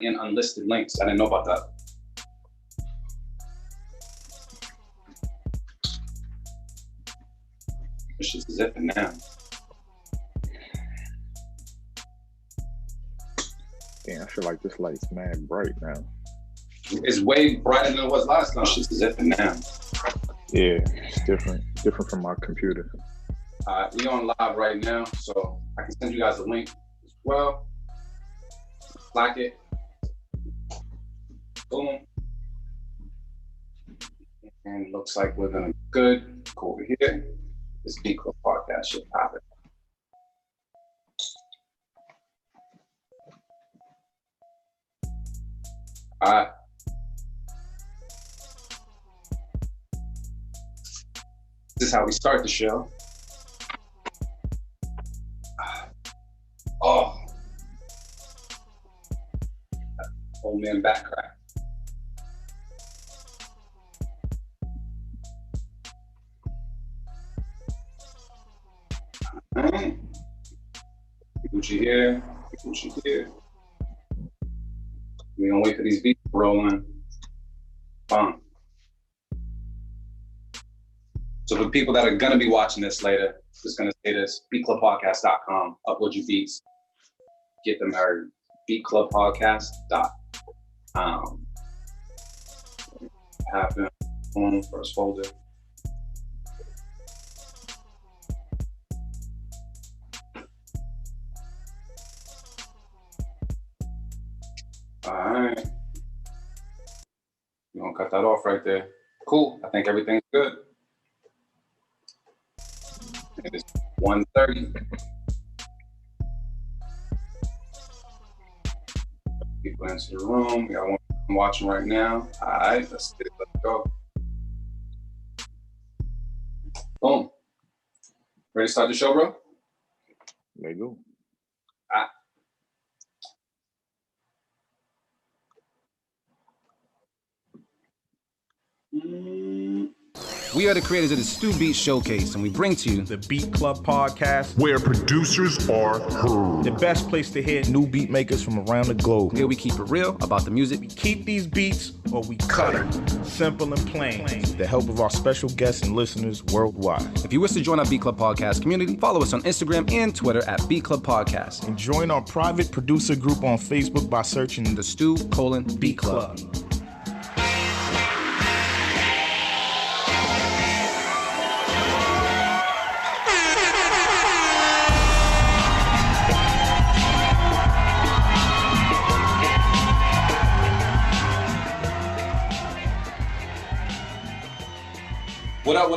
and unlisted links. I didn't know about that. It's just zipping now. Damn, I feel like this light's mad bright now. It's way brighter than it was last time. It's just zipping now. Yeah, it's different. Different from my computer. We on live right now, so I can send you guys a link as well. Like it. Boom. And it looks like we're gonna be good. Go over here. This Beat Club podcast should happen. All right. This is how we start the show. Oh. Old man back crack. All right. Gucci here. Gucci here. We're gonna wait for these beats to roll in. Bang. So for the people that are gonna be watching this later, just gonna say this, beatclubpodcast.com, upload your beats, get them heard. beatclubpodcast.com. Happen on first folder. All right. We're gonna cut that off right there. Cool, I think everything's good. It is 1:30. People into the room. We got one watching right now. All right, let's go. Boom. Ready to start the show, bro? There you go. All right. We are the creators of the Stu Beat Showcase, and we bring to you the Beat Club Podcast, where producers are heard. The best place to hear new beat makers from around the globe. Here we keep it real about the music. We keep these beats or we cut them. Simple and plain. With the help of our special guests and listeners worldwide. If you wish to join our Beat Club Podcast community, follow us on Instagram and Twitter at Beat Club Podcast. And join our private producer group on Facebook by searching the Stu::Beat Club.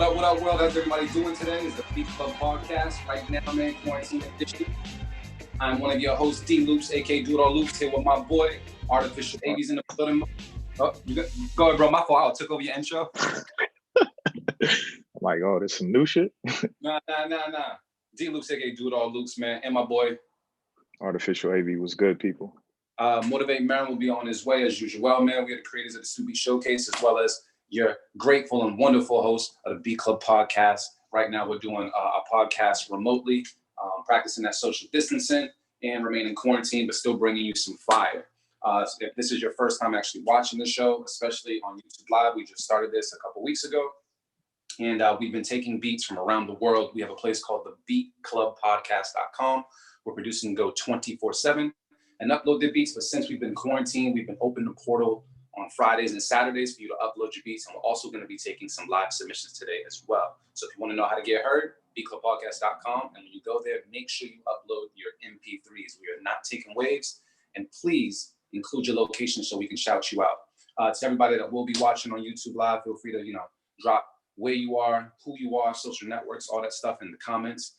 What up, world? How's everybody doing today? It's the Beat Club Podcast. Right now, man, quarantine edition. I'm one of your hosts, D Loops, aka Dude All Loops, here with my boy, Artificial AV's in the building. Oh, go ahead, bro. My fault. I took over your intro. Like, oh, there's some new shit? Nah. D Loops, aka Dude All Loops, man, and my boy, Artificial AV was good, people. Motivate Marin will be on his way as usual, man. We are the creators of the Stu Beat Showcase, as well as your grateful and wonderful host of the Beat Club Podcast. Right now, we're doing a podcast remotely, practicing that social distancing and remaining quarantined, but still bringing you some fire. So if this is your first time actually watching the show, especially on YouTube Live, we just started this a couple weeks ago. And we've been taking beats from around the world. We have a place called the beatclubpodcast.com. We're producing Go 24/7 and upload the beats. But since we've been quarantined, we've been open the portal on Fridays and Saturdays for you to upload your beats. And we're also going to be taking some live submissions today as well. So if you want to know how to get heard, beatclubpodcast.com. And when you go there, make sure you upload your MP3s. We are not taking waves. And please include your location so we can shout you out. To everybody that will be watching on YouTube Live, feel free to, drop where you are, who you are, social networks, all that stuff in the comments.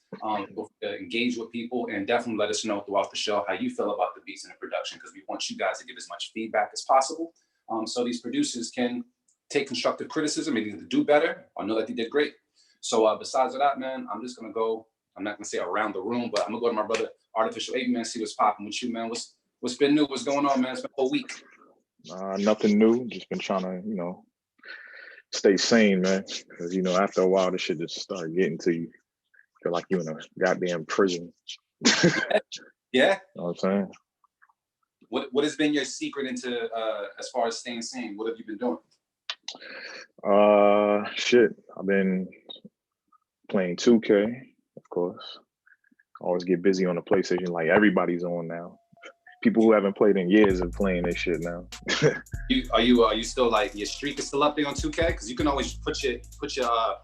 Engage with people and definitely let us know throughout the show how you feel about the beats and the production, because we want you guys to give as much feedback as possible. So these producers can take constructive criticism, maybe to do better, or know that they did great. So besides that, man, I'm just gonna go, I'm not gonna say around the room, but I'm gonna go to my brother, Artificial AV, man, see what's popping with you, man. What's been new? What's going on, man? It's been a whole week. Nothing new, just been trying to, stay sane, man. Because, after a while, this shit just started getting to you. Feel like you in a goddamn prison. Yeah. You know what I'm saying? What has been your secret into as far as staying sane? What have you been doing? Shit. I've been playing 2K, of course. Always get busy on the PlayStation like everybody's on now. People who haven't played in years are playing this shit now. Are you still like your streak is still up there on 2K? Because you can always put your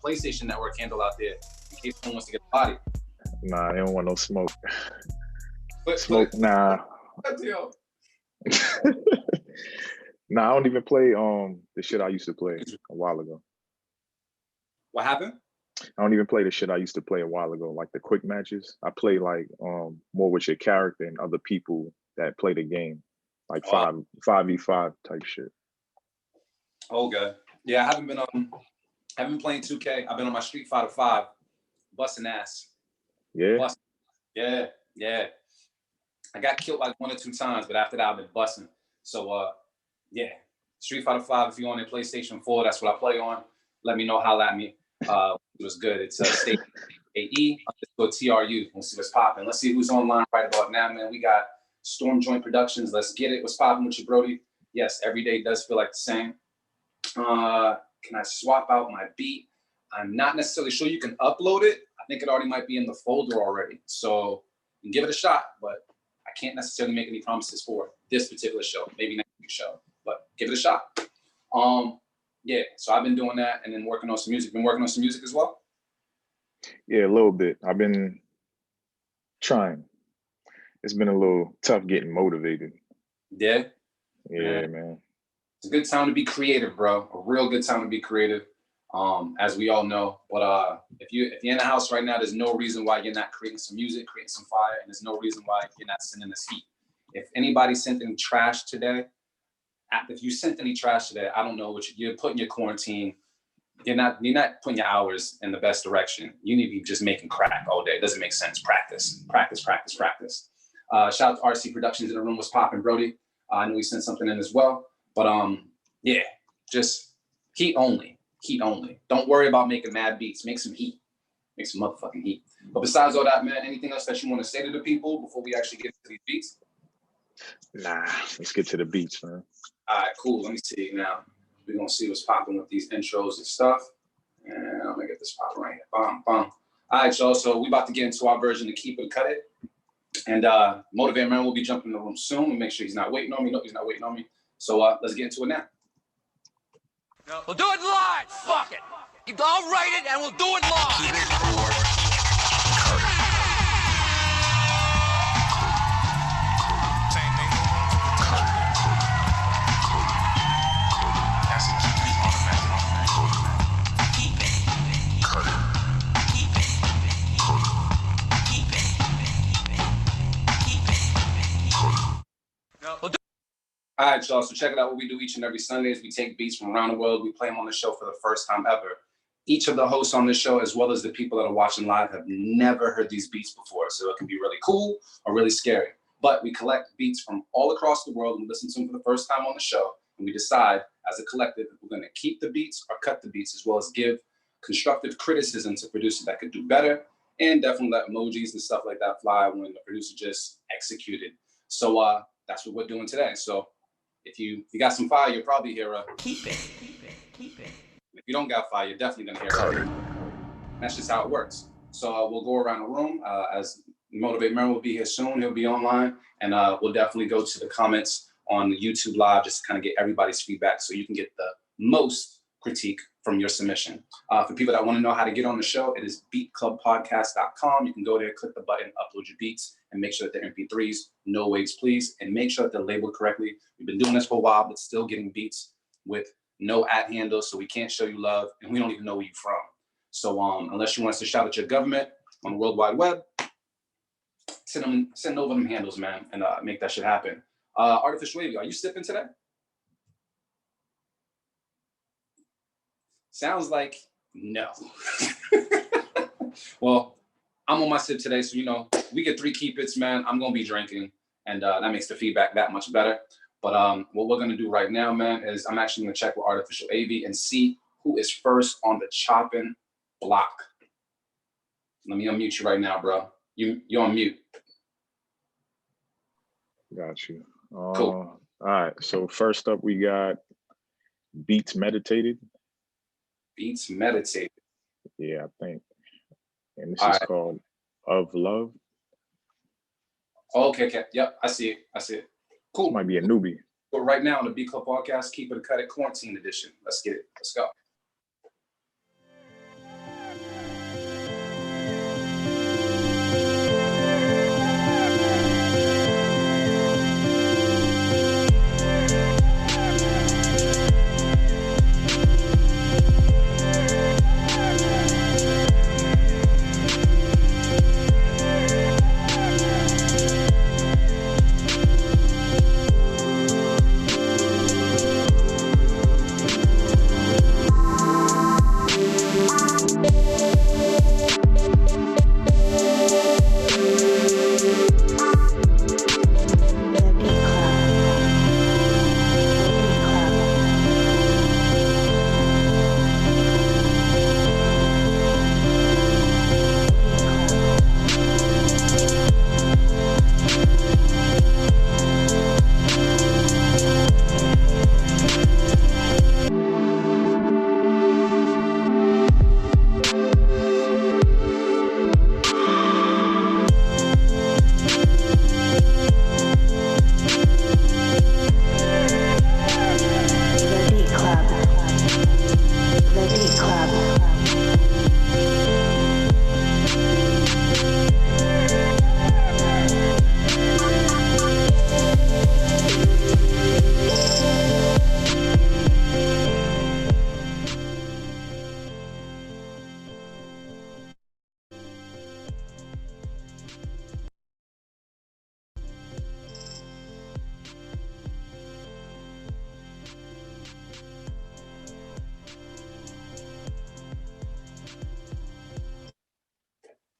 PlayStation Network handle out there in case someone wants to get a body. Nah, they don't want no smoke. Smoke? Nah. Deal. Nah, I don't even play the shit I used to play a while ago. What happened? I don't even play the shit I used to play a while ago, like the quick matches. I play like more with your character and other people that play the game, like 5v5 type shit. Okay. Yeah, I haven't been playing 2K. I've been on my Street Fighter 5, busting ass. Yeah. Yeah. I got killed like 1 or 2 times, but after that I've been busting. So yeah, Street Fighter 5. If you're on the PlayStation 4, that's what I play on. Let me know, holla at me. It was good. It's state AE_TRU. We'll see what's popping. Let's see who's online right about now, man. We got Storm Joint Productions. Let's get it. What's popping with you, Brody? Yes, every day does feel like the same. Can I swap out my beat? I'm not necessarily sure you can upload it. I think it already might be in the folder already. So you can give it a shot, but I can't necessarily make any promises for this particular show. Maybe next week's show, but give it a shot. Yeah, so I've been doing that and then working on some music. Been working on some music as well? Yeah, a little bit. I've been trying. It's been a little tough getting motivated. Yeah? Yeah, man. It's a good time to be creative, bro. A real good time to be creative, as we all know. But if you're in the house right now, there's no reason why you're not creating some music, creating some fire, and there's no reason why you're not sending this heat. If anybody sent any trash today, if you sent any trash today, I don't know what you're putting your quarantine. You're not putting your hours in the best direction. You need to be just making crack all day. It doesn't make sense. Practice. Shout out to RC Productions in the room. Was popping, Brody. I know he sent something in as well. But yeah, just heat only. Don't worry about making mad beats. Make some heat. Make some motherfucking heat. But besides all that, man, anything else that you want to say to the people before we actually get into these beats? Nah, let's get to the beats, man. All right, cool. Let me see now. We're going to see what's popping with these intros and stuff. And I'm going to get this popping right here. Bam. All right, y'all. So we about to get into our version of Keep It or Cut It. And Motivate Man will be jumping in the room soon. We'll make sure he's not waiting on me. No, he's not waiting on me. So let's get into it now. We'll do it live. Fuck it. I'll write it and we'll do it live. All right, y'all. So check it out. What we do each and every Sunday is we take beats from around the world. We play them on the show for the first time ever. Each of the hosts on the show, as well as the people that are watching live, have never heard these beats before. So it can be really cool or really scary. But we collect beats from all across the world and listen to them for the first time on the show. And we decide as a collective if we're going to keep the beats or cut the beats, as well as give constructive criticism to producers that could do better. And definitely let emojis and stuff like that fly when the producer just executed. So that's what we're doing today. So if you got some fire, you'll probably hear a keep it. If you don't got fire, you're definitely gonna hear it. That's just how it works. So we'll go around the room as Motivate Merrill will be here soon. He'll be online, and we'll definitely go to the comments on the YouTube Live just to kind of get everybody's feedback so you can get the most critique from your submission. For people that want to know how to get on the show, it is beatclubpodcast.com. You can go there, click the button, upload your beats, and make sure that they're MP3s, no waves, please, and make sure that they're labeled correctly. We've been doing this for a while, but still getting beats with no @ handles, so we can't show you love, and we don't even know where you're from. So unless you want us to shout at your government on the World Wide Web, send over them handles, man, and make that shit happen. Artificial Wavy, are you sipping today? Sounds like no. Well, I'm on my sip today, so we get 3 Keep It's, man. I'm gonna be drinking, and that makes the feedback that much better. But what we're gonna do right now, man, is I'm actually gonna check with Artificial AV and see who is first on the chopping block. Let me unmute you right now, bro. You're on mute. Got you. Cool. All right. So first up, we got Beats Meditated. Beats Meditated. Yeah, I think. And this All is right. called Of Love. Okay, okay. Yep, I see it. This Cool. might be a newbie. But right now on the B Club Podcast, Keep It Cut It Quarantine Edition. Let's get it. Let's go.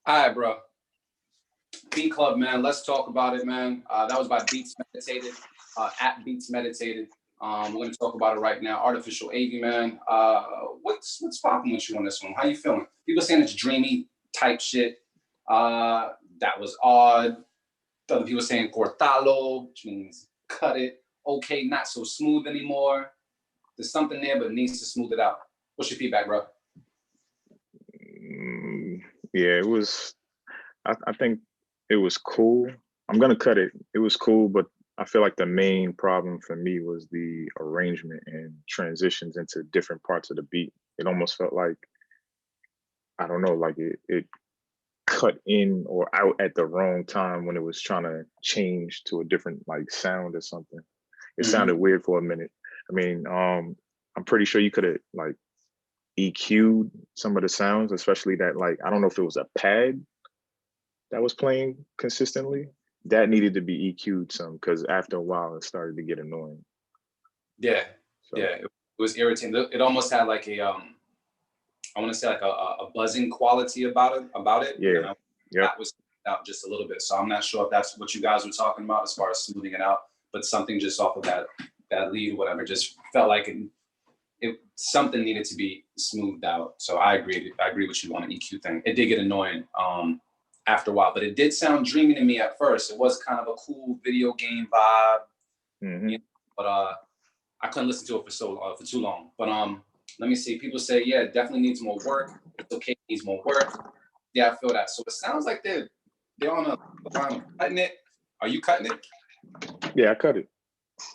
All right, bro. B Club, man. Let's talk about it, man. That was by Beats Meditated, at Beats Meditated. We're gonna talk about it right now. Artificial AV, man. What's popping with you on this one? How you feeling? People saying it's dreamy type shit. That was odd. Other people saying cortalo, which means cut it. Okay, not so smooth anymore. There's something there, but it needs to smooth it out. What's your feedback, bro? Yeah, it was. I think it was cool. I'm gonna cut it. It was cool, but I feel like the main problem for me was the arrangement and transitions into different parts of the beat. It almost felt like, I don't know, like it cut in or out at the wrong time when it was trying to change to a different like sound or something. It sounded weird for a minute. I mean, I'm pretty sure you could have like EQ'd some of the sounds, especially that, like, I don't know if it was a pad that was playing consistently. That needed to be EQ'd some, because after a while it started to get annoying. Yeah, So, yeah, it was irritating. It almost had like a I want to say like a buzzing quality about it. Yeah, yeah. That was out just a little bit. So I'm not sure if that's what you guys were talking about as far as smoothing it out, but something just off of that lead, whatever, just felt like it something needed to be smoothed out. So I agree with you on the EQ thing. It did get annoying after a while, but it did sound dreamy to me at first. It was kind of a cool video game vibe, you know, but I couldn't listen to it for too long. But let me see. People say, yeah, it definitely needs more work. It's okay, it needs more work. Yeah, I feel that. So it sounds like they're on a line of cutting it. Are you cutting it? Yeah, I cut it.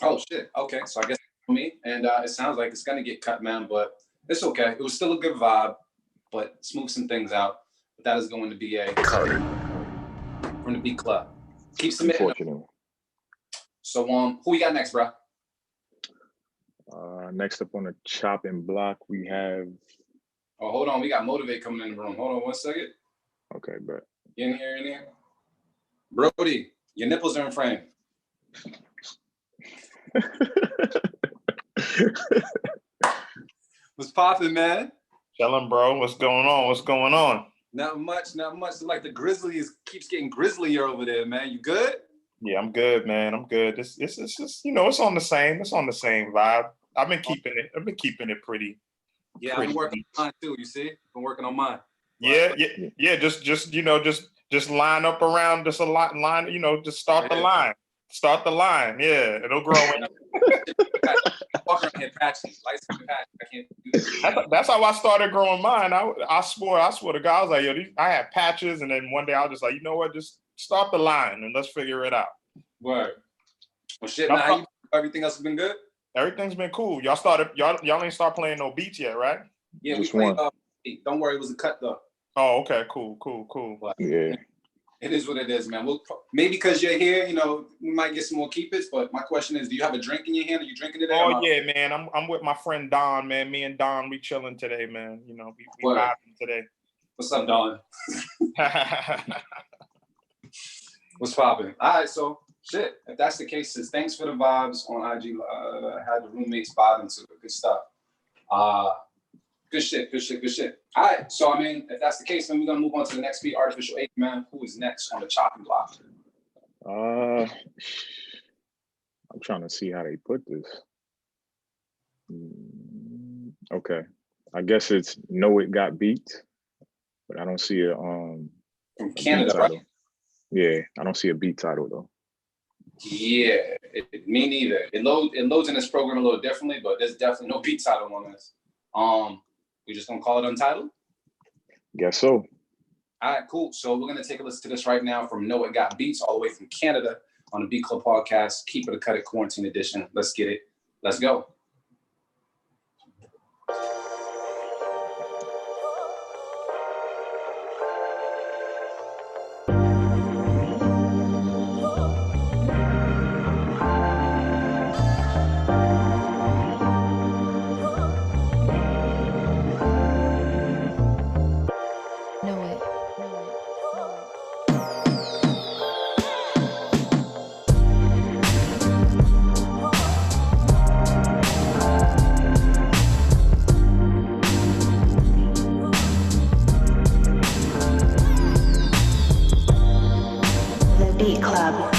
Oh shit. Okay, so I guess for me, and it sounds like it's gonna get cut, man. But it's okay. It was still a good vibe, but smooth some things out. But that is going to be a cut from the B Club. Keep submitting. Unfortunately. So who we got next, bro? Next up on the chopping block, we have. Oh, hold on. We got Motivate coming in the room. Hold on 1 second. Okay, but. In here. Brody, your nipples are in frame. What's poppin', man? Chillin', bro. What's going on? Not much. Like the Grizzlies keeps getting grislier over there, man. You good? Yeah, I'm good, man. I'm good. It's just, it's on the same vibe. I've been keeping it pretty. Yeah, I've been working on mine too, you see? Been working on mine. Yeah. Just line up around just a lot line, just start the line. Start the line. Yeah, it'll grow. Walk around here patchy, lights patch. I can't do this. That's how I started growing mine. I swore to God, I was like, yo, I had patches, and then one day I was just like, you know what, just start the line and let's figure it out. Word. Well, shit, man, how you, everything else has been good? Everything's been cool. Y'all ain't start playing no beats yet, right? Yeah, Just we played. one. Don't worry, it was a cut though. Oh, okay, cool. But Yeah. it is what it is, man. We'll maybe because you're here, you know, we might get some more keepers. But my question is, do you have a drink in your hand? Are you drinking today? Oh yeah, man. I'm with my friend Don, man. Me and Don, we chilling today, man. You know, we Word. vibing today. What's up, Don? What's popping? All right, so shit. If that's the case, says thanks for the vibes on IG. Had the roommates vibing, so good stuff. Good shit. All right, so I mean, if that's the case, then we're gonna move on to the next beat, Artificial 8, man. Who is next on the chopping block? I'm trying to see how they put this. Okay, I guess it's No It Got Beat, but I don't see a From a Canada, beat right? title. Yeah, I don't see a beat title though. Yeah, me neither. It loads in this program a little differently, but there's definitely no beat title on this. We just gonna call it Untitled? Guess so. All right, cool. So we're gonna take a listen to this right now from No It Got Beats, all the way from Canada on the Beat Club podcast. Keep it or cut it, quarantine edition. Let's get it. Let's go. Beat Club.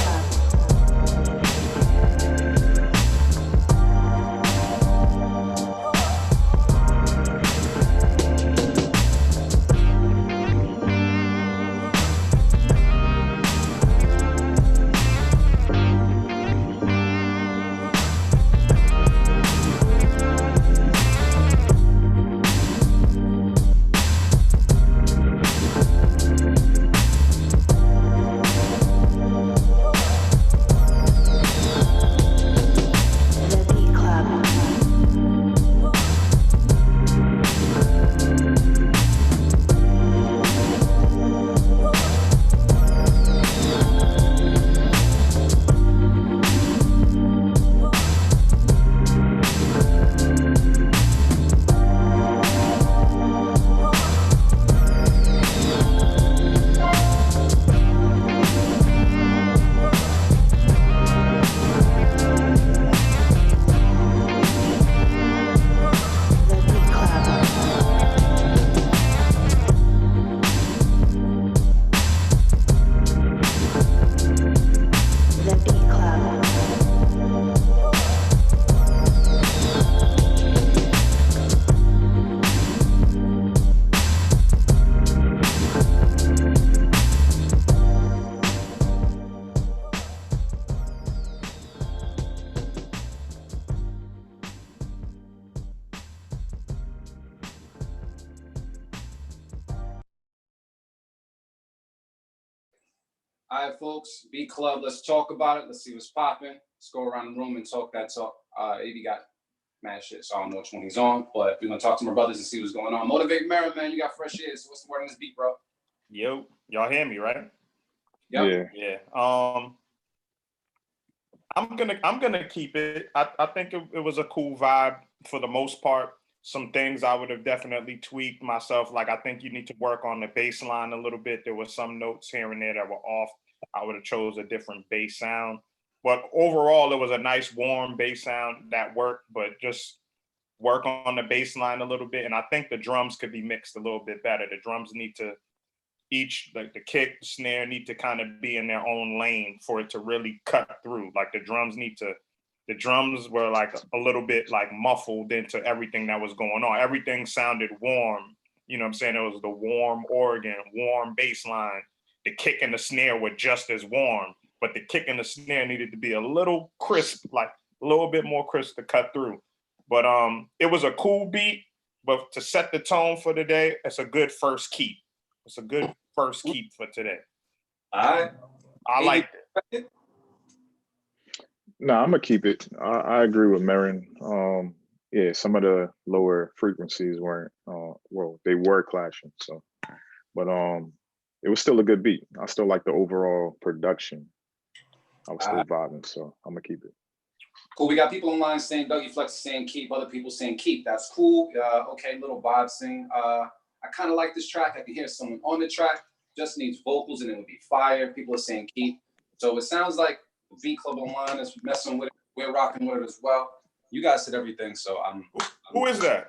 All right, folks, Beat Club, let's talk about it. Let's see what's popping. Let's go around the room and talk that talk. AB got mad shit, so I don't know which one he's on, but we're gonna talk to my brothers and see what's going on. Motivate Mary, man, you got fresh ears. So what's the word on this beat, bro? Yo, y'all hear me, right? Yep. Yeah. I'm gonna keep it. I think it was a cool vibe for the most part. Some things I would have definitely tweaked myself. Like, I think you need to work on the bass line a little bit. There were some notes here and there that were off. I would have chose a different bass sound. But overall, it was a nice, warm bass sound that worked, but just work on the bass line a little bit. And I think the drums could be mixed a little bit better. The drums need to each, like the kick, the snare need to kind of be in their own lane for it to really cut through. Like the drums were like a little bit like muffled into everything that was going on. Everything sounded warm. You know what I'm saying? It was the warm organ, warm bass line. The kick and the snare were just as warm. but the kick and the snare needed to be a little crisp, like a little bit more crisp to cut through. But it was a cool beat, but to set the tone for the day, it's a good first keep. It's a good first keep for today. All I liked it. No, I'm gonna keep it. I agree with Marin. Yeah, some of the lower frequencies weren't. Well, they were clashing. So, but it was still a good beat. I still like the overall production. I was still vibing, so I'm gonna keep it. Cool. We got people online saying Dougie Flex is saying keep. Other people saying keep. That's cool. Okay, little vibe saying. I kind of like this track. I can hear someone on the track. Just needs vocals and it would be fire. People are saying keep. So it sounds like V Club Online is messing with it. We're rocking with it as well. You guys said everything, so I'm. Who is that?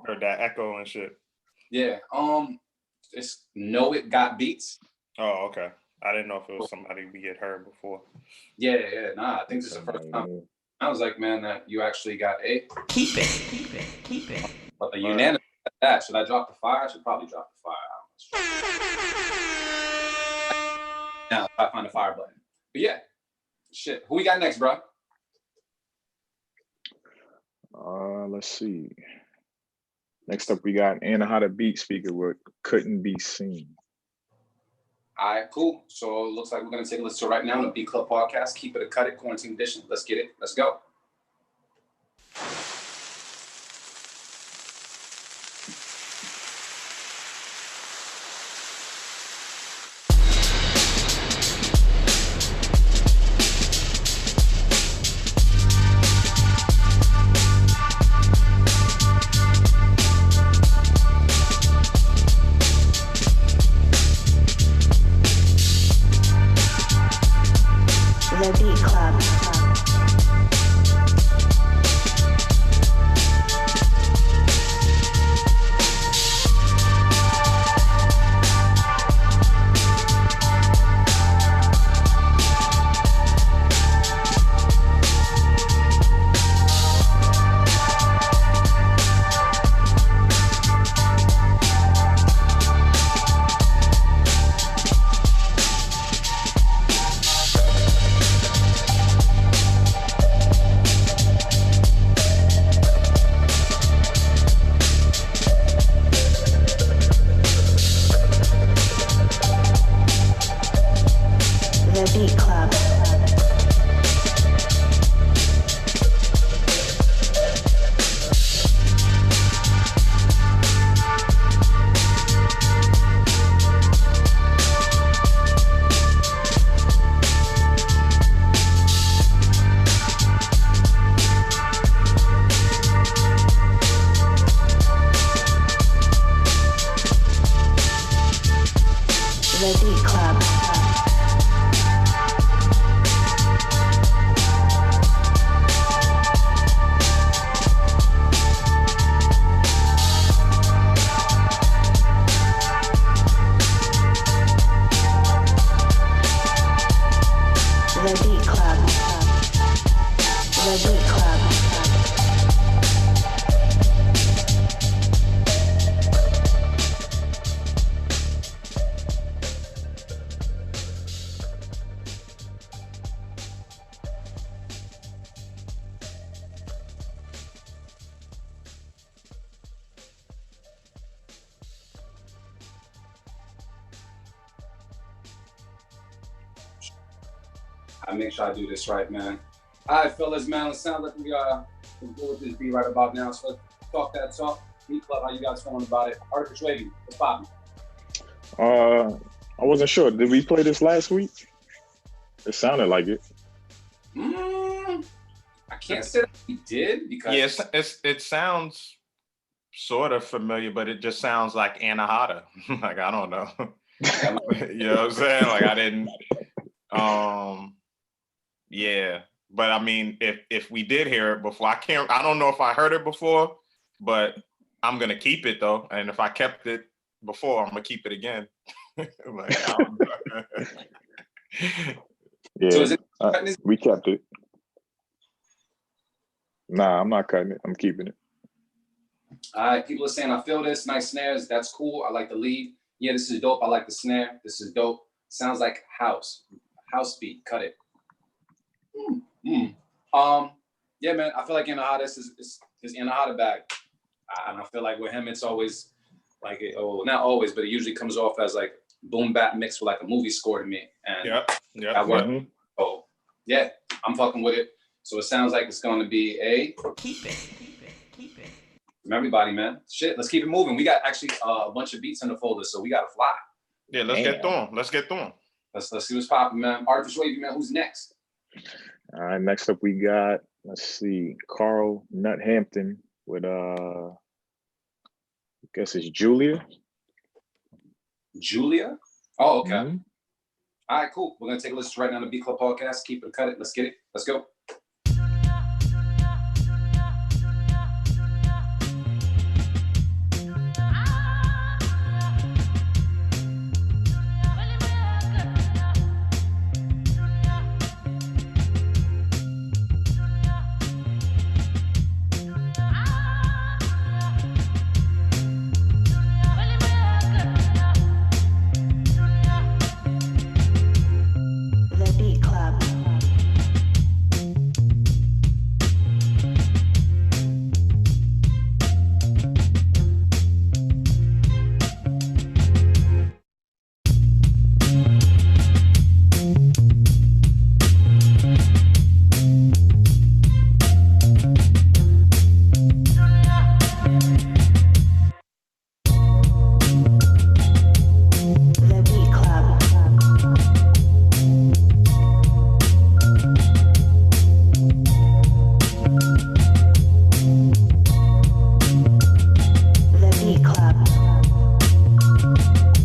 Heard that echo and shit. Yeah. It's Know It Got Beats. Oh, okay. I didn't know if it was somebody we had heard before. Yeah. Nah, I think this is the first time. I was like, man, that you actually got a Keep it. But a unanimous at that. Should I drop the fire? I should probably drop the fire. Now I find the fire button. But yeah, shit. Who we got next, bro? Let's see. Next up, we got Anahata Beat Speaker with Couldn't Be Seen. All right, cool. So it looks like we're gonna take a listen to right now on the B Club podcast. Keep it a cut it quarantine edition. Let's get it. Let's go. The Beat Club. The Beat Club. The Beat Club. The Beat Club. The Beat Club. I make sure I do this right, man. All right, fellas, man. It sounds like we can go with this beat right about now. So let's talk that talk. Beat Club, how you guys feeling about it? Article Wavy, what's poppin'? I wasn't sure. Did we play this last week? It sounded like it. I can't say that we did because Yes, it sounds sort of familiar, but it just sounds like Anahata. Like, I don't know. You know what I'm saying? Like, I didn't. Yeah, but I mean, if we did hear it before, I don't know if I heard it before, but I'm gonna keep it though. And if I kept it before, I'm gonna keep it again. Like, I don't know. Yeah, So is it we kept it. Nah, I'm not cutting it. I'm keeping it. all right, people are saying I feel this, nice snares, that's cool. I like the lead. Yeah, this is dope. I like the snare. This is dope. Sounds like house beat. Cut it. Yeah, man. I feel like Inahata is Inahata bag, and I feel like with him, it's always like not always, but it usually comes off as like boom bap mixed with like a movie score to me. And that worked. Mhm. Oh, yeah, I'm fucking with it. So it sounds like it's going to be a Keep it. from everybody, man. Shit, let's keep it moving. We got actually a bunch of beats in the folder, so we got to fly. Yeah, let's get through them. Let's get through them. Let's see what's popping, man. Artificial Wavy, man. Who's next? All right, next up we got, let's see, Carl Nuthampton with I guess it's Julia. Julia? Oh, okay. Mhm. All right, cool. We're gonna take a listen right now to Beat Club Podcast. Keep it, cut it. Let's get it. Let's go. The Beat Club. The Beat Club. The Beat Club.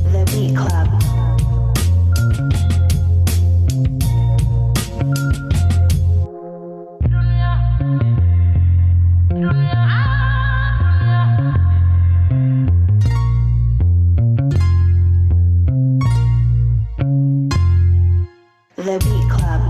The Beat Club. The Beat Club.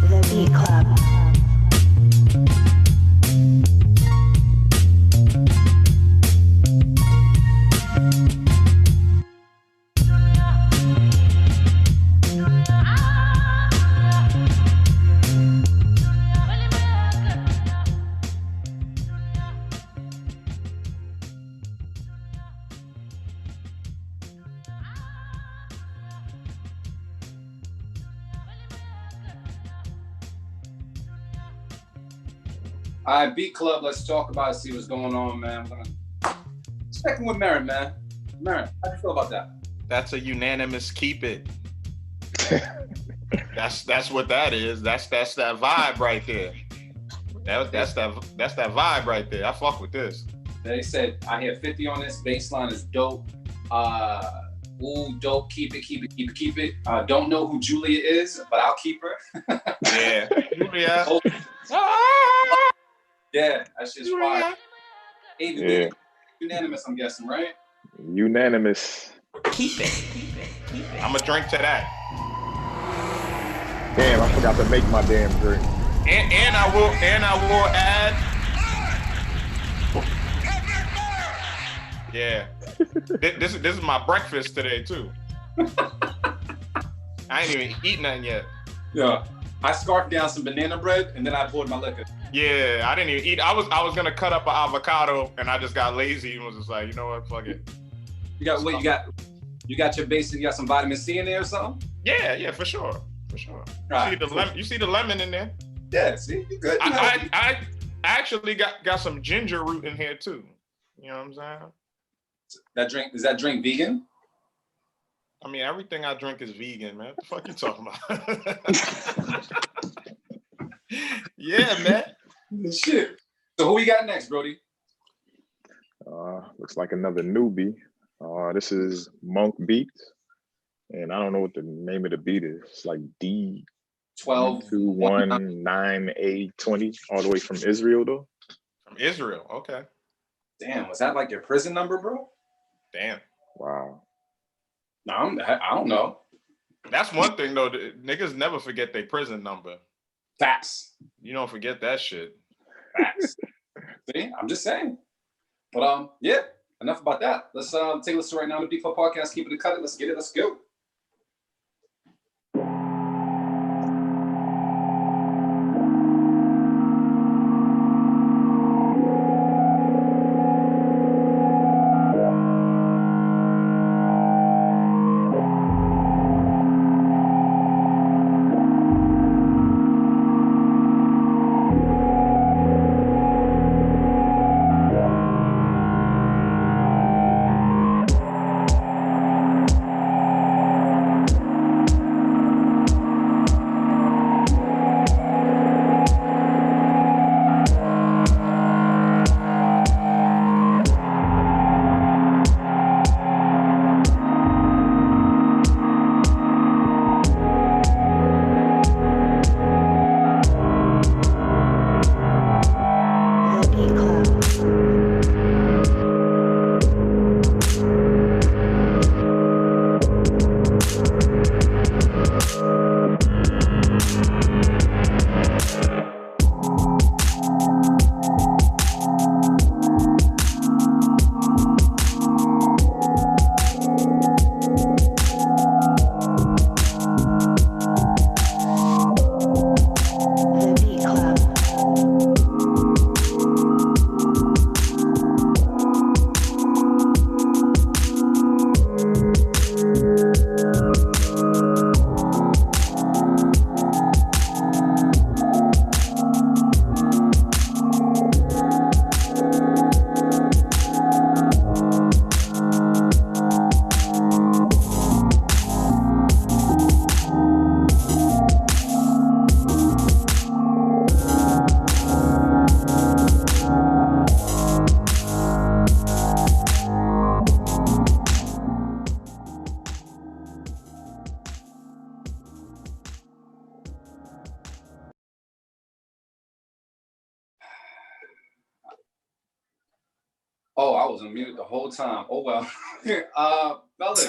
The Beat Club. All right, Beat Club. Let's talk about it. See what's going on, man. I'm gonna checking with Merritt, man. Merritt, how do you feel about that? That's a unanimous keep it. That's what that is. That's that vibe right there. That's that vibe right there. I fuck with this. They said I hear 50 on this. Baseline is dope. Ooh, dope. Keep it. Don't know who Julia is, but I'll keep her. Yeah. Julia. Yeah, that's just fire. Yeah. Unanimous, I'm guessing, right? Unanimous. Keep it. I'm gonna drink to that. Damn, I forgot to make my damn drink. And I will add. Yeah. This is my breakfast today too. I ain't even eat nothing yet. Yeah. I scarfed down some banana bread and then I poured my liquor. Yeah, I didn't even eat. I was gonna cut up an avocado and I just got lazy and was just like, you know what, fuck it. You got your basic, you got some vitamin C in there or something? Yeah, for sure. Right, You see the lemon in there? Yeah, see, you good. I actually got some ginger root in here too. You know what I'm saying? Is that drink vegan? I mean, everything I drink is vegan, man. What the fuck you talking about? Yeah, man. Shit. So who we got next, Brody? Looks like another newbie. This is Monk Beats, and I don't know what the name of the beat is. It's like D 1219A20, all the way from Israel though. From Israel, okay. Damn, was that like your prison number, bro? Damn. Wow. No, I don't know. That's one thing though. Niggas never forget their prison number. Facts. You don't forget that shit. Facts. See, I'm just saying. But yeah, enough about that. Let's take a listen right now to the B Club Podcast. Keep it cut it. Let's get it. Let's go. Oh, I was unmuted the whole time. Oh well. Fellas,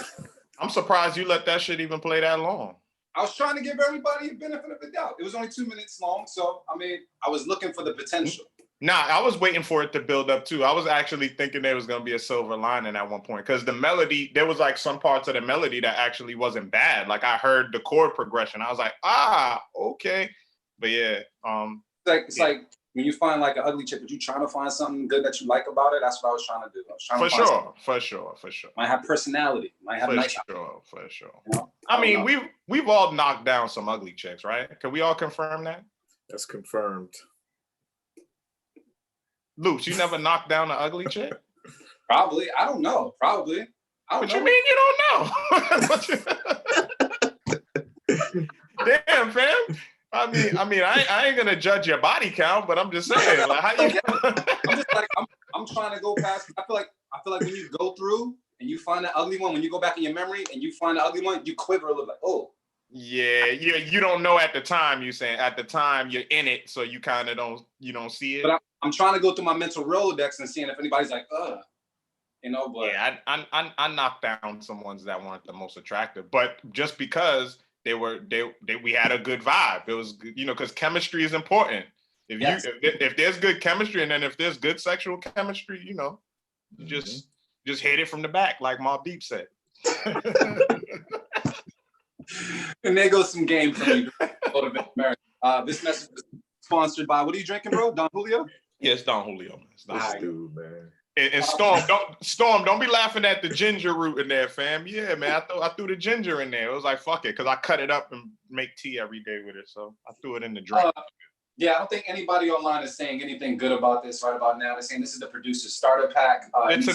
I'm surprised you let that shit even play that long. I was trying to give everybody a benefit of the doubt. It was only 2 minutes long, so I mean, I was looking for the potential. Nah, I was waiting for it to build up too. I was actually thinking there was gonna be a silver lining at one point because the melody, there was like some parts of the melody that actually wasn't bad. Like I heard the chord progression. I was like, okay. But yeah, It's like when you find like an ugly chick, but you trying to find something good that you like about it. That's what I was trying to do. I was trying to find for sure. Might have personality. Might have nice. For sure. You know? I mean, we've all knocked down some ugly chicks, right? Can we all confirm that? That's confirmed. Luce, you never knocked down an ugly chick? Probably. I don't know. Probably. I don't What know. you mean you don't know? Damn, fam. I mean, I ain't gonna judge your body count, but I'm just saying, like, how you? I'm just like, I'm trying to go past. I feel like when you go through and you find that ugly one, when you go back in your memory and you find the ugly one, you quiver a little like, oh. Yeah, you don't know at the time. You saying at the time you're in it, so you kind of don't see it. But I'm trying to go through my mental Rolodex and seeing if anybody's like, you know. But yeah, I knocked down some ones that weren't the most attractive, but just because we had a good vibe. It was, you know, because chemistry is important. If there's good chemistry and then if there's good sexual chemistry, you know, you just hit it from the back, like Mobb Deep said. And there goes some game for me. This message is sponsored by, what are you drinking, bro? Don Julio? Yeah, it's Don Julio. It's Don Julio. Dude, man. And Storm, don't be laughing at the ginger root in there, fam. Yeah, man, I threw the ginger in there. It was like, fuck it, because I cut it up and make tea every day with it. So I threw it in the drink. Yeah, I don't think anybody online is saying anything good about this right about now. They're saying this is the producer's starter pack. It's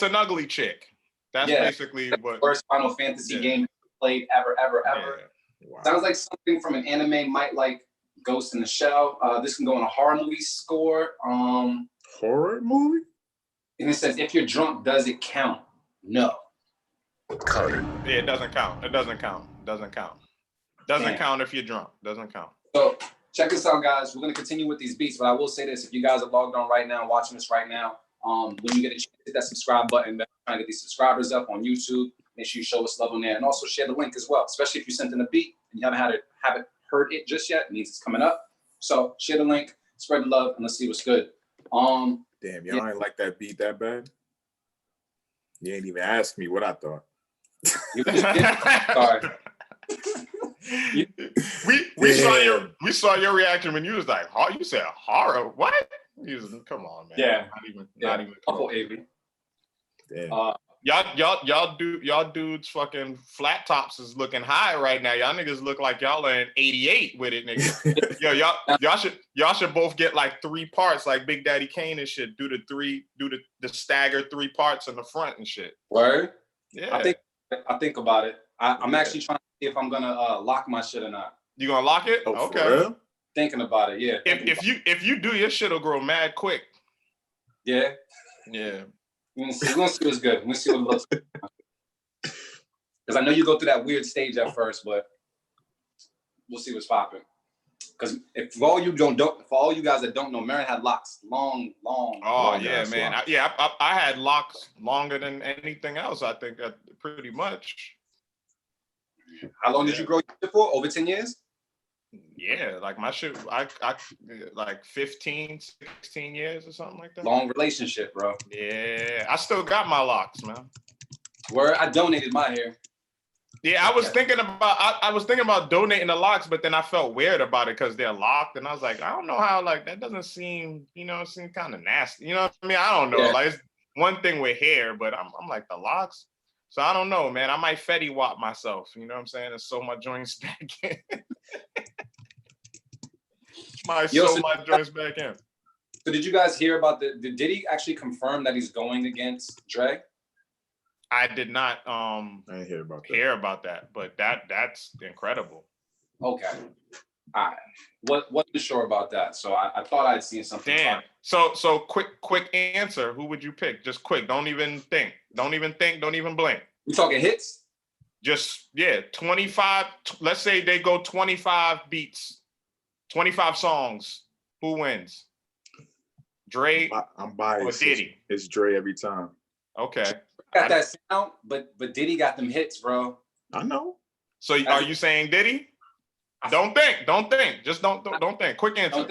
an ugly chick. That's basically what. Worst Final Fantasy game played ever. Yeah. Wow. Sounds like something from an anime, might like Ghost in the Shell. This can go on a horror movie score. Horror movie? And it says, if you're drunk, does it count? No. Cut it. Yeah, it doesn't count. Doesn't count if you're drunk. Doesn't count. So check this out, guys. We're going to continue with these beats, but I will say this. If you guys are logged on right now, watching this right now, when you get a chance, hit that subscribe button. Trying to get these subscribers up on YouTube. make sure you show us love on there, and also share the link as well. Especially if you sent in a beat and you haven't heard it just yet, it means it's coming up. So share the link, spread the love, and let's see what's good. Damn, y'all ain't like that beat that bad. You ain't even asked me what I thought. Sorry. we saw your reaction when you was like, you said horror. What? You was, come on, man. Yeah. Not even Couple AV. Damn. Y'all dudes fucking flat tops is looking high right now. Y'all niggas look like y'all are in 88 with it, nigga. Yo, y'all should both get like 3 parts like Big Daddy Kane and shit. Do the stagger 3 parts in the front and shit. Word? Yeah. I think about it. I'm actually trying to see if I'm gonna lock my shit or not. You gonna lock it? Oh, okay. For real? Thinking about it, yeah. If you do, your shit'll grow mad quick. Yeah. Yeah. We're gonna see what's good. We're gonna see what it looks like. Because I know you go through that weird stage at first, but we'll see what's popping. Because for all you guys that don't know, Marion had locks, long. Oh yeah, man. I had locks longer than anything else. I think pretty much. How long did you grow your shit for? Over 10 years? Yeah, like my shit, I like 15, 16 years or something like that. Long relationship, bro. Yeah, I still got my locks, man. Where I donated my hair. Yeah, I was thinking about donating the locks, but then I felt weird about it because they're locked, and I was like, I don't know how, like, that doesn't seem, it seems kind of nasty. You know what I mean? I don't know. Yeah. Like, it's one thing with hair, but I'm like, the locks? So I don't know, man. I might Fetty Wap myself. You know what I'm saying? And sew my joints back in. Sew my joints back in. So did you guys hear about did he actually confirm that he's going against Dre? I did not I didn't hear about that. But that's incredible. Okay. All right. Wasn't sure about that. So I thought I'd seen something. Damn. So quick answer. Who would you pick? Just quick. Don't even think. Don't even blink. We talking hits? Just 25. Let's say they go 25 beats, 25 songs. Who wins? Dre. I'm biased. Or Diddy? It's Dre every time. Okay. Got that sound, but Diddy got them hits, bro. I know. So are you saying Diddy? Don't think. Just don't think. Quick answer.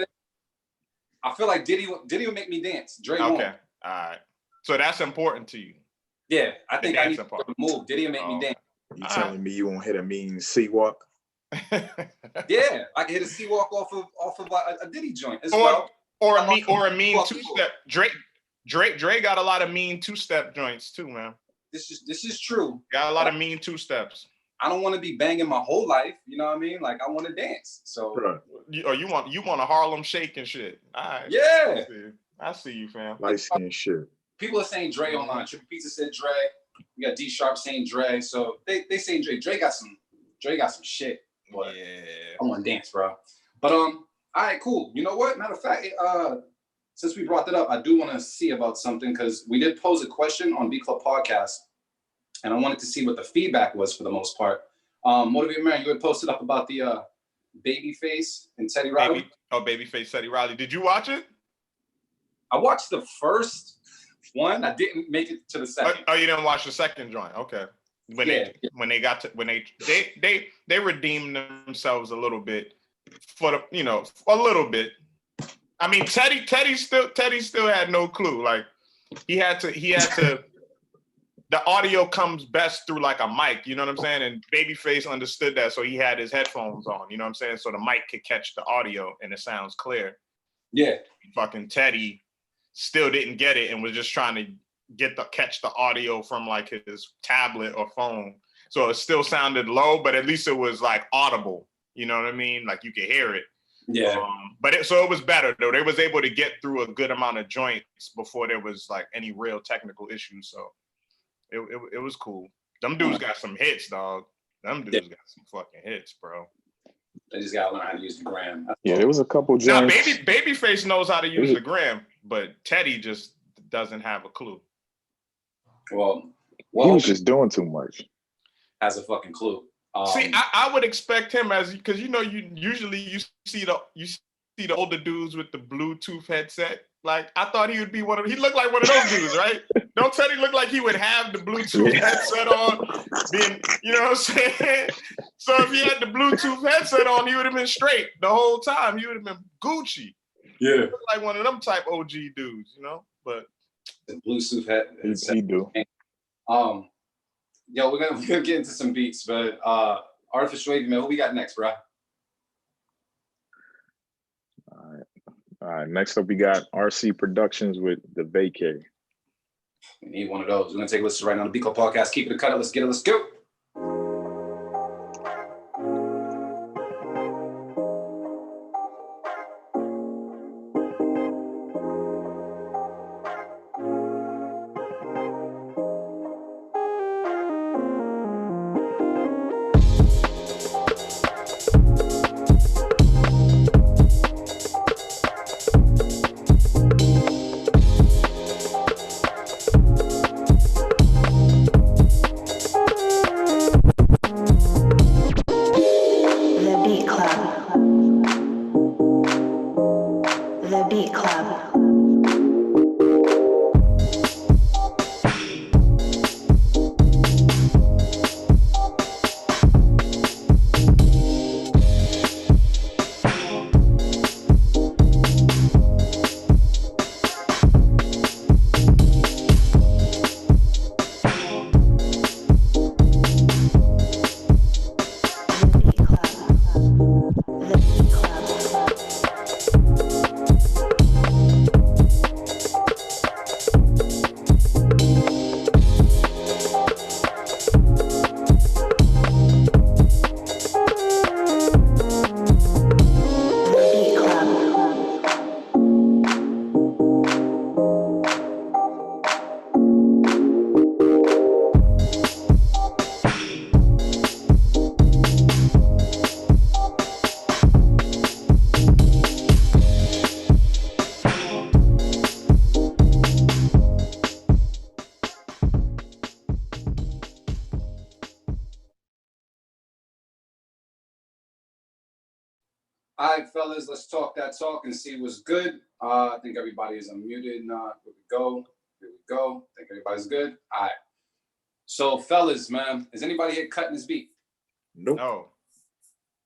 I feel like Diddy will make me dance. Dre won't. Okay. All right. So that's important to you. Yeah, I think I need to part. move. Diddy will make me dance. You telling me you won't hit a mean C-walk? Yeah, I can hit a C-walk off of a Diddy joint as well. Or a mean 2-step. Drake got a lot of mean 2-step joints too, man. This is true. Got a lot of mean 2-steps. I don't want to be banging my whole life. You know what I mean? Like I want to dance. So you want a Harlem Shake and shit. All right. Yeah. I see you, fam. Light skin shit. People are saying Dre online. Triple Pizza said Dre. We got D Sharp saying Dre. So they saying Dre. Dre got some shit. But yeah. I want to dance, bro. But all right, cool. You know what? Matter of fact, since we brought that up, I do want to see about something because we did pose a question on B Club Podcast, and I wanted to see what the feedback was for the most part. Motivate Man, you had posted up about the Babyface and Teddy Riley. Babyface, Teddy Riley. Did you watch it? I watched the first one. I didn't make it to the second. Oh, you didn't watch the second joint? Okay. When they redeemed themselves a little bit for the a little bit. I mean, Teddy still had no clue. Like he had to. The audio comes best through like a mic, you know what I'm saying? And Babyface understood that, so he had his headphones on, you know what I'm saying? So the mic could catch the audio and it sounds clear. Yeah. Fucking Teddy still didn't get it and was just trying to catch the audio from like his tablet or phone. So it still sounded low, but at least it was like audible. You know what I mean? Like you could hear it. Yeah. So it was better though. They was able to get through a good amount of joints before there was like any real technical issues. So it was cool. Them dudes got some hits, dog. Them dudes got some fucking hits, bro. They just gotta learn how to use the gram. Yeah, there was a couple joints. Now, Babyface knows how to use the gram, but Teddy just doesn't have a clue. Well, he was just doing too much. Has a fucking clue. See, I would expect him because you usually see the older dudes with the Bluetooth headset. Like, I thought he would be one of. He looked like one of those dudes, right? Don't tell he looked like he would have the Bluetooth headset on, being, you know what I'm saying? So if he had the Bluetooth headset on, he would have been straight the whole time. He would have been Gucci. Yeah. Looked like one of them type OG dudes, you know. But The Bluetooth head. He do. Yo, we're gonna get into some beats, but Artificial Wavy, man, who we got next, bro? All right, next up we got RC Productions with The Vacay. We need one of those. We're gonna take a listen right now on the B Club Podcast. Keep it a cut. Let's get it. Let's go. The Beat Club. The Beat Club. The Beat Club. The Beat Club. The Beat Club. All right, fellas, let's talk that talk and see what's good. I think everybody is unmuted. Here we go. Here we go. I think everybody's good. All right. So, fellas, man, is anybody here cutting this beat? Nope. no,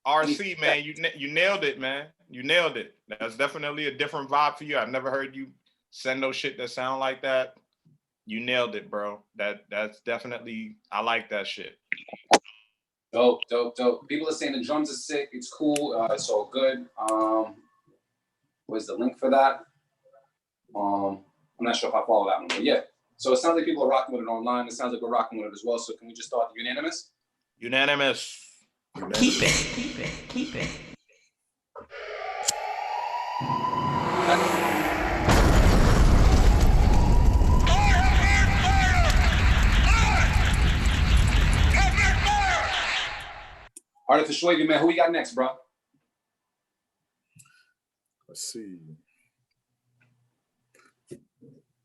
RC man, you nailed it, man. You nailed it. That's definitely a different vibe for you. I've never heard you send no shit that sound like that. You nailed it, bro. That's definitely, I like that shit. Dope, dope, dope. People are saying the drums are sick. It's cool. It's all good. Where's the link for that? I'm not sure if I follow that one, but yeah. So it sounds like people are rocking with it online. It sounds like we're rocking with it as well. So can we just start unanimous? Unanimous. Keep it. Keep it. Keep it. Artificial Wavy, man, who we got next, bro? Let's see.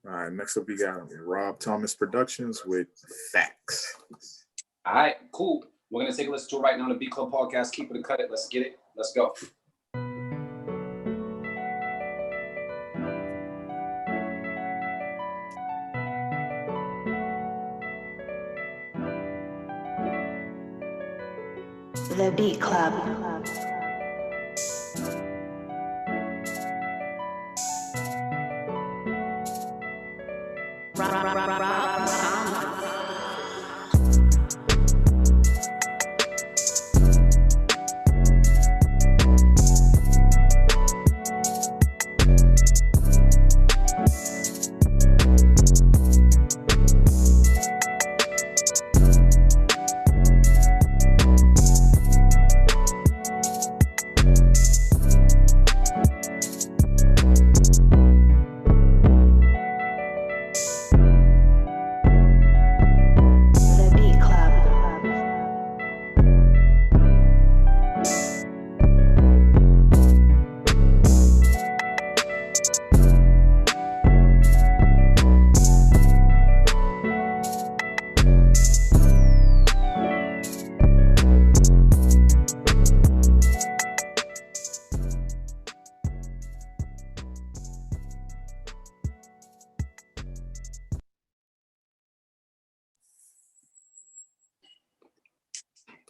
All right, next up we got Rob Thomas Productions with Facts. All right, cool. We're going to take a listen to it right now on the B Club Podcast. Keep it and cut it. Let's get it. Let's go. The Beat Club.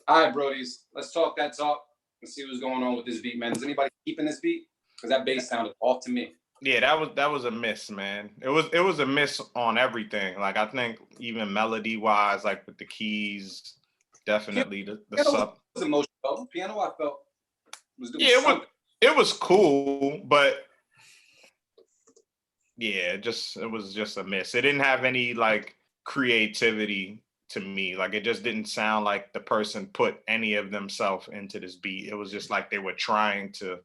All right, Brodies, let's talk that talk and see what's going on with this beat, man. Is anybody keeping this beat? Because that bass sounded off to me. Yeah, that was a miss, man. It was a miss on everything. Like I think even melody wise, like with the keys, definitely the Piano sub. was emotional. Piano, I felt was doing Yeah, something. it was cool, but yeah, it was just a miss. It didn't have any like creativity to me. Like it just didn't sound like the person put any of themselves into this beat. It was just like they were trying to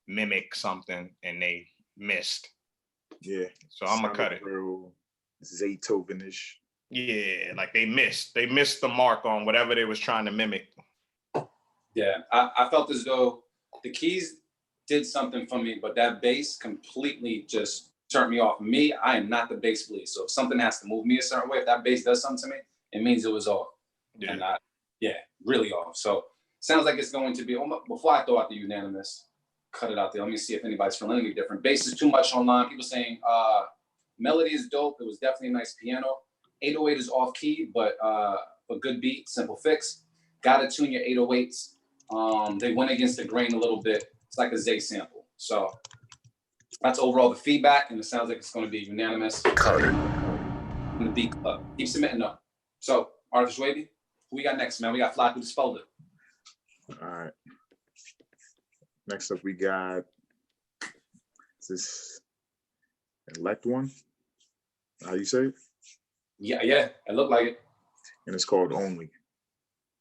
mimic something and they missed. Yeah. So I'm gonna cut it. Real Zaytoven-ish. Yeah, like they missed the mark on whatever they was trying to mimic. Yeah, I felt as though the keys did something for me, but that bass completely just turned me off. Me, I am not the bass police. So if something has to move me a certain way, if that bass does something to me, it means it was off. Yeah. And really off. So sounds like it's going to be, before I throw out the unanimous, cut it out there. Let me see if anybody's feeling any different. Bass is too much online. People saying melody is dope. It was definitely a nice piano. 808 is off key, but a good beat, simple fix. Gotta tune your 808s. They went against the grain a little bit. It's like a Zay sample. So that's overall the feedback, and it sounds like it's going to be unanimous in the Beat Club. Keep submitting though. So, Artist Wavy, who we got next, man? We got Fly Through this folder. All right. Next up, we got this Elect One. How you say it? Yeah, it looked like it. And it's called Only.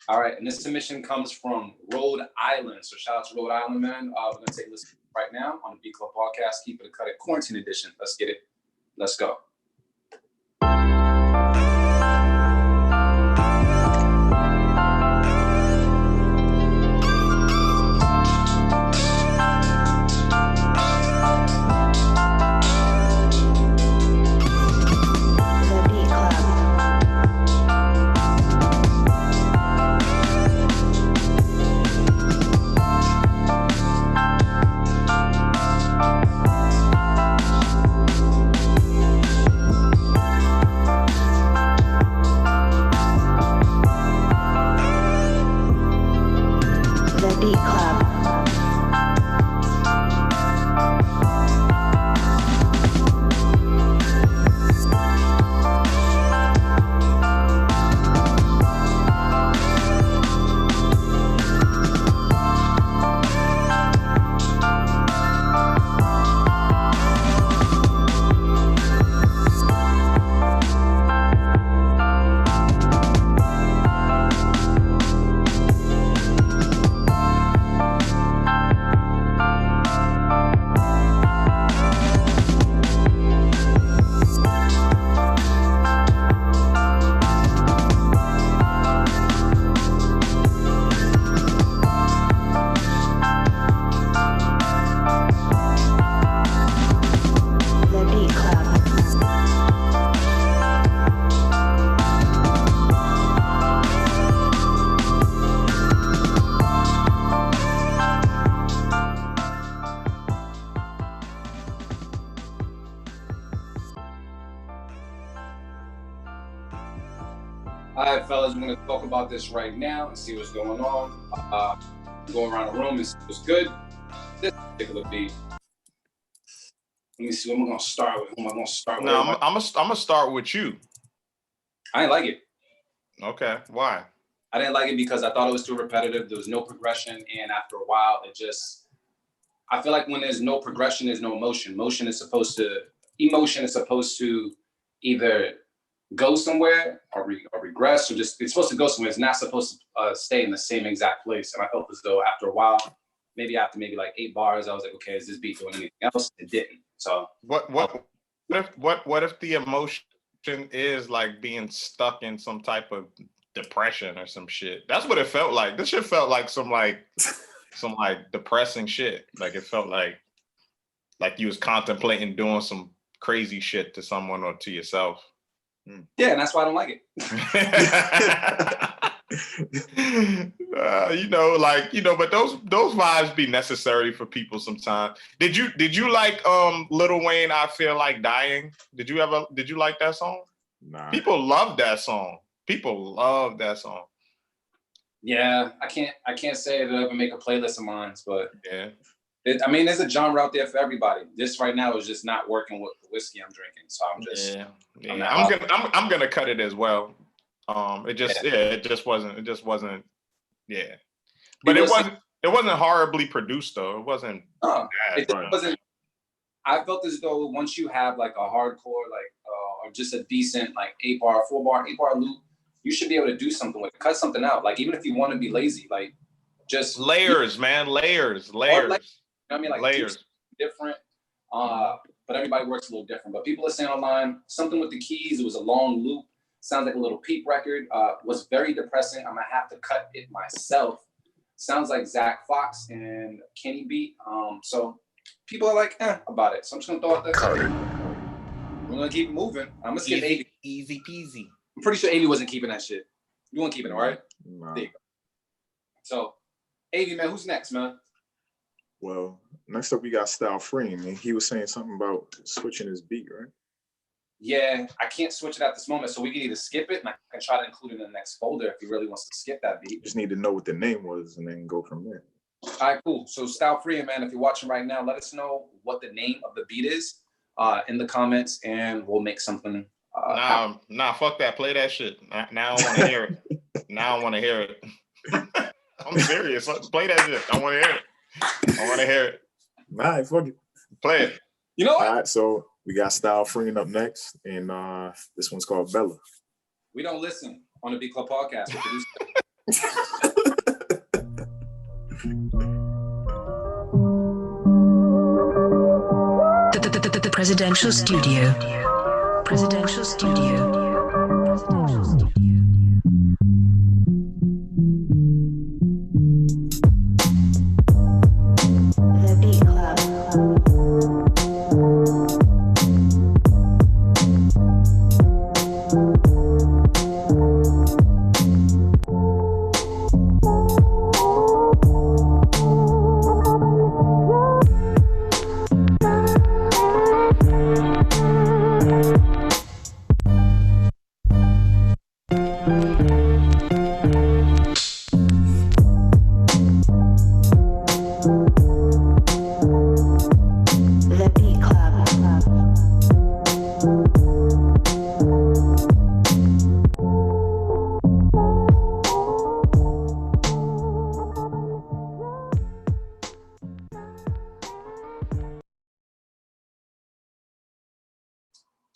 All right, and this submission comes from Rhode Island. So shout out to Rhode Island, man. We're gonna take a listen right now on the Beat Club podcast. Keep it a cut it quarantine edition. Let's get it. Let's go. The Beat Club. The Beat Club. The Beat Club. All right, fellas, we're gonna talk about this right now and see what's going on. Go around the room and see what's good. This particular beat. Let me see what I'm gonna start with. Who am I gonna start with? No, I'm gonna start with you. I didn't like it. Okay, why? I didn't like it because I thought it was too repetitive. There was no progression, and after a while, I feel like when there's no progression, there's no emotion. Emotion is supposed to either go somewhere or regress, or just, it's supposed to go somewhere. It's not supposed to stay in the same exact place. And I felt as though after a while, maybe after like 8 bars, I was like, okay, is this beat doing anything else? It didn't. So What if the emotion is like being stuck in some type of depression or some shit? That's what it felt like. This shit felt like some depressing shit. Like it felt like you was contemplating doing some crazy shit to someone or to yourself. yeah, and that's why I don't like it. But those vibes be necessary for people sometimes. Did you like Lil Wayne, I Feel Like Dying? Did you like that song? Nah. People love that song. Yeah, I can't say it'll ever make a playlist of mine, but Yeah. I mean, there's a genre out there for everybody. This right now is just not working with the whiskey I'm drinking, so I'm just. I'm gonna cut it as well. It just wasn't. Yeah, but it wasn't horribly produced though. It wasn't. No, bad, it wasn't. I felt as though once you have like a hardcore, like or just a decent like 8-bar, 4-bar, 8-bar loop, you should be able to do something with it. Cut something out. Like even if you want to be lazy, like just layers, man, layers. You know what I mean, like layers. Different. But everybody works a little different. But people are saying online something with the keys. It was a long loop. Sounds like a little Peep record. Was very depressing. I'm gonna have to cut it myself. Sounds like Zach Fox and Kenny beat. So people are like, about it. So I'm just gonna throw it there. We're gonna keep moving. I'm gonna skip 80. Easy peasy. I'm pretty sure 80 wasn't keeping that shit. You weren't keeping it, right? Nah. There you go. So 80, man, who's next, man? Well, next up we got Style Free, and he was saying something about switching his beat, right? Yeah, I can't switch it at this moment, so we can either skip it and I can try to include it in the next folder if he really wants to skip that beat. Just need to know what the name was and then go from there. All right, cool. So Style Free, man, if you're watching right now, let us know what the name of the beat is in the comments, and we'll make something. Nah, fuck that. Play that shit. Now I want to hear it. Now I want to hear it. I'm serious. Play that shit. I want to hear it. I want to hear it. Nah, fuck it. Play it. You know what? All right, so we got Style Free up next, and this one's called Bella. We don't listen on the B Club podcast. The Presidential Studio. Presidential Studio. Presidential Studio. The Beat Club. The Beat Club.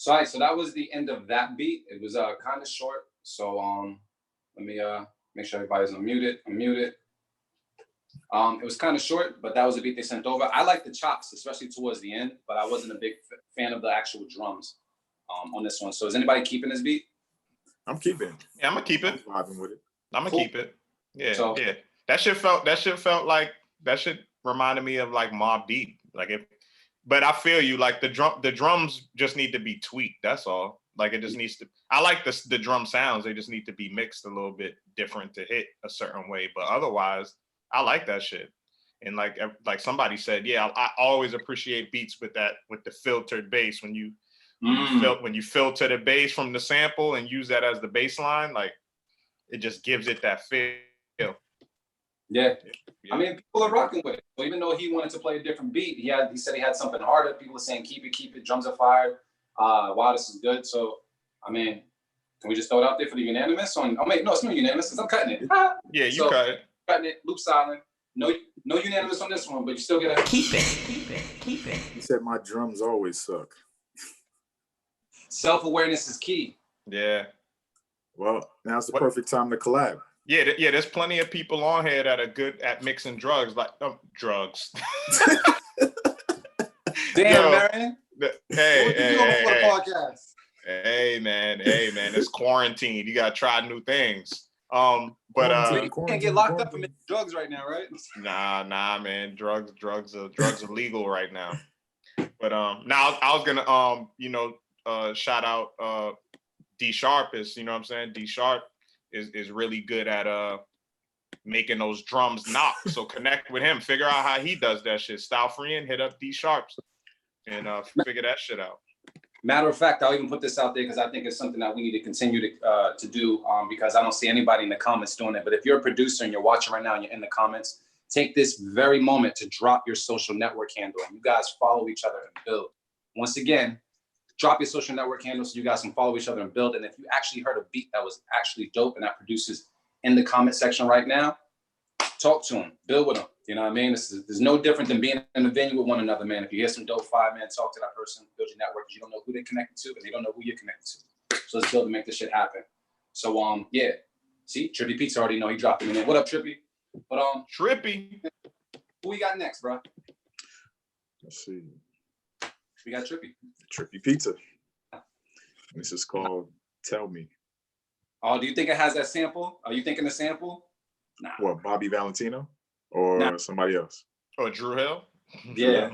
So, all right, so that was the end of that beat. It was kind of short. So let me make sure everybody's unmuted. It was kind of short, but that was the beat they sent over. I like the chops, especially towards the end, but I wasn't a big fan of the actual drums on this one. So is anybody keeping this beat? I'm keeping it. Yeah, I'm gonna keep it. I'm vibing with it. I'm gonna Cool. keep it. Yeah, So- yeah. That shit felt like that shit reminded me of like Mobb Deep. But I feel you. Like the drums just need to be tweaked. That's all. Like it just needs to. I like the drum sounds. They just need to be mixed a little bit different to hit a certain way. But otherwise, I like that shit. And like somebody said, yeah, I always appreciate beats with the filtered bass when you filter the bass from the sample and use that as the bass line, like it just gives it that feel. Yeah. I mean, people are rocking with it. So even though he wanted to play a different beat, he said he had something harder. People are saying, keep it, drums are fired. Wow, this is good. So, I mean, can we just throw it out there for the unanimous? No, it's not unanimous because I'm cutting it. Yeah, you cut it. Cutting it, loop silent. No unanimous on this one, but you still get a Keep it. He said my drums always suck. self-awareness is key. Yeah. Well, now's the perfect time to collab. Yeah, there's plenty of people on here that are good at mixing drugs, drugs. Damn, man. Hey, man, it's quarantine. You gotta try new things. You can't get locked up for making drugs right now, right? Nah, man. Drugs are legal right now. But now I was gonna shout out D Sharp is, you know what I'm saying? D Sharp is really good at making those drums knock. So connect with him, figure out how he does that shit. Style Free and hit up D Sharps and figure that shit out. Matter of fact, I'll even put this out there because I think it's something that we need to continue to do because I don't see anybody in the comments doing it. But if you're a producer and you're watching right now and you're in the comments, take this very moment to drop your social network handle. And you guys follow each other and build. Once again, drop your social network handle so you guys can follow each other and build. And if you actually heard a beat that was actually dope and that produces in the comment section right now, talk to them, build with them. You know what I mean? There's no different than being in a venue with one another, man. If you hear some dope vibe, man, talk to that person, build your network. You don't know who they're connected to, and they don't know who you're connected to. So let's build and make this shit happen. So yeah. See, Trippy Pizza already know he dropped it in there. What up, Trippy? But Trippy. Who we got next, bro? Let's see. We got Trippy. Trippy Pizza. This is called Tell Me. Oh, do you think it has that sample? Are you thinking the sample? Nah. What, Bobby Valentino? Or somebody else? Or Drew Hill? Yeah.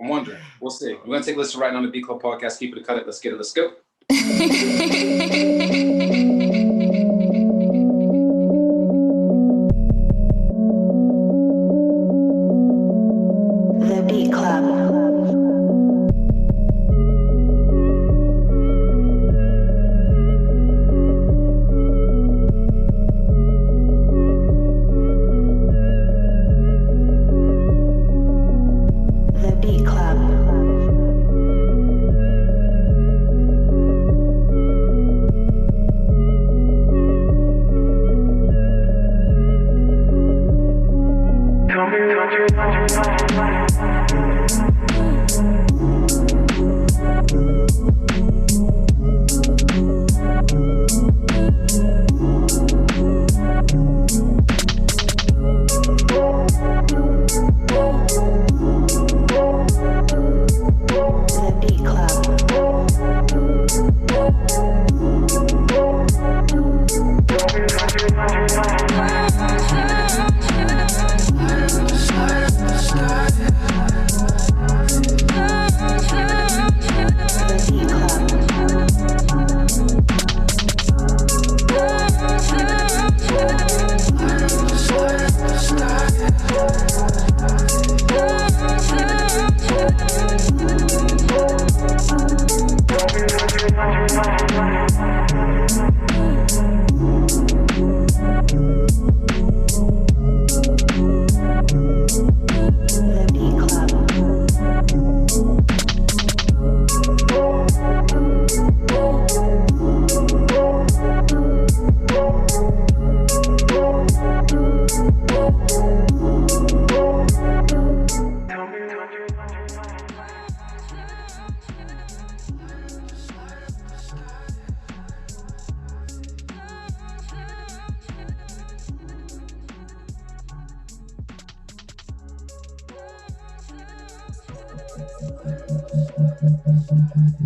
I'm wondering. We'll see. We're going to take a listen right now on the B Club Podcast. Keep it, cut it. Let's get it. Let's go. The Beat Club. The Beat Club. The Beat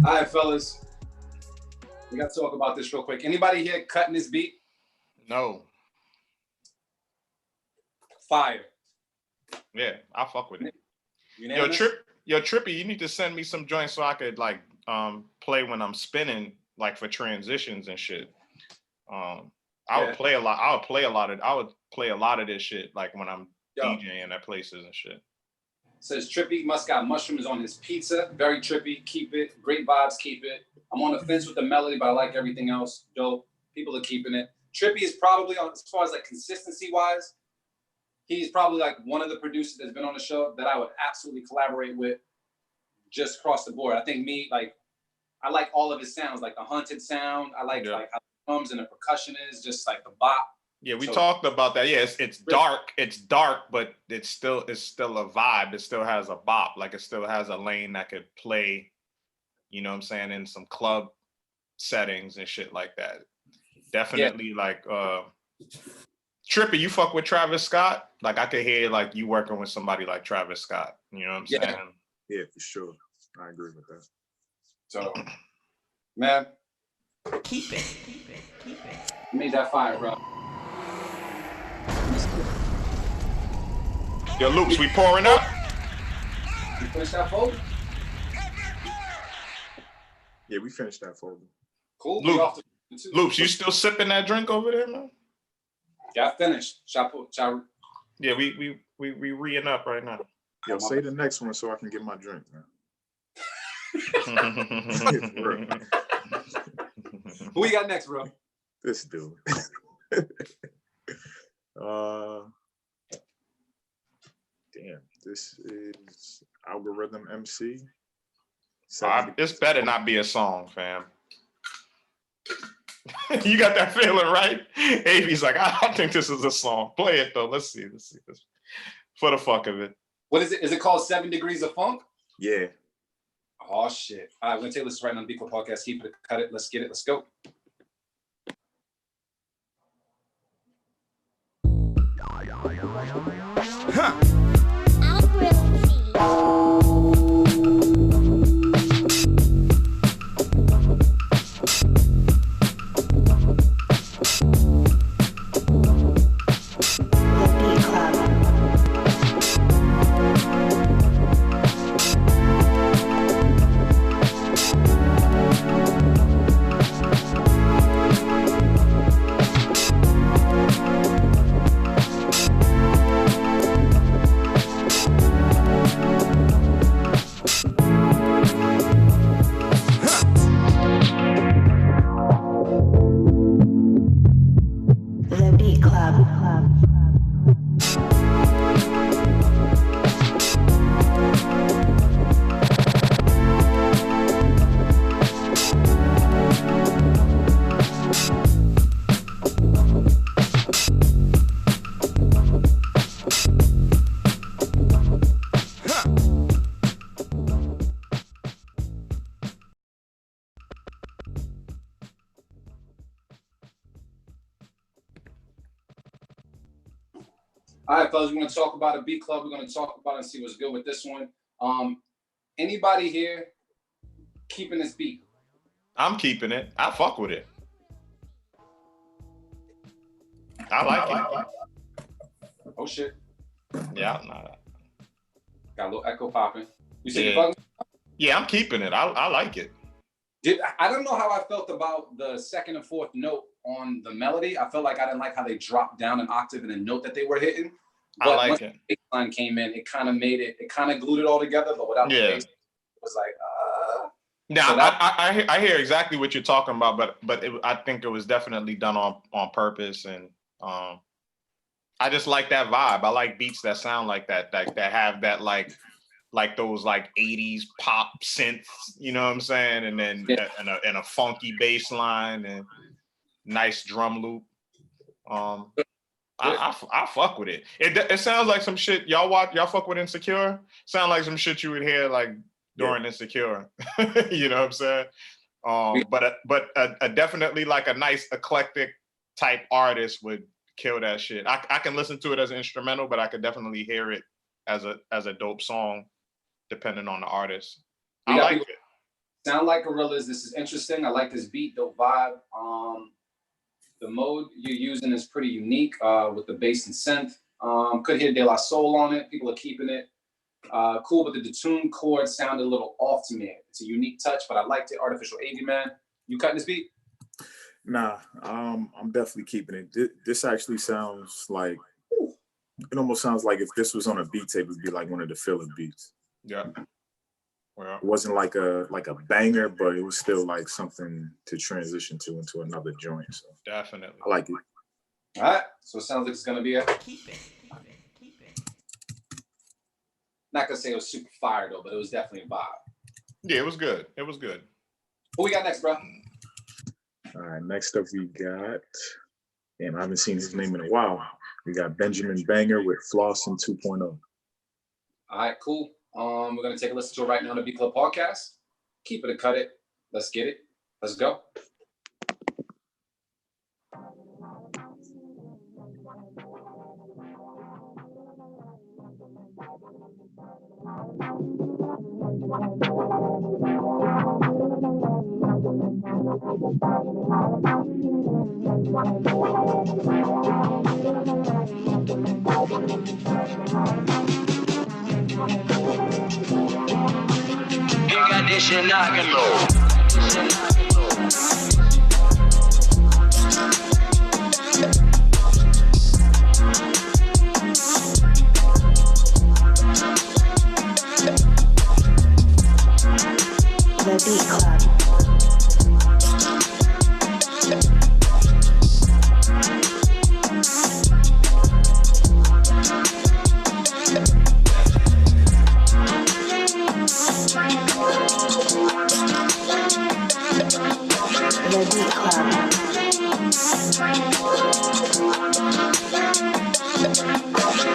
All right, fellas. We got to talk about this real quick. Anybody here cutting this beat? No. Fire. Yeah, I'll fuck with it. Unanimous? Yo, Trippy, you need to send me some joints so I could like play when I'm spinning, like for transitions and shit. I would play a lot. I would play a lot of this shit like when I'm DJing at places and shit. Says Trippy must got mushrooms on his pizza. Very trippy. Keep it. Great vibes. Keep it. I'm on the fence with the melody, but I like everything else. Dope. People are keeping it. Trippy is probably, as far as like consistency wise, he's probably like one of the producers that's been on the show that I would absolutely collaborate with just across the board. I think I like all of his sounds, like the haunted sound. I like how the drums and the percussion is, just like the bop. Yeah, we talked about that. Yeah, it's dark. It's dark, but it's still a vibe. It still has a bop. Like it still has a lane that could play, you know what I'm saying, in some club settings and shit like that. Definitely like Trippy, you fuck with Travis Scott? Like I could hear like you working with somebody like Travis Scott. You know what I'm saying? Yeah, for sure. I agree with that. So, man. Keep it. You made that fire, bro. Yo, Loops, we pouring up? You finished that folder? Yeah, we finished that folder. Cool. Loops, you still sipping that drink over there, man? Yeah, I finished. Yeah, we re-ing up right now. Yo, say the next one so I can get my drink, man. Who we got next, bro? This dude. Damn, this is Algorithm MC. This better not be a song, fam. You got that feeling, right? Avy's like, I don't think this is a song. Play it though. Let's see this. For the fuck of it. What is it? Is it called 7 Degrees of Funk? Yeah. Oh shit. All right, we're gonna take this right on the B Club Podcast. Keep it, cut it. Let's get it. Let's go. All right, fellas, we're going to talk about a beat club. We're going to talk about it and see what's good with this one. Anybody here keeping this beat? I'm keeping it. I fuck with it. I like it. Oh, shit. Yeah. Nah. Got a little echo popping. You see Yeah. the fucking? Yeah, I'm keeping it. I like it. I don't know how I felt about the second and fourth note on the melody. I felt like I didn't like how they dropped down an octave in the note that they were hitting. But I like once it. the bass line came in, it kind of made it, it kind of glued it all together, but without the bass, it was like, Now, So that- I hear exactly what you're talking about, but I think it was definitely done on purpose, and I just like that vibe. I like beats that sound like that have that like those like 80s pop synths, you know what I'm saying? And then and a funky bass line and nice drum loop. I fuck with it. It sounds like some shit y'all fuck with Insecure. Sound like some shit you would hear like during Insecure. You know what I'm saying? But definitely like a nice eclectic type artist would kill that shit. I can listen to it as an instrumental, but I could definitely hear it as a dope song, depending on the artist. I like it. Sound Like Gorillas. This is interesting. I like this beat, dope vibe. The mode you're using is pretty unique with the bass and synth. Could hear De La Soul on it. People are keeping it. Cool, but the detuned chord sounded a little off to me. It's a unique touch, but I liked it. Artificial AV, man. You cutting this beat? Nah, I'm definitely keeping it. This actually sounds like, it almost sounds like if this was on a beat tape, it'd be like one of the filler beats. Yeah. Well, it wasn't like a banger, but it was still like something to transition to into another joint. So definitely, I like it. All right, so it sounds like it's gonna be a. Keep it. Not gonna say it was super fire though, but it was definitely a vibe. Yeah, it was good. It was good. Who we got next, bro? All right, next up we got, damn, I haven't seen his name in a while. We got Benjamin Banger with Flossin 2.0. All right, cool. We're gonna take a listen to it right now on the B Club Podcast. Keep it and cut it. Let's get it. Let's go. You got this shit knocking low. The Beat Club. The Beat Club.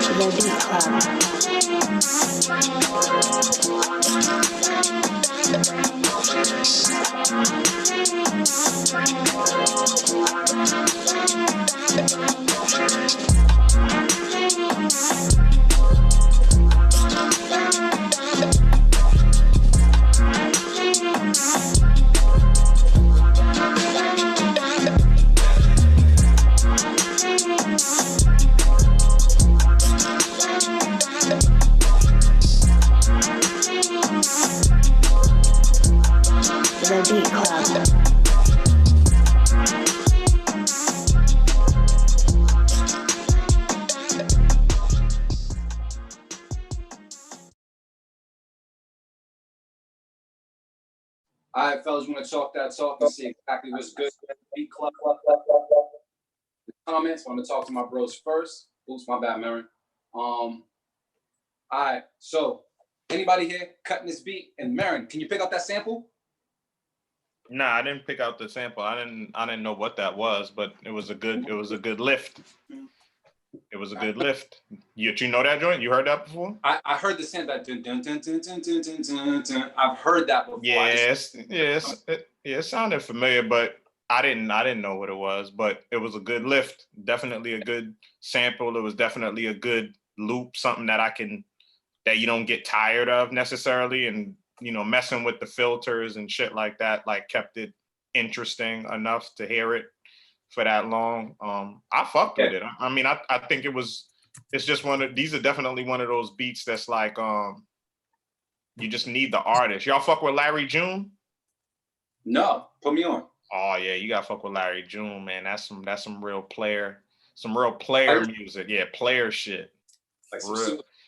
The Beat Club. The Beat Club. All right, fellas, want to talk that talk and see exactly what's good. Beat Club. Comments. I'm gonna talk to my bros first. Oops, my bad, Marin. All right, so anybody here cutting this beat? And Marin, can you pick up that sample? Nah, I didn't pick out the sample. I didn't know what that was, but it was a good lift. It was a good lift. You know that joint? You heard that before? I heard the sample that dun, dun, dun, dun, dun, dun, dun, dun, dun. I've heard that before. It sounded familiar, but I didn't know what it was. But it was a good lift. Definitely a good sample. It was definitely a good loop, something that you don't get tired of necessarily, and messing with the filters and shit like that, like kept it interesting enough to hear it for that long. I fucked with it. I mean, I think it's just these are definitely one of those beats that's like, you just need the artist. Y'all fuck with Larry June? No, put me on. Oh yeah, you gotta fuck with Larry June, man. That's some real player music. Yeah, player shit. Like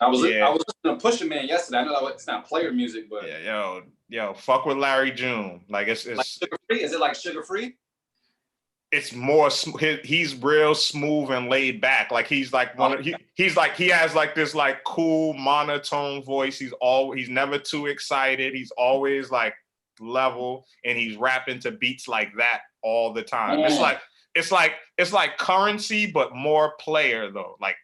I was listening to Pusha Man yesterday. I know that it's not player music, but yeah, yo, fuck with Larry June. Like it's like Sugar Free. Is it like Sugar Free? It's more. He's real smooth and laid back. Like he's like he has like this like cool monotone voice. He's never too excited. He's always like level, and he's rapping to beats like that all the time. Man. It's like Currency, but more player though. Like,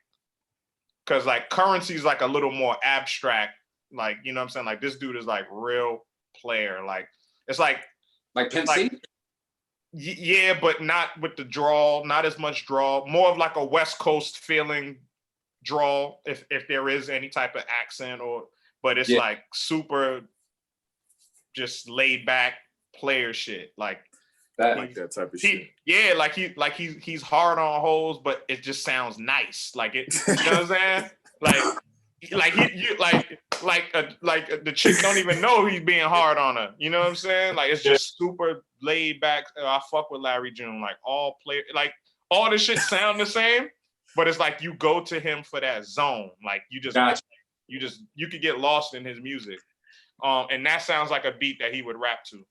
cause like Currency is like a little more abstract. Like, you know what I'm saying? Like this dude is like real player. Like it's like Pimp C? Yeah, but not with the drawl, not as much drawl, more of like a West Coast feeling drawl, if there is any type of accent, but it's like super just laid back player shit. Like that type of shit. Yeah, he's hard on holes, but it just sounds nice. Like it, you know what I'm saying? Like the chick don't even know he's being hard on her. You know what I'm saying? Like it's just super laid back. I fuck with Larry June. Like all the shit sound the same, but it's like you go to him for that zone. Like you could get lost in his music. And that sounds like a beat that he would rap to.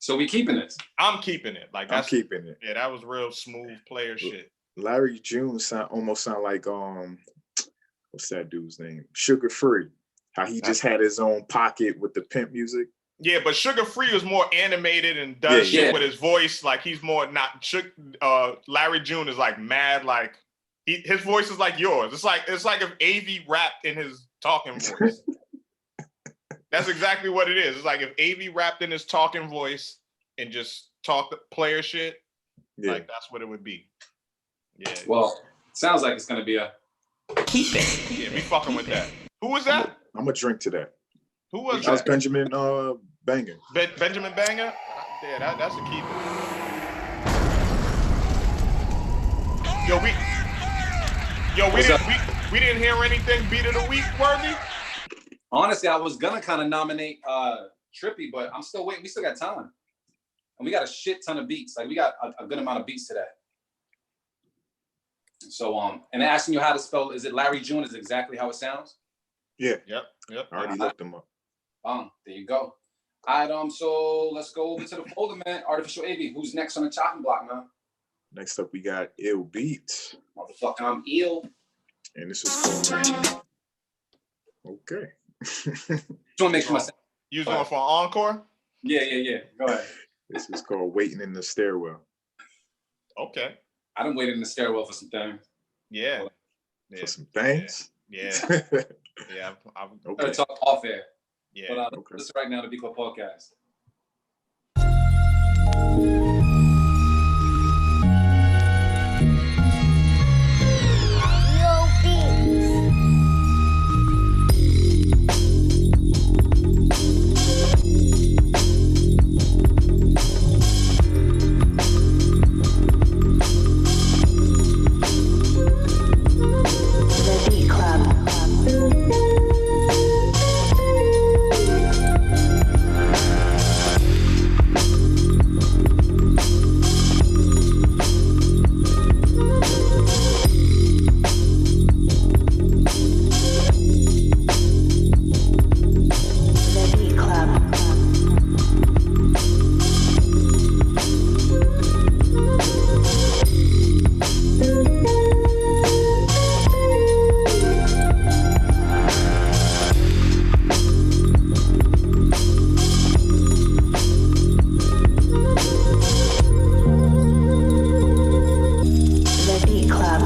So we keeping it? I'm keeping it. Like I'm keeping it. Yeah, that was real smooth player shit. Larry June almost sound like what's that dude's name? Sugar Free. How he just had his own pocket with the pimp music. Yeah, but Sugar Free is more animated and does shit with his voice. Like he's more not. Larry June is like mad. Like his voice is like yours. It's like if AV rapped in his talking voice. That's exactly what it is. It's like if AV rapped in his talking voice and just talked player shit. Yeah. Like that's what it would be. Yeah. Well, sounds like it's gonna be a keep it. Yeah, be fucking with that. Who was that? I'm gonna drink to that. Who was that? That was Benjamin Banger. Benjamin Banger? Yeah, that's a keeper. We didn't hear anything beat of the week worthy. Honestly, I was gonna kind of nominate Trippy, but I'm still waiting. We still got time, and we got a shit ton of beats. Like we got a good amount of beats today. So and asking you how to spell, is it Larry June? Is exactly how it sounds? Yeah. Yep. I already looked them up. There you go. All right, so let's go over to the folder, man. Artificial AV. Who's next on the chopping block, man? Next up, we got Ill Beat. Motherfucker, I'm ill. And this is called. Okay. Just want to make sure my. You going for an encore? Yeah. Go ahead. This is called Waiting in the Stairwell. Okay. I done waited in the stairwell for some things. Yeah. For some things? Yeah. Yeah. I'm I'm gonna talk off air. Yeah. But listen right now to Be Club Podcast. The Beat Club. The Beat Club. The Beat Club.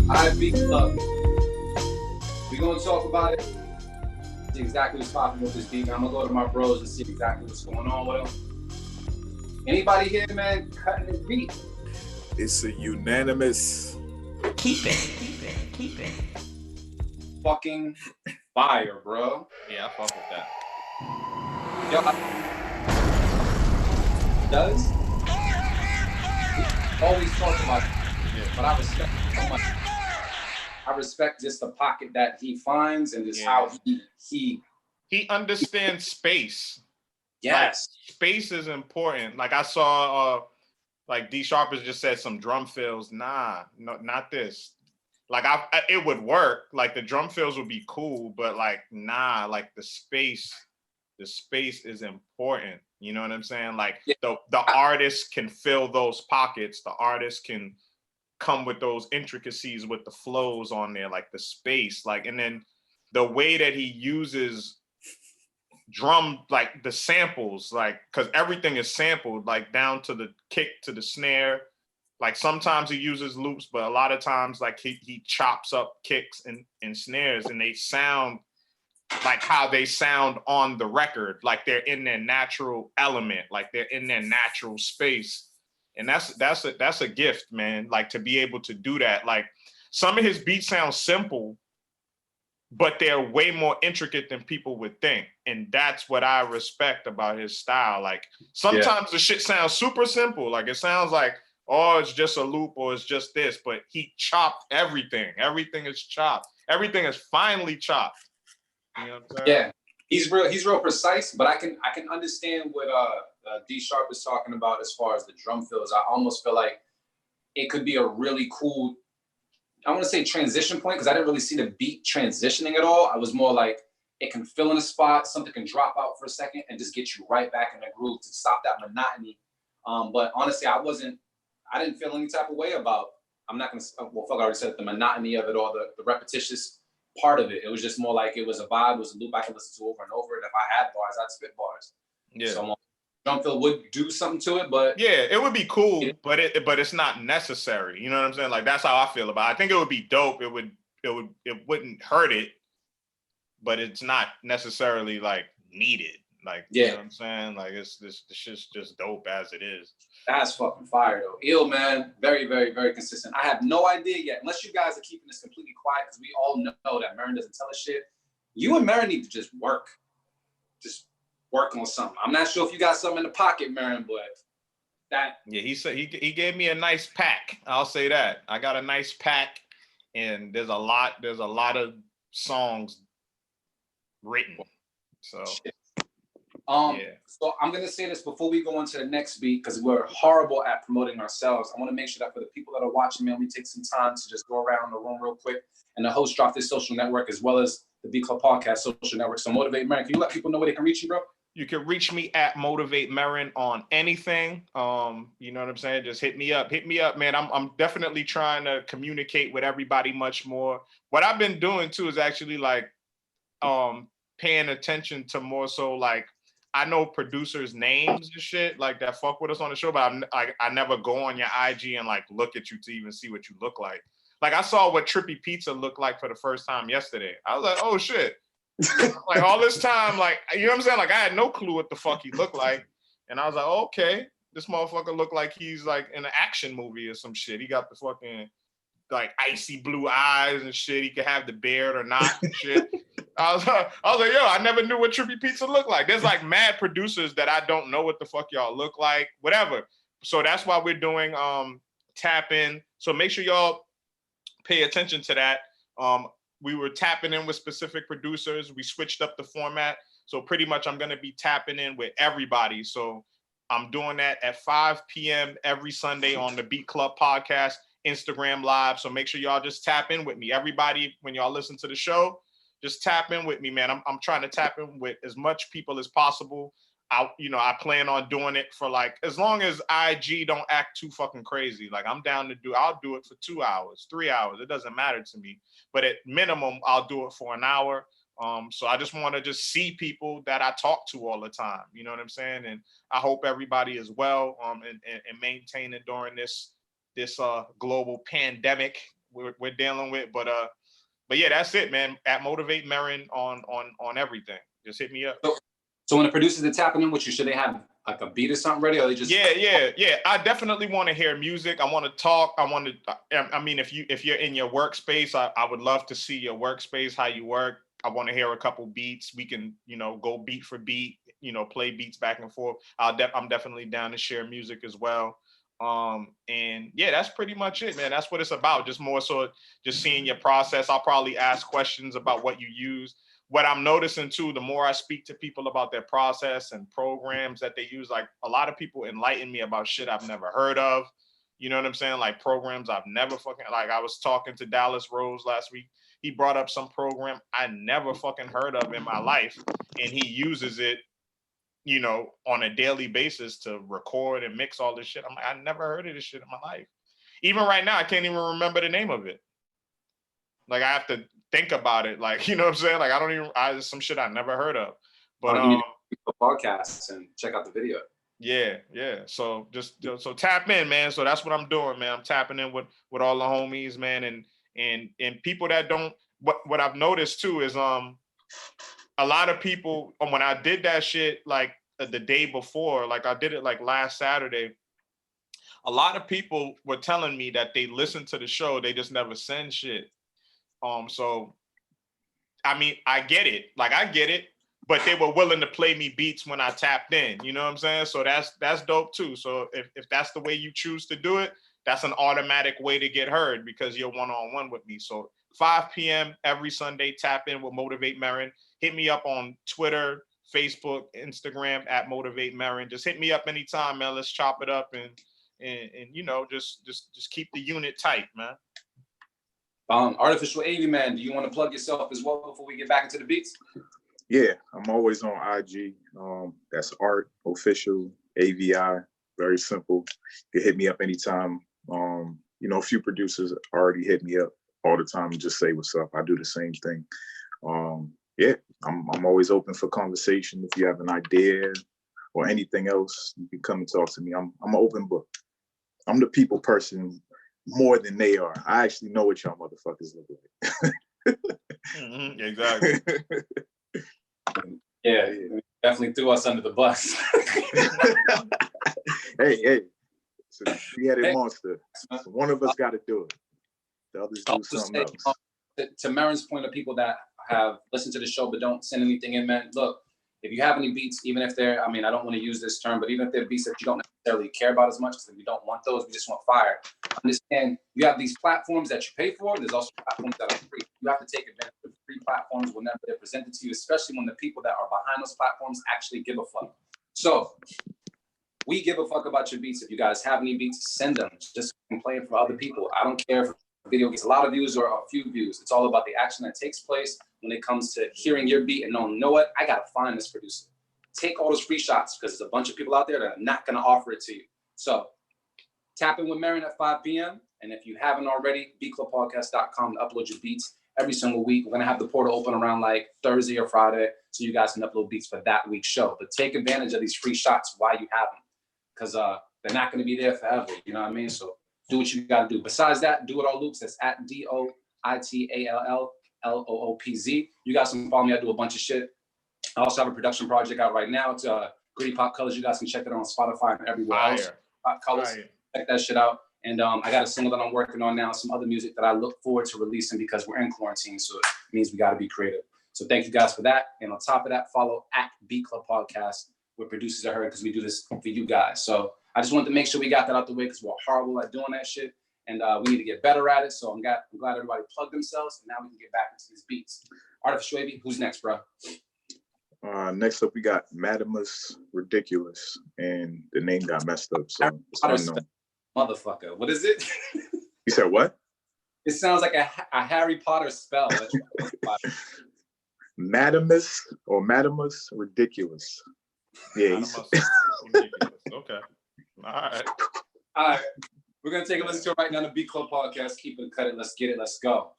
All right, Beat Club. We're gonna talk about it. See exactly what's popping with this beat. I'm gonna go to my bros and see exactly what's going on with them. Anybody here, man, cutting this beat? It's a unanimous. Keep it. Fucking fire, bro. Yeah, I fuck with that. Yo, does always talk about it, but I respect it so much. I respect just the pocket that he finds and just how he understands space. Yes, like, space is important. Like I saw, like D Sharpers just said some drum fills. Nah, no, not this. Like it would work. Like the drum fills would be cool, but like nah, like the space is important. You know what I'm saying? Like the artist can fill those pockets. The artist can come with those intricacies with the flows on there, like the space, like, and then the way that he uses drum, like the samples, like, because everything is sampled, like down to the kick to the snare. Like sometimes he uses loops, but a lot of times like he chops up kicks and snares, and they sound like how they sound on the record, like they're in their natural element, like they're in their natural space. And that's a gift, man. Like to be able to do that. Like some of his beats sound simple, but they're way more intricate than people would think. And that's what I respect about his style. Like sometimes the shit sounds super simple. Like it sounds like, oh, it's just a loop or it's just this, but he chopped everything. Everything is chopped. Everything is finely chopped. You know what I'm saying? Yeah, he's real precise, but I can understand what D Sharp is talking about as far as the drum fills. I almost feel like it could be a really cool, I want to say transition point, because I didn't really see the beat transitioning at all. I was more like, it can fill in a spot, something can drop out for a second and just get you right back in the groove to stop that monotony. But honestly, I didn't feel any type of way about, I'm not gonna, well, fuck, I already said the monotony of it or the repetitious part of it. It was just more like it was a vibe, it was a loop I could listen to over and over. And if I had bars, I'd spit bars. Yeah. So drum fill would do something to it, but yeah, it would be cool, but it's not necessary. You know what I'm saying? Like that's how I feel about it. I think it would be dope. It wouldn't hurt it, but it's not necessarily like needed. Like, Yeah. you know what I'm saying? Like, it's this shit's just dope as it is. That's fucking fire though. Ill, man. Very, very, very consistent. I have no idea yet, unless you guys are keeping this completely quiet, because we all know that Marin doesn't tell us shit. You and Marin need to just work. Just work on something. I'm not sure if you got something in the pocket, Marin, but that. Yeah, he said he gave me a nice pack. I'll say that. I got a nice pack, and there's a lot of songs written. So So I'm gonna say this before we go on to the next beat, because we're horrible at promoting ourselves. I want to make sure that for the people that are watching, man, we take some time to just go around the room real quick. And the host dropped his social network as well as the Beat Club Podcast social network. So Motivate Marin, can you let people know where they can reach you, bro? You can reach me at Motivate Marin on anything. You know what I'm saying? Just hit me up. Hit me up, man. I'm definitely trying to communicate with everybody much more. What I've been doing too is actually like paying attention to more so like, I know producers' names and shit like that fuck with us on the show, but I never go on your IG and like look at you to even see what you look like. Like I saw what Trippy Pizza looked like for the first time yesterday. I was like, oh shit. Like all this time, like, you know what I'm saying? Like I had no clue what the fuck he looked like. And I was like, oh, okay, this motherfucker looked like he's like in an action movie or some shit. He got the fucking like icy blue eyes and shit. He could have the beard or not and shit. I was like, yo, I never knew what Trippy Pizza looked like. There's like mad producers that I don't know what the fuck y'all look like, whatever. So that's why we're doing Tap In. So make sure y'all pay attention to that. We were tapping in with specific producers. We switched up the format. So pretty much I'm gonna be tapping in with everybody. So I'm doing that at 5 p.m. every Sunday on the Beat Club Podcast, Instagram Live. So make sure y'all just tap in with me. Everybody, when y'all listen to the show, just tap in with me, man. I'm trying to tap in with as much people as possible. I plan on doing it for like, as long as IG don't act too fucking crazy. Like I'm down to I'll do it for 2 hours, 3 hours. It doesn't matter to me. But at minimum, I'll do it for an hour. So I just want to just see people that I talk to all the time. You know what I'm saying? And I hope everybody is well and maintaining during this global pandemic we're dealing with. But yeah, that's it, man. At Motivate Marin on everything. Just hit me up. So when the producers are tapping in with you, should they have like a beat or something ready, or they just? Yeah. I definitely want to hear music. I want to talk. I mean, if you're in your workspace, I would love to see your workspace, how you work. I want to hear a couple beats. We can, go beat for beat, play beats back and forth. I'm definitely down to share music as well. And yeah, that's pretty much it, man. That's what it's about. Just more so just seeing your process. I'll probably ask questions about what you use. What I'm noticing too, the more I speak to people about their process and programs that they use, like a lot of people enlighten me about shit I've never heard of. You know what I'm saying? Like programs I've never fucking, like I was talking to Dallas Rose last week. He brought up some program I never fucking heard of in my life. And he uses it, on a daily basis to record and mix all this shit. I'm like, I never heard of this shit in my life. Even right now, I can't even remember the name of it. Like I have to think about it. Like, you know what I'm saying? Like there's some shit I never heard of. But podcasts and check out the video. Yeah. So so tap in, man. So that's what I'm doing, man. I'm tapping in with all the homies, man, and people that don't. What I've noticed too is a lot of people, when I did that shit like the day before, like I did it like last Saturday, a lot of people were telling me that they listen to the show, they just never send shit. So I mean, I get it, but they were willing to play me beats when I tapped in, you know what I'm saying? So that's dope too. So if that's the way you choose to do it, that's an automatic way to get heard because you're one-on-one with me. So 5 p.m. every Sunday, tap in with Motivate Marin. Hit me up on Twitter, Facebook, Instagram at Motivate Marin. Just hit me up anytime, man. Let's chop it up and just keep the unit tight, man. Artificial AV, man, do you want to plug yourself as well before we get back into the beats? Yeah, I'm always on IG. That's Art Official AVI. Very simple. You can hit me up anytime. A few producers already hit me up all the time and just say what's up. I do the same thing. Yeah, I'm always open for conversation. If you have an idea or anything else, you can come and talk to me. I'm an open book. I'm the people person more than they are. I actually know what y'all motherfuckers look like. Exactly. Yeah. Definitely threw us under the bus. Hey, it's a three-headed monster. So one of us got to do it. The others do something else. To Marin's point of people that have listened to the show but don't send anything in, man, look, if you have any beats, even if they're, I mean, I don't want to use this term, but even if they're beats that you don't necessarily care about as much, because we don't want those, we just want fire. Understand, you have these platforms that you pay for, there's also platforms that are free. You have to take advantage of free platforms whenever they're presented to you, especially when the people that are behind those platforms actually give a fuck. So, we give a fuck about your beats. If you guys have any beats, send them. Just play it for other people. I don't care if a video gets a lot of views or a few views. It's all about the action that takes place when it comes to hearing your beat and knowing, you know what, I gotta find this producer. Take all those free shots because there's a bunch of people out there that are not gonna offer it to you. So tap in with Marin at 5 p.m. And if you haven't already, bclubpodcast.com to upload your beats every single week. We're gonna have the portal open around like Thursday or Friday so you guys can upload beats for that week's show. But take advantage of these free shots while you have them because they're not gonna be there forever, you know what I mean? So do what you gotta do. Besides that, Do It All Loops, that's at DOITALLLOOPZ. You guys can follow me. I do a bunch of shit. I also have a production project out right now. It's Gritty Pop Colors. You guys can check that on Spotify and everywhere else. Pop Colors. Check that shit out. And I got a single that I'm working on now, some other music that I look forward to releasing because we're in quarantine. So it means we got to be creative. So thank you guys for that. And on top of that, follow at B Club Podcast, where producers are heard because we do this for you guys. So I just wanted to make sure we got that out the way because we're horrible at doing that shit. And we need to get better at it. So I'm glad everybody plugged themselves. And now we can get back into these beats. Artificial Wavy, who's next, bro? Next up, we got Madamus Ridiculous. And the name got messed up. So it's unknown. Motherfucker. What is it? You said what? It sounds like a Harry Potter spell. Madamus Ridiculous. Yeah. Ridiculous. Okay. All right. We're going to take a listen to it right now on the B Club Podcast. Keep it, cut it. Let's get it. Let's go.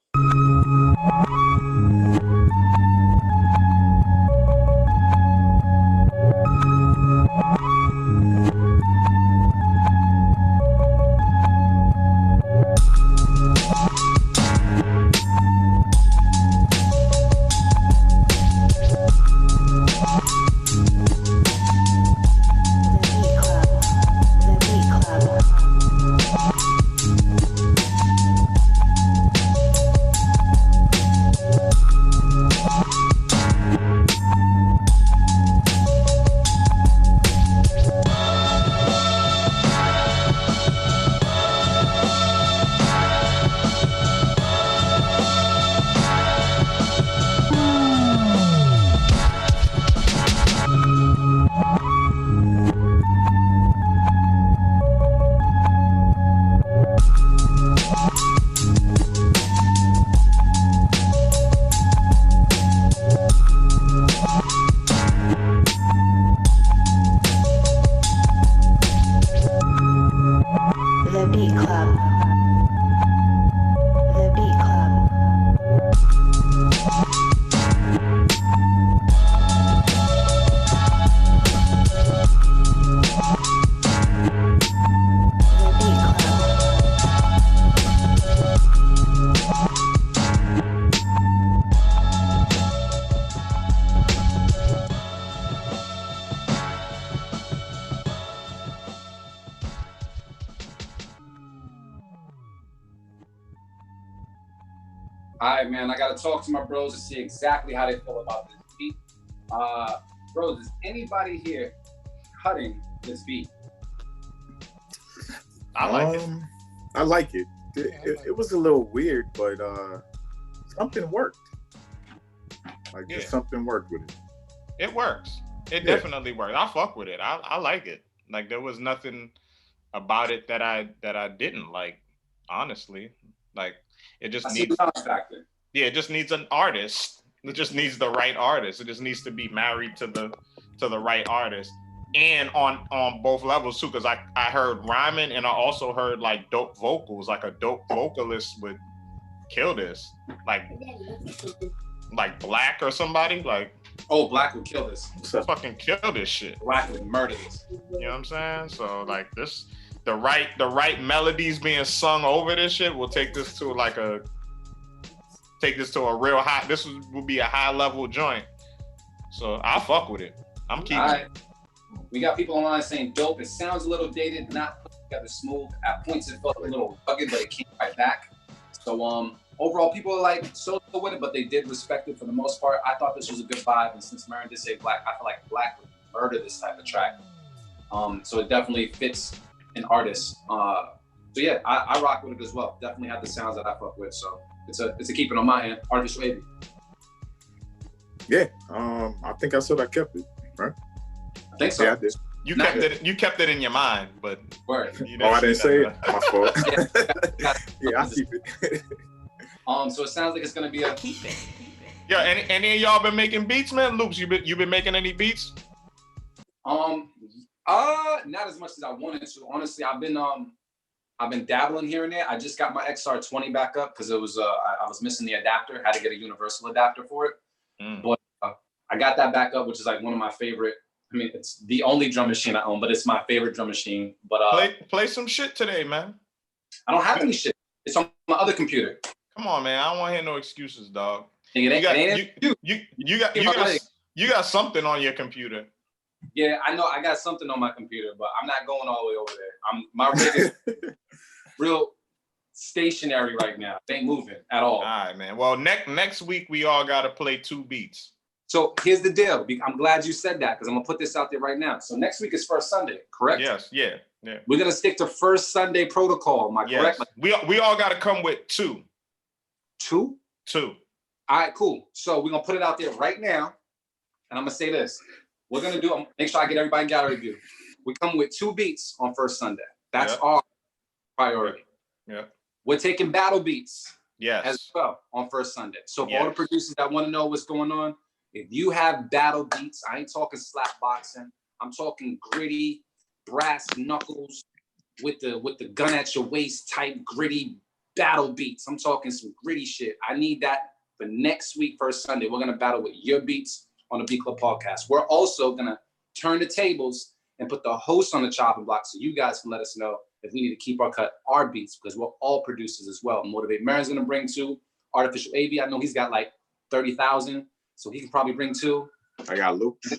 All right, man, I got to talk to my bros to see exactly how they feel about this beat. Bros, is anybody here cutting this beat? I like it. I like it. It was a little weird, but something worked. Like, just something worked with it. It works. It definitely works. I fuck with it. I like it. Like, there was nothing about it that I didn't like, honestly. Like, it just needs, it just needs an artist. It just needs the right artist. It just needs to be married to the right artist, and on both levels too. Because I heard rhyming, and I also heard like dope vocals. Like a dope vocalist would kill this. Like Black or somebody. Like, oh, Black would kill this. Fucking kill this shit. Black would murder this. You know what I'm saying? So like this. The right melodies being sung over this shit will take this to a real high. This will be a high level joint. So I fuck with it. I'm keeping All right. it. We got people online saying dope. It sounds a little dated, not put together smooth. At points it felt a little rugged, but it came right back. So overall, people are like so with it, but they did respect it for the most part. I thought this was a good vibe, and since Marin did say Black, I feel like Black would murder this type of track. So it definitely fits an artist. So yeah, I rock with it as well. Definitely have the sounds that I fuck with. So it's a keep it on my end. Artificial AV. Yeah, I think I said I kept it, right? I think so. Yeah, I did. You kept it in your mind, but Word. I didn't say it. My fault. Yeah. Yeah, I keep it. So it sounds like it's gonna be a Keep it. yeah. Any of y'all been making beats, man? Loops, you been making any beats? Not as much as I wanted to. Honestly, I've been dabbling here and there. I just got my XR20 back up because it was I was missing the adapter. Had to get a universal adapter for it. But I got that back up, which is like one of my favorite. I mean, it's the only drum machine I own, but it's my favorite drum machine. But play some shit today, man. I don't have any shit. It's on my other computer. Come on, man. I don't want to hear no excuses, dog. You got something on your computer. Yeah, I know I got something on my computer, but I'm not going all the way over there. My rig is real stationary right now. It ain't moving at all. All right, man. Well, next week we all got to play 2 beats. So here's the deal. I'm glad you said that because I'm gonna put this out there right now. So next week is First Sunday, correct? Yes. Yeah. We're gonna stick to First Sunday protocol. Am I correct? We all got to come with 2. 2? 2. All right, cool. So we're gonna put it out there right now, and I'm gonna say this. We're gonna do. Make sure I get everybody in gallery view. We come with 2 beats on First Sunday. That's our priority. Yeah. We're taking battle beats. Yes. As well on First Sunday. So for all the producers that want to know what's going on, if you have battle beats, I ain't talking slap boxing. I'm talking gritty, brass knuckles with the gun at your waist type gritty battle beats. I'm talking some gritty shit. I need that for next week, First Sunday. We're gonna battle with your beats on the Beat Club podcast. We're also gonna turn the tables and put the host on the chopping block so you guys can let us know if we need to keep our beats because we're all producers as well. Motivate Marin's gonna bring 2. Artificial AV, I know he's got like 30,000. So he can probably bring 2. I got loops.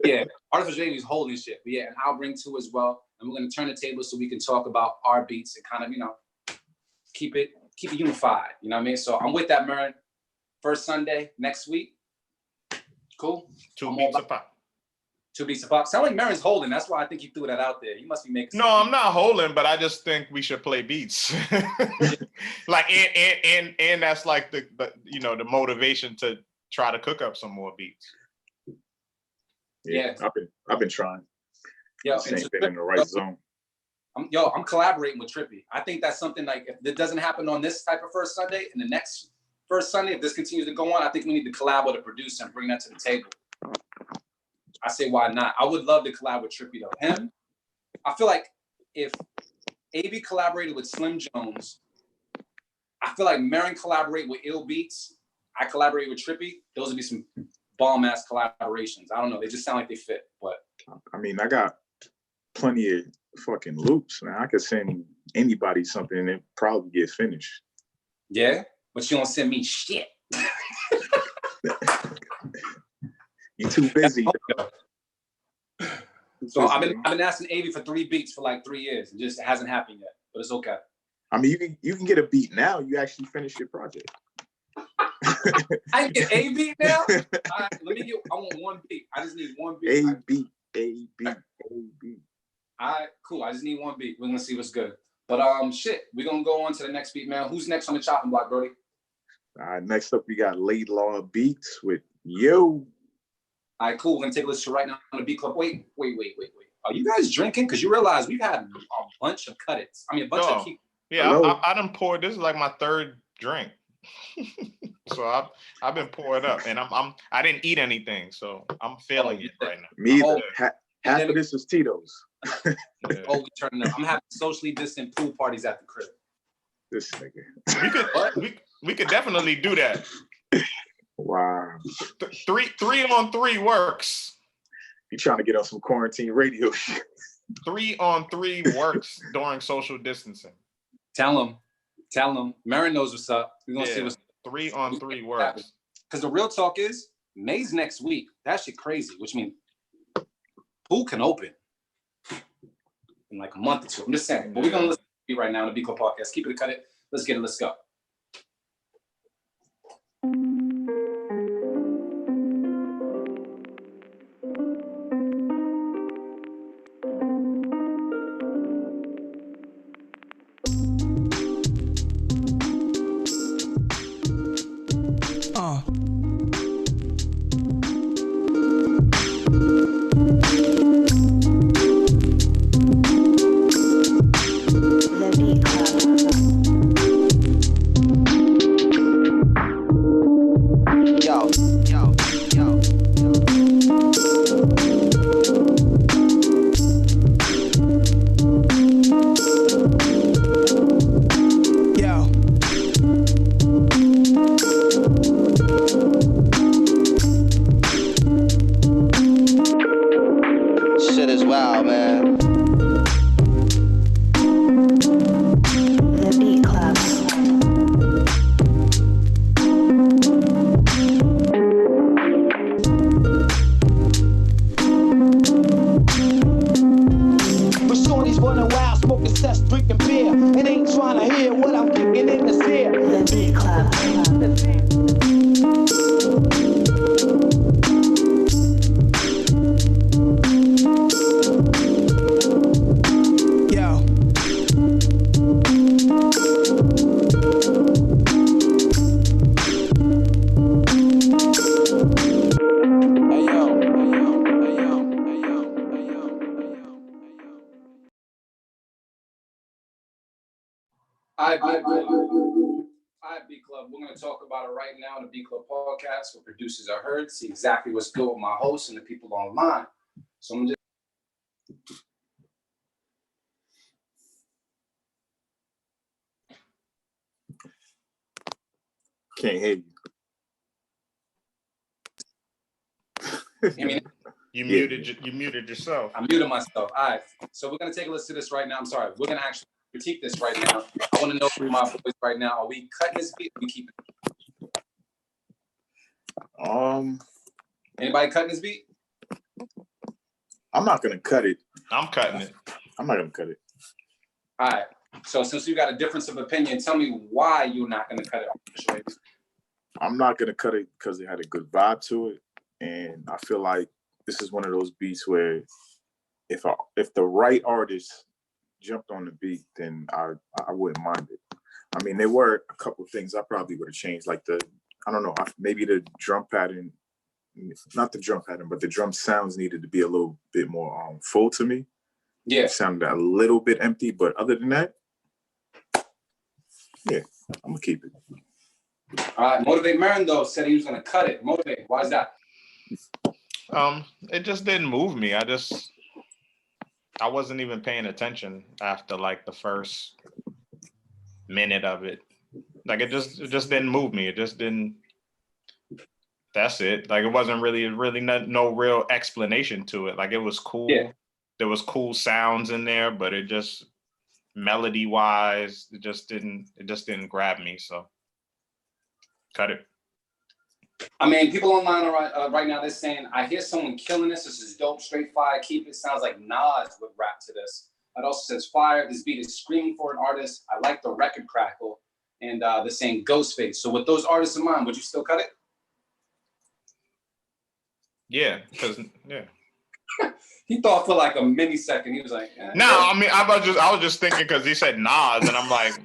Yeah, Artificial AV is holding shit. But yeah, and I'll bring 2 as well. And we're gonna turn the table so we can talk about our beats and kind of, keep it unified. You know what I mean? So I'm with that, Marin. First Sunday next week. Cool. 2 beats a pop. 2 beats a pop. Sound like Marin's holding. That's why I think you threw that out there. You must be making. No, I'm not holding, but I just think we should play beats. Like and that's like the the motivation to try to cook up some more beats. Yeah. I've been trying. Yeah, same thing in the right zone. I'm collaborating with Trippy. I think that's something like if it doesn't happen on this type of First Sunday, and the next First Sunday, if this continues to go on, I think we need to collab with a producer and bring that to the table. I say why not? I would love to collab with Trippy though. Him, I feel like if AB collaborated with Slim Jones, I feel like Marin collaborate with Ill Beats. I collaborate with Trippy. Those would be some bomb ass collaborations. I don't know. They just sound like they fit. But I mean, I got plenty of fucking loops, man. I could send anybody something and it probably get finished. Yeah, but you don't send me shit. You too busy. So I've been asking Avi for 3 beats for like 3 years. It just hasn't happened yet, but it's okay. I mean, you can get a beat now. You actually finish your project. I can get a beat now. All right, let me get. I want 1 beat. I just need 1 beat. A beat. All right, cool. I just need 1 beat. We're gonna see what's good. But shit, we're gonna go on to the next beat, man. Who's next on the chopping block, Brody? Next up, we got Laidlaw Beats with Yo. All right, cool. We're gonna take a listen right now on the Beat Club. Wait. Are you guys drinking? Because you realize we've had a bunch of cut-its. I mean, a bunch of keep. Yeah, I done poured. This is like my 3rd drink. So I've been pouring up, and I didn't eat anything, so I'm feeling it right now. Me either. Half of this is Tito's. Yeah. Oh, we turning up. I'm having socially distant pool parties at the crib. This nigga. We could definitely do that. Wow. 3 on 3 works. You trying to get on some quarantine radio shit? 3 on 3 works during social distancing. Tell him. Marin knows what's up. We're gonna see what's 3 on 3 works. Because the real talk is, May's next week. That shit crazy, which means pool can open in like a month or two. I'm just saying. But we're gonna listen to it right now on the B Club Podcast. Keep it, cut it. Let's get it. Let's go. The Beat Club. Shit is wild, man. The Beat Club. But shorty's running wild, smoking cess, drinking beer, and ain't trying to hear what I'm kicking in this ear. The Beat Club. All right, B Club. We're going to talk about it right now in the B Club Podcast, where producers are heard, see exactly what's good with my hosts and the people online. So I'm just. Can't hear you. I mean, You muted yourself. I muted myself. All right. So we're going to take a listen to this right now. I'm sorry. We're going to actually critique this right now. I want to know from my boys right now, are we cutting this beat or we keeping it? Anybody cutting this beat? I'm not gonna cut it. I'm cutting it. I'm not gonna cut it. All right. So since you got a difference of opinion, tell me why you're not going to cut it. I'm not gonna cut it because it had a good vibe to it, and I feel like this is one of those beats where if the right artist jumped on the beat, then I wouldn't mind it. I mean, there were a couple of things I probably would have changed, like maybe the drum pattern, not the drum pattern, but the drum sounds needed to be a little bit more full to me. Yeah. It sounded a little bit empty, but other than that, yeah, I'm gonna keep it. All right. Motivate Marin, though, said he was going to cut it. Motivate. Why is that? It just didn't move me. I wasn't even paying attention after like the first minute of it. Like it just didn't move me. It just didn't. That's it. Like it wasn't really no real explanation to it. Like it was cool. Yeah. There was cool sounds in there, but it just melody wise, it just didn't grab me. So cut it. I mean, people online are right now, they're saying, I hear someone killing this. This is dope, straight fire. Keep it. Sounds like Nas would rap to this. It also says fire. This beat is screaming for an artist. I like the record crackle. And they're saying Ghostface. So with those artists in mind, would you still cut it? Yeah, because He thought for like a mini second. He was like, No, I mean, I was just thinking because he said Nas, and I'm like,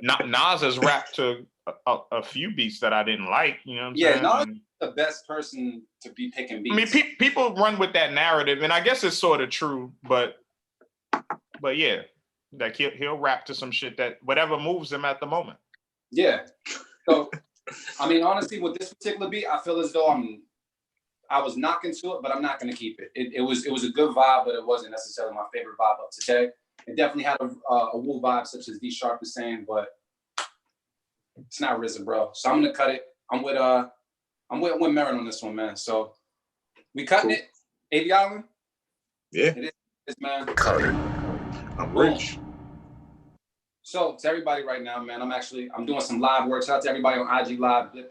Nas has rapped to a few beats that I didn't like. You know what I'm saying? Yeah, Nas is the best person to be picking beats. I mean, people run with that narrative, and I guess it's sort of true, but yeah, like he'll rap to some shit that whatever moves him at the moment. Yeah. So, I mean, honestly, with this particular beat, I feel as though I was knocking to it, but I'm not going to keep it. It was a good vibe, but it wasn't necessarily my favorite vibe of today. It definitely had a Wu vibe, such as D Sharp is saying, but it's not RZA, bro. So I'm gonna cut it. I'm with Marin on this one, man. So we cutting it. AV Island. Yeah. It is, man. Cut it. I'm rich. So to everybody right now, man, I'm doing some live work. Shout out to everybody on IG Live, bit.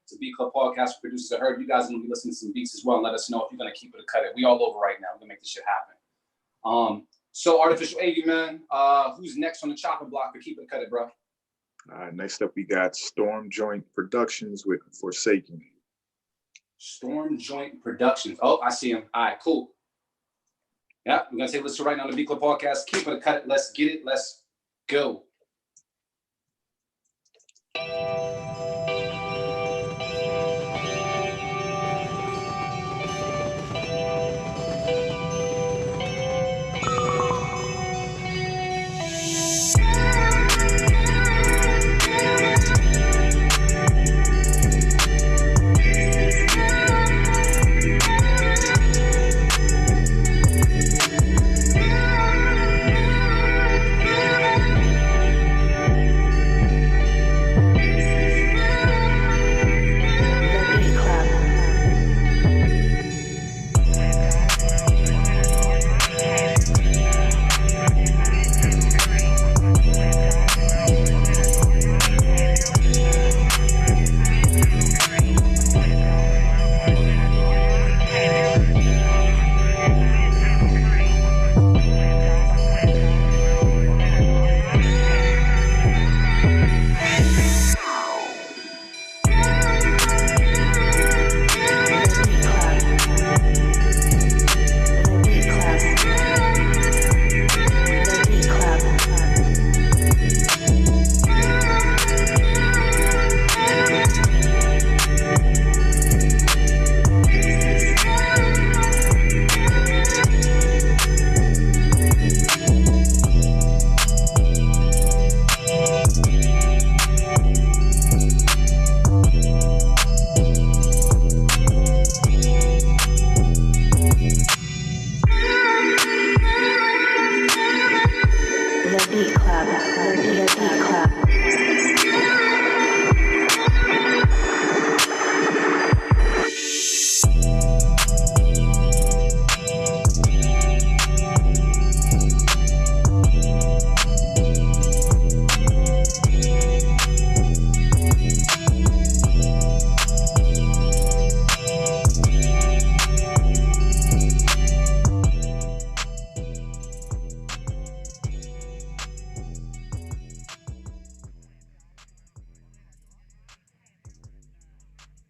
It's a Beat Club podcast. Producers I heard you guys are gonna be listening to some beats as well, and let us know if you're gonna keep it or cut it. We all over right now. We're gonna make this shit happen. So Artificial AV, man, who's next on the chopping block for Keep It or Cut It, bro? Next up, we got Storm Joint Productions with Forsaken. Storm Joint Productions. Oh, I see him. All right, cool. Yeah, we're gonna take a listen right now on the Beat Club podcast. Keep It or Cut It. Let's get it. Let's go.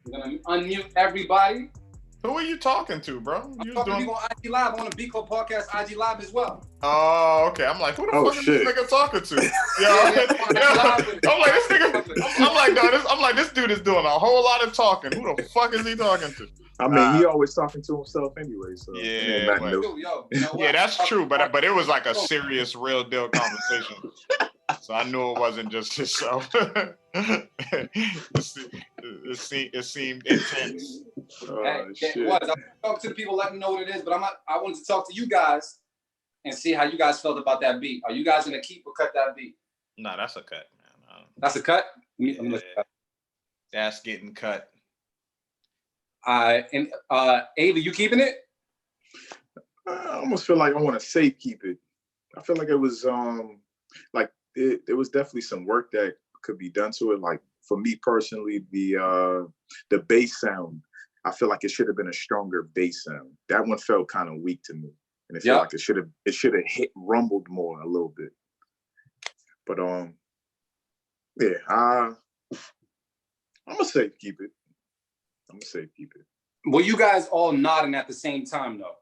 We're gonna unmute everybody. Who are you talking to, bro? I'm talking to people on IG Live. I'm on the Beat Club podcast IG Live as well. Oh, okay. I'm like, who the fuck is this nigga talking to? I'm like, this nigga. I'm like, this dude is doing a whole lot of talking. Who the fuck is he talking to? I mean, he always talking to himself anyway. So yeah, yeah, that's true. But it was like a serious, real deal conversation. So I knew it wasn't just himself. It seemed intense. It was. I talked to the people, let them know what it is, but I wanted to talk to you guys and see how you guys felt about that beat. Are you guys gonna keep or cut that beat? No, that's a cut, man. That's a cut? Yeah. That's getting cut. And Ava, you keeping it? I almost feel like I want to safe keep it. I feel like it was like there was definitely some work that could be done to it. Like for me personally, the bass sound, I feel like it should have been a stronger bass sound. That one felt kind of weak to me, and it felt like it should have hit rumbled more a little bit. But yeah, I'm gonna say keep it. Were you guys all nodding at the same time though?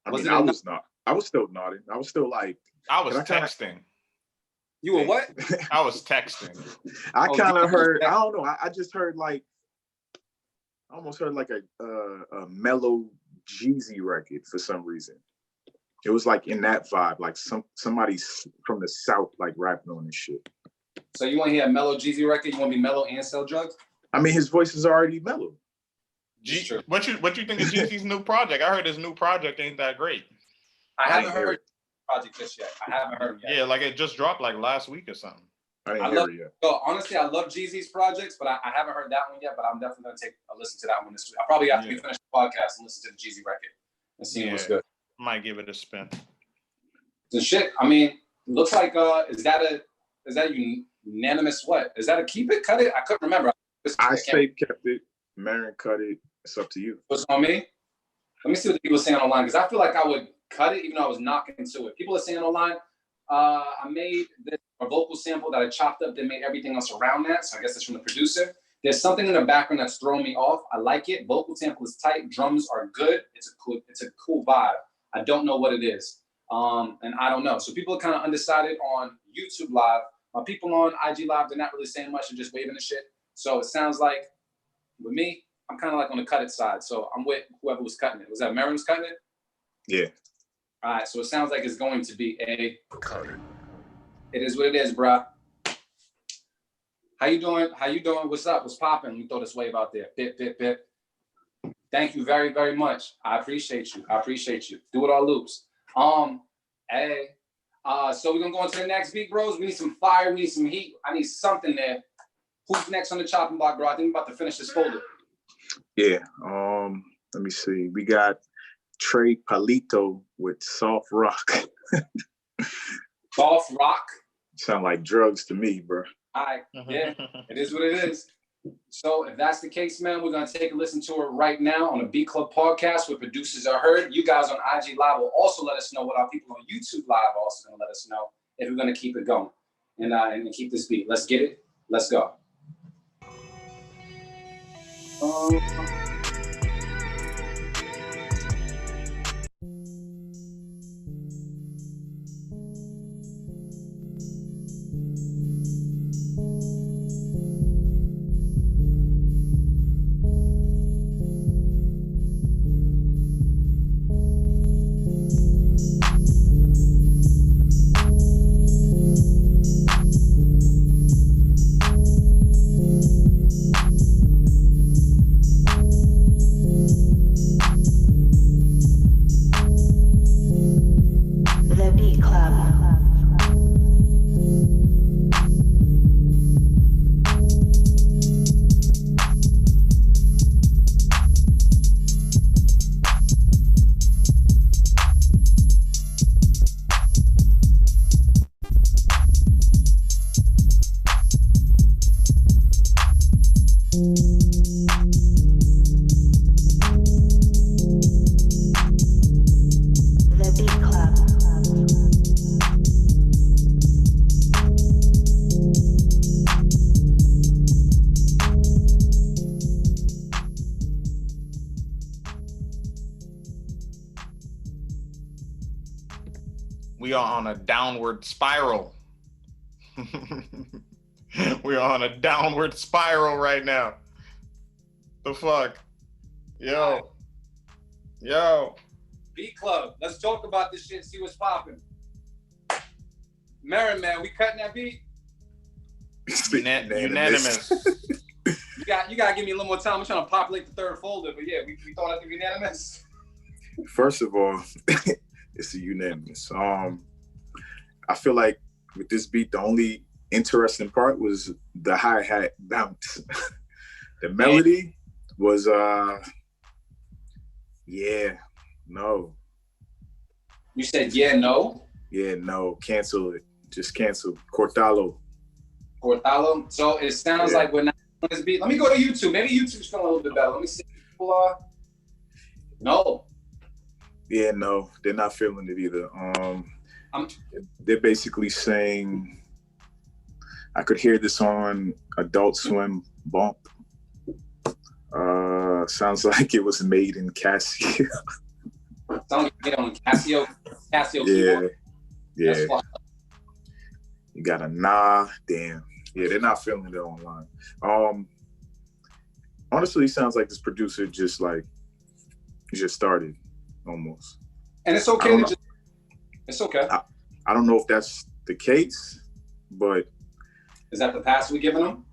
I was not. I was still nodding. I was still like. I was texting. You were what? I was texting. I kind of heard. I don't know. I just heard like. I almost heard like a mellow Jeezy record for some reason. It was like in that vibe, like somebody from the South like rapping on this shit. So you want to hear a mellow Jeezy record? You want to be mellow and sell drugs? I mean, his voice is already mellow. What you think of Jeezy's new project? I heard his new project ain't that great. I haven't heard the project just yet. I haven't heard it yet. Yeah, like it just dropped like last week or something. I didn't hear it yet. So honestly, I love Jeezy's projects, but I haven't heard that one yet. But I'm definitely gonna take a listen to that one this week. I probably after we finish the podcast and listen to the Jeezy record and see what's good. Might give it a spin. The shit. I mean, Looks like is that unanimous? What is that? A keep it, cut it? I couldn't remember. I say kept it. Marin cut it. It's up to you. What's on me? Let me see what the people are saying online, because I feel like I would cut it even though I was knocking to it. People are saying online, I made this a vocal sample that I chopped up that made everything else around that. So I guess it's from the producer. There's something in the background that's throwing me off. I like it. Vocal sample is tight. Drums are good. It's a cool vibe. I don't know what it is. And I don't know. So people are kind of undecided on YouTube Live. People on IG Live, they're not really saying much. They're just waving and shit. So it sounds like with me, I'm kind of like on the cut it side. So I'm with whoever was cutting it. Was that Marin was cutting it? Yeah. All right. So it sounds like it's going to be a cut. It is what it is, bruh. How you doing? How you doing? What's up? What's popping? Let me throw this wave out there. Bip, bip, bip. Thank you very, very much. I appreciate you. I appreciate you. Do it all loops. Hey. So we're gonna go into the next beat, bros. We need some fire. We need some heat. I need something there. Who's next on the chopping block, bro? I think we're about to finish this folder. Yeah. Let me see. We got Trey Palito with Soft Rock. Soft Rock? Sound like drugs to me, bro. All right. Yeah, it is what it is. So if that's the case, man, we're going to take a listen to it right now on the Beat Club podcast where producers are heard. You guys on IG Live will also let us know what our people on YouTube Live are also going to let us know if we're going to keep it going and keep this beat. Let's get it. Let's go. We are on a downward spiral. We are on a downward spiral right now. The fuck? Yo. Beat Club. Let's talk about this shit, see what's popping. Marin, man, we cutting that beat? Unanimous. You gotta give me a little more time. I'm trying to populate the third folder, but yeah, we thought I think unanimous. First of all, it's a unanimous. I feel like with this beat, the only interesting part was the hi-hat bounce. The melody was no. You said no? Yeah, no. Cancel it. Just cancel. Cortalo. So it sounds like we're not on this beat. Let me go to YouTube. Maybe YouTube's feeling a little bit better. Let me see. People are. No. Yeah, no, they're not feeling it either. They're basically saying, I could hear this on Adult Swim Bump. Sounds like it was made in Casio. Sounds like it on Casio Yeah, keyboard. yeah. You got a nah, damn. Yeah, they're not feeling it online. Honestly, it sounds like this producer just started almost. And it's okay. It's okay. I don't know if that's the case, but is that the pass we giving them?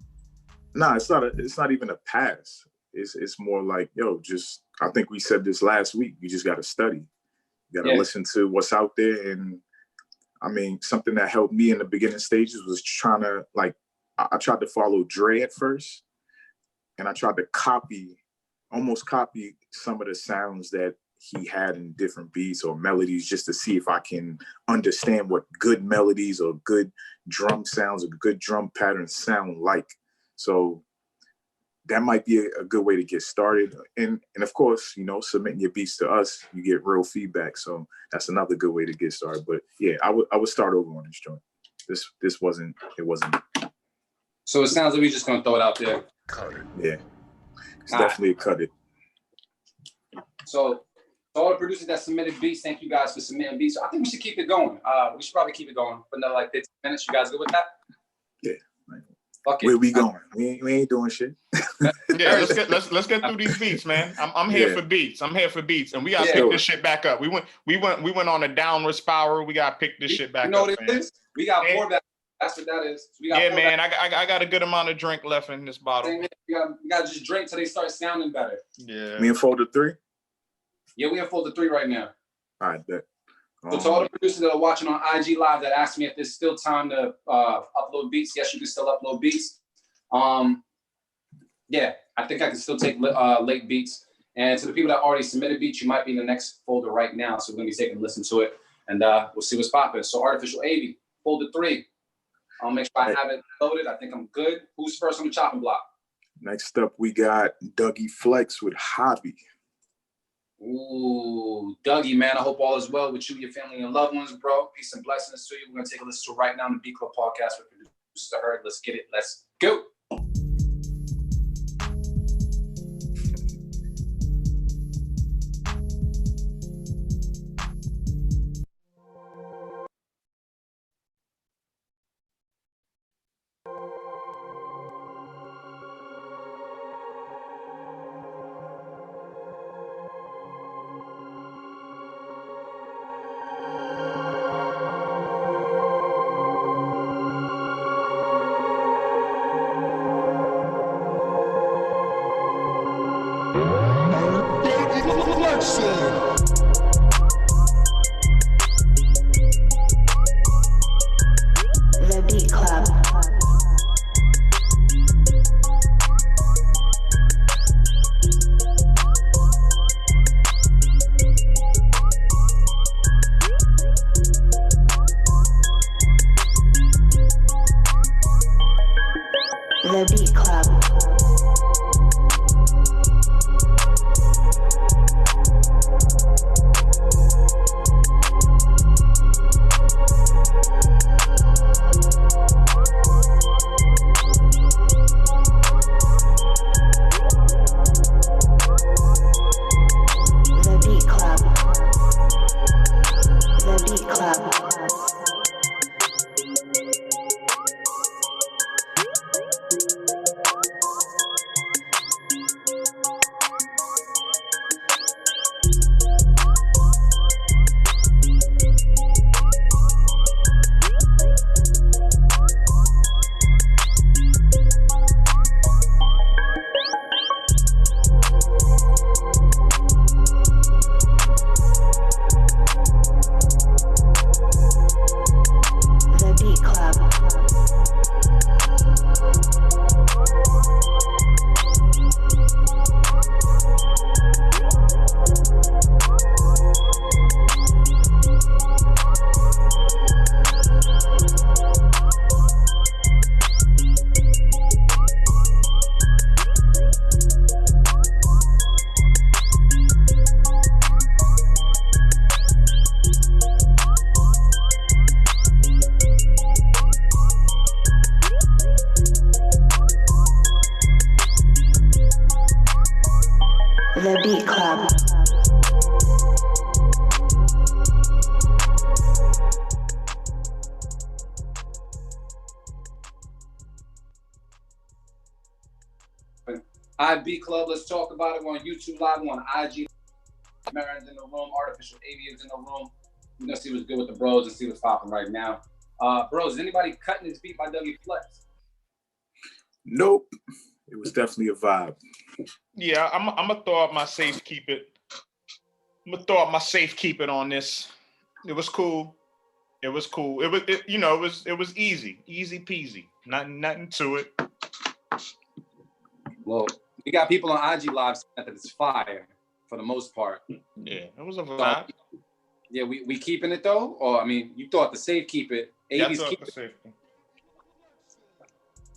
Nah, it's not even a pass. It's more like, I think we said this last week. You just got to study. You got to listen to what's out there. And I mean, something that helped me in the beginning stages was trying to I tried to follow Dre at first, and I tried to almost copy some of the sounds that he had in different beats or melodies, just to see if I can understand what good melodies or good drum sounds or good drum patterns sound like. So that might be a good way to get started. And of course, you know, submitting your beats to us, you get real feedback. So that's another good way to get started. But yeah, I would start over on this joint. It wasn't. So it sounds like we're just gonna throw it out there. Yeah, it's definitely a cut it. So all the producers that submitted beats, thank you guys for submitting beats. I think we should keep it going. We should probably keep it going for another like 15 minutes. You guys good with that? Yeah. Fuck it. Where we going? We ain't doing shit. Yeah, let's get through these beats, man. I'm here for beats. I'm here for beats, and we gotta pick this shit back up. We went on a downward spiral. We gotta pick this shit back up. You know what it is? We got more back. That's what that is. We got man. I got a good amount of drink left in this bottle. You gotta just drink till they start sounding better. Yeah. Me in folder 3? Yeah, we in folder 3 right now. All right, bet. So to all the producers that are watching on IG Live that asked me if there's still time to upload beats, yes, you can still upload beats. Yeah, I think I can still take late beats. And to the people that already submitted beats, you might be in the next folder right now. So we're gonna be taking a listen to it, and we'll see what's popping. So Artificial AV, folder 3. I'll make sure I have it loaded. I think I'm good. Who's first on the chopping block? Next up, we got Dougie Flex with Hobby. Ooh, Dougie, man, I hope all is well with you, your family, and loved ones, bro. Peace and blessings to you. We're going to take a listen to it right now on the Beat Club podcast with producer Herc. Let's get it. Let's go. The Beat Club. The Beat Club. The Beat Club. The Beat Club. The Beat Club. The Beat Club. Beat Club, let's talk about it. We're on YouTube Live, we're on IG. Marin's in the room, Artificial AV is in the room. We're gonna see what's good with the bros and see what's popping right now. Bros, is anybody cutting this beat by Dougie Flex? Nope. It was definitely a vibe. Yeah, I'm gonna throw out my safe keep it. I'm gonna throw out my safe keep it on this. It was cool. It was cool. It was easy peasy. Nothing to it. Well, we got people on IG Live saying that it's fire. for the most part. Yeah, it was a vibe. Yeah, we keeping it though? Or I mean, you thought the safe keep it. Yeah, I AB's thought keep the it. safety.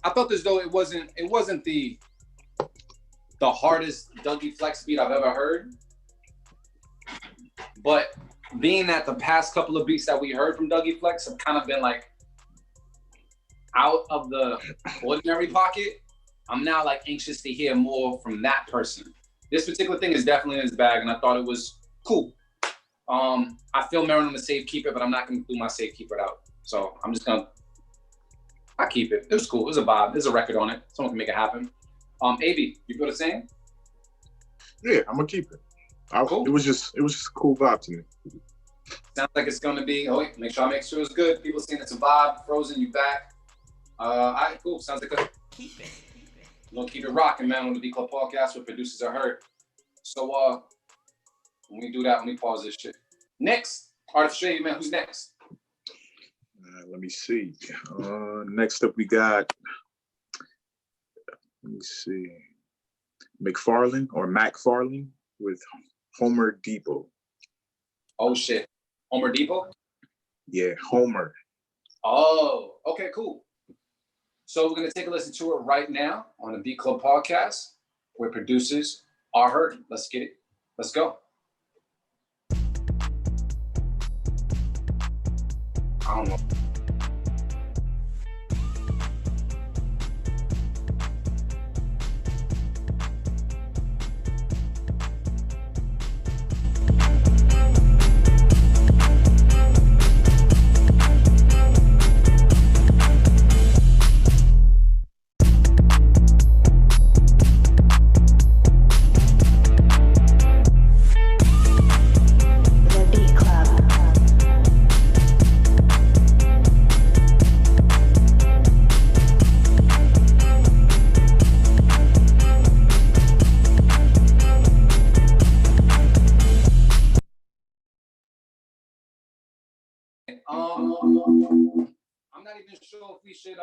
I thought as though it wasn't the hardest Dougie Flex beat I've ever heard. But being that the past couple of beats that we heard from Dougie Flex have kind of been like out of the ordinary pocket, I'm now like anxious to hear more from that person. This particular thing is definitely in his bag, and I thought it was cool. I feel Marin on the safe keep it, but I'm not gonna do my safe keep it out. So I'm just gonna, I keep it. It was cool. It was a vibe. There's a record on it. Someone can make it happen. AB, you feel the same? Yeah, I'm gonna keep it. Cool. It was just a cool vibe to me. Sounds like it's gonna be. Oh, wait, make sure it's good. People saying it's a vibe. Frozen, you back? All right, cool. Sounds like a Keep it. We're gonna keep it rocking, man, on the B Club Podcast where producers are heard. So when we do that, let me pause this shit. Next, Artificial AV, man, who's next? Let me see. Next up, we got, let me see, McFarlane or MacFarlane with Homer Depot. Oh shit, Homer Depot? Yeah, Homer. Oh, okay, cool. So we're gonna take a listen to it right now on the B Club Podcast where producers are heard. Let's get it. Let's go. I don't know. The Beat Club. I'm not even sure if we should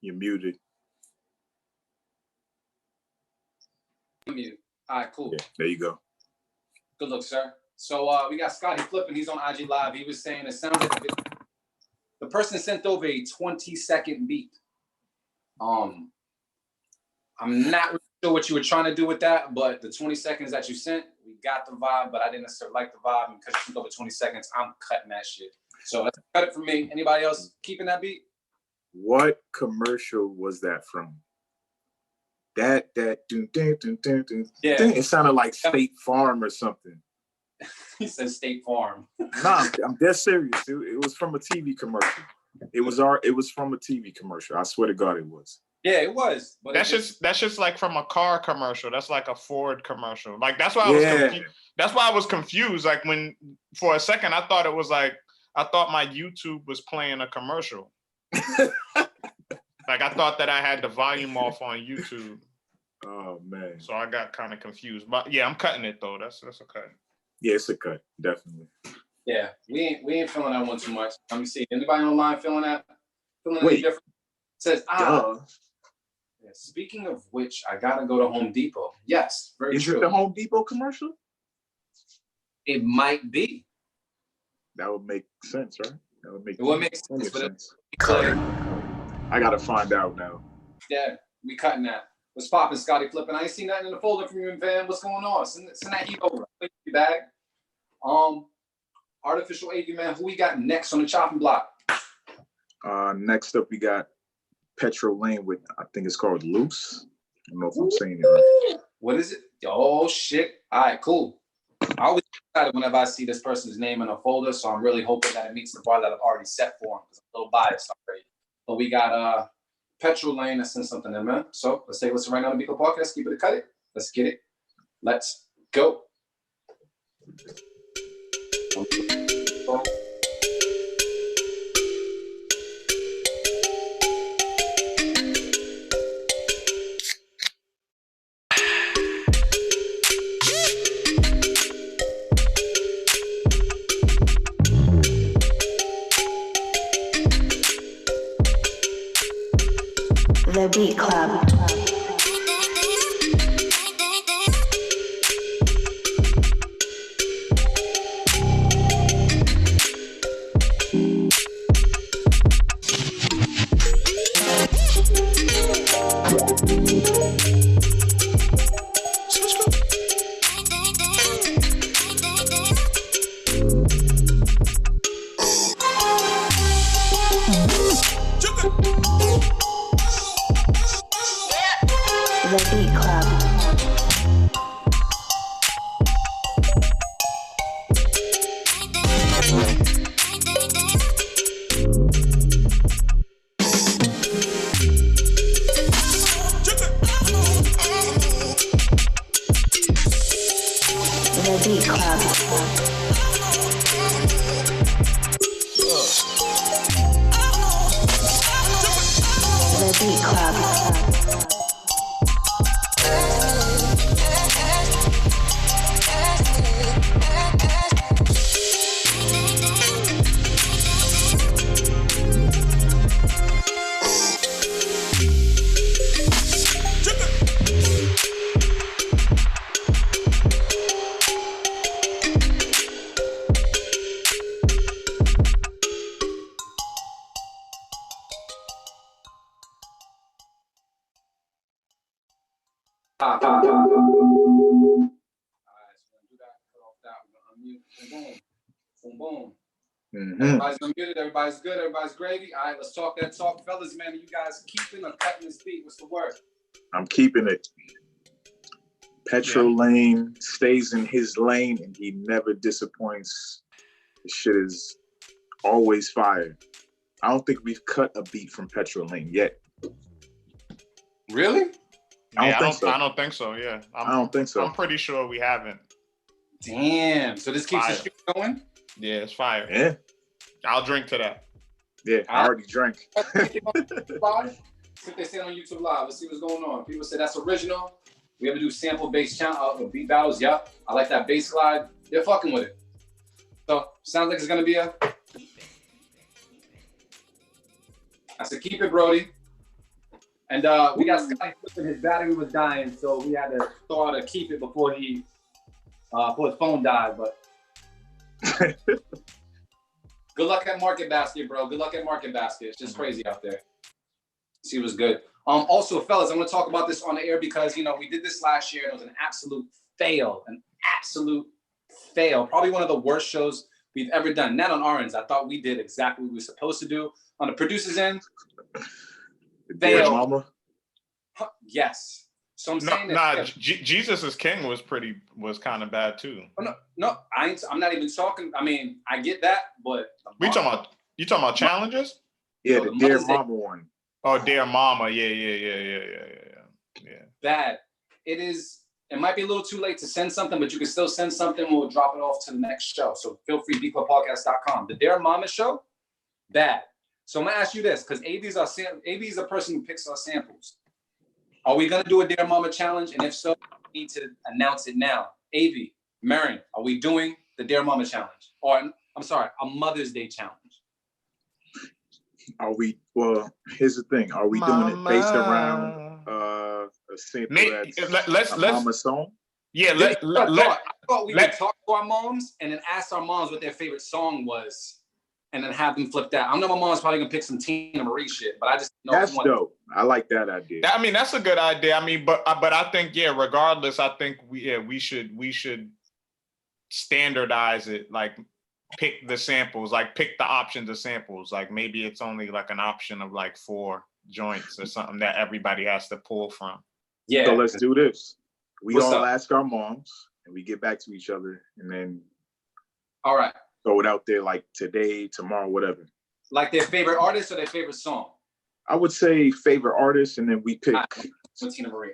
You're muted. mute. All right, cool. Yeah, there you go. Good look, sir. So we got Scotty Flippin. He's on IG Live. He was saying it sounded like the person sent over a 20-second beat. I'm not really sure what you were trying to do with that, but the 20 seconds that you sent, we got the vibe, but I didn't necessarily like the vibe. And because you sent over 20 seconds, I'm cutting that shit. So that's cut it for me. Anybody else keeping that beat? What commercial was that from? That dun, dun, dun, dun, dun, Yeah. dun. It sounded like State Farm or something. He said State Farm. Nah, I'm dead serious, dude. It was from a TV commercial. It was from a TV commercial. I swear to God, it was. Yeah, it was. But That's just like from a car commercial. That's like a Ford commercial. Like that's why I was confused. That's why I was confused. Like when for a second I thought my YouTube was playing a commercial. Like I thought that I had the volume off on YouTube. Oh man. So I got kind of confused. But yeah, I'm cutting it though. That's a cut. Yeah, it's a cut, definitely. Yeah, we ain't feeling that one too much. Let me see. Anybody online feeling that? Feeling Wait. any different? It says Duh. Yeah, speaking of which, I gotta go to Home Depot. Yes, very Is true. it the Home Depot commercial? It might be. That would make sense, right? That would make It would make plenty sense, of but clear. I gotta find out now. Yeah, we cutting that. What's popping, Scotty Flippin? I ain't seen nothing in the folder from you, Van. What's going on? Send that heat over. Put your bag. Artificial AV, man. Who we got next on the chopping block? Next up, we got Petro Lane with, I think it's called Loose. I don't know if I'm saying it right. What is it? Oh shit! All right, cool. I always excited whenever I see this person's name in a folder, so I'm really hoping that it meets the bar that I've already set for him because I'm a little biased already. But we got Petro Lane that sent something in, man. So let's take a listen right now to Biko Podcast. Keep it, cut it. Let's get it. Let's go. The Beat Club. The Beat Club. The Beat Club. The Beat Club. Alright, so we're gonna do that, cut off that, we're gonna unmute, boom, boom, boom, boom. Everybody's unmuted, everybody's good, everybody's gravy. All right, let's talk that talk. Fellas, man, are you guys keeping or cutting this beat? What's the word? I'm keeping it. Petro Lane stays in his lane and he never disappoints. This shit is always fire. I don't think we've cut a beat from Petro Lane yet. Really? I don't think so. Yeah, I don't think so. I'm pretty sure we haven't. Damn. So this keeps the streak going? Yeah, it's fire. Yeah. I'll drink to that. Yeah, I already drank. See if they say it on YouTube Live. Let's see what's going on. People say that's original. We ever do sample based beat battles? Yep. I like that bass glide. They're fucking with it. So sounds like it's gonna be a. I said keep it, Brody. And we got Scotty flipping, his battery was dying, so we had to throw out a keep it before his phone died. But good luck at Market Basket, bro. Good luck at Market Basket. It's just crazy out there. See what's good. Also, fellas, I'm gonna talk about this on the air because we did this last year and it was an absolute fail. Probably one of the worst shows we've ever done. Not on our ends. I thought we did exactly what we were supposed to do. On the producer's end, Dear Mama. Yes. So I'm saying that. Jesus is King was kind of bad too. Oh, no, I'm not even talking. I mean, I get that, but you talking about challenges? Yeah, the Dear Mama one. Oh, Dear Mama. Yeah. Bad. It might be a little too late to send something, but you can still send something. We'll drop it off to the next show. So feel free, bclubpodcast.com. The Dear Mama show, bad. So I'm gonna ask you this, because AV is a person who picks our samples. Are we gonna do a Dear Mama challenge? And if so, we need to announce it now. AV, Marion, are we doing the Dear Mama challenge? Or I'm sorry, a Mother's Day challenge? Are we? Well, here's the thing. Are we doing it based around a sample that's a Mama song? Yeah, I thought we would talk to our moms and then ask our moms what their favorite song was. And then have them flip that. I know my mom's probably gonna pick some Tina Marie shit, but I just know that's dope. I like that idea. I mean, that's a good idea. I mean, but I think regardless, I think we should standardize it. Like, pick the samples. Like, pick the options of samples. Like, maybe it's only like an option of like 4 joints or something that everybody has to pull from. Yeah. So let's do this. We all ask our moms, and we get back to each other, and then. All right. Throw it out there like today, tomorrow, whatever. Like their favorite artist or their favorite song? I would say favorite artist, and then we pick. With Tina Marie.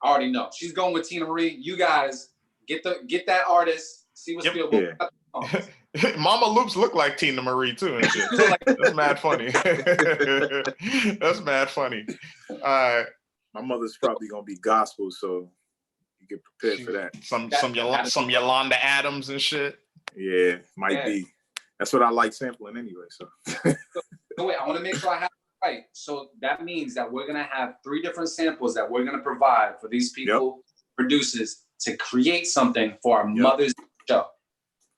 I already know. She's going with Tina Marie. You guys get that artist, see what's good. Yeah. Mama Loops look like Tina Marie too and shit. That's mad funny. That's mad funny. All right. My mother's probably gonna be gospel, so you get prepared for that. Some Yolanda Adams and shit. Yeah, might be. That's what I like sampling anyway. So wait, I want to make sure I have Right. So that means that we're gonna have 3 different samples that we're gonna provide for these people, producers, to create something for our Mother's Day show.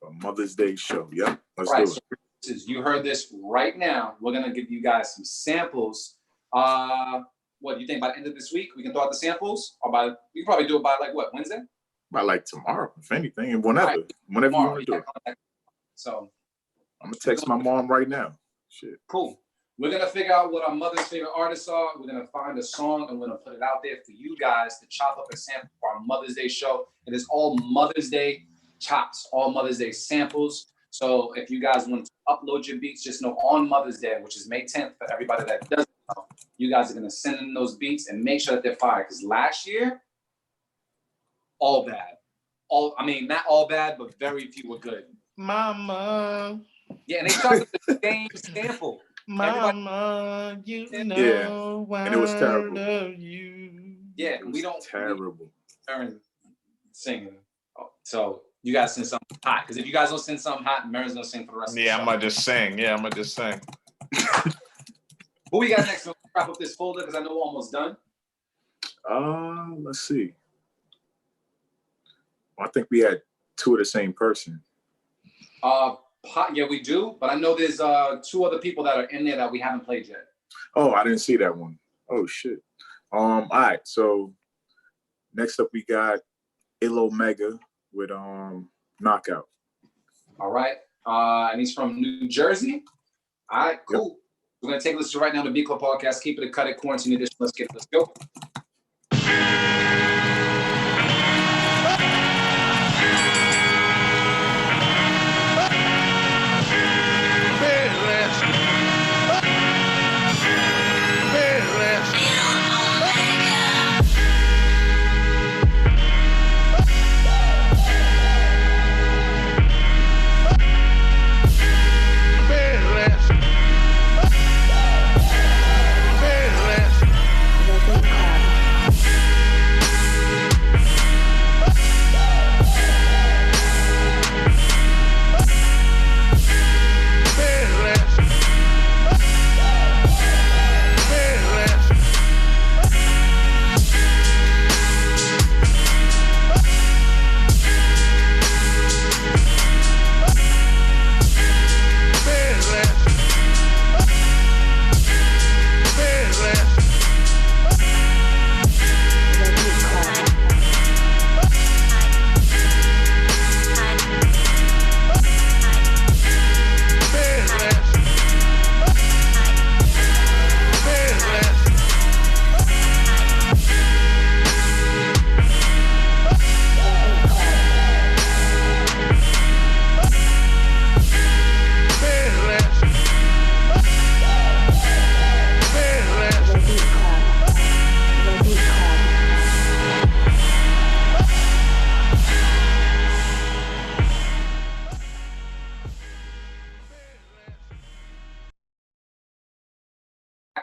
A Mother's Day show. Yep. Let's Right. do it. So you heard this right now. We're gonna give you guys some samples. What do you think by the end of this week we can throw out the samples, or we can probably do it by like what, Wednesday? By like tomorrow, if anything, and whenever you want to do it. So I'm gonna text my mom right now. Shit. Cool. We're gonna figure out what our mother's favorite artists are. We're gonna find a song and we're gonna put it out there for you guys to chop up a sample for our Mother's Day show. It is all Mother's Day chops, all Mother's Day samples. So if you guys want to upload your beats, just know on Mother's Day, which is May 10th, for everybody that doesn't know, you guys are gonna send in those beats and make sure that they're fire. Because last year, all bad. Not all bad, but very few were good. Mama. Yeah, and they tried with the same sample. Mama, you know and it was terrible. Yeah, and we don't terrible. Maren singing. So you guys sing something hot. Because if you guys don't sing something hot, Maren's gonna sing for the rest of the show. I'm gonna just sing. I'm gonna just sing. Who we got next? We'll wrap up this folder because I know we're almost done. Let's see. Well, I think we had 2 of the same person. Yeah, we do, but I know there's 2 other people that are in there that we haven't played yet. Oh, I didn't see that one. Oh shit. All right. So next up we got Ill Omega with Knockout. All right. And he's from New Jersey. All right, cool. Yep. We're gonna take a listen right now to B Club Podcast. Keep it a cut it quarantine edition. Let's go.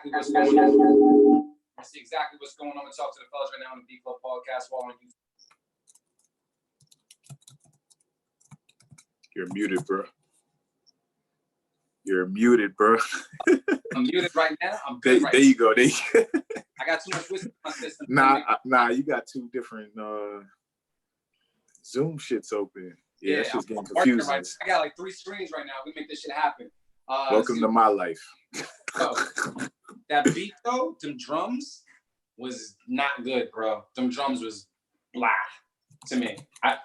What's going on. I see exactly what's going on. I'm gonna talk to the fellas right now on the B Club Podcast while on YouTube. You're muted, bro. You're muted, bro. I'm muted right now. I'm good. There you go. There you go. I got too much whiskey in my system. Nah, you got 2 different Zoom shits open. Yeah, that shit's getting confusing. Right. I got like 3 screens right now. We make this shit happen. Welcome to my life. That beat though, them drums was not good, bro. Them drums was blah to me. I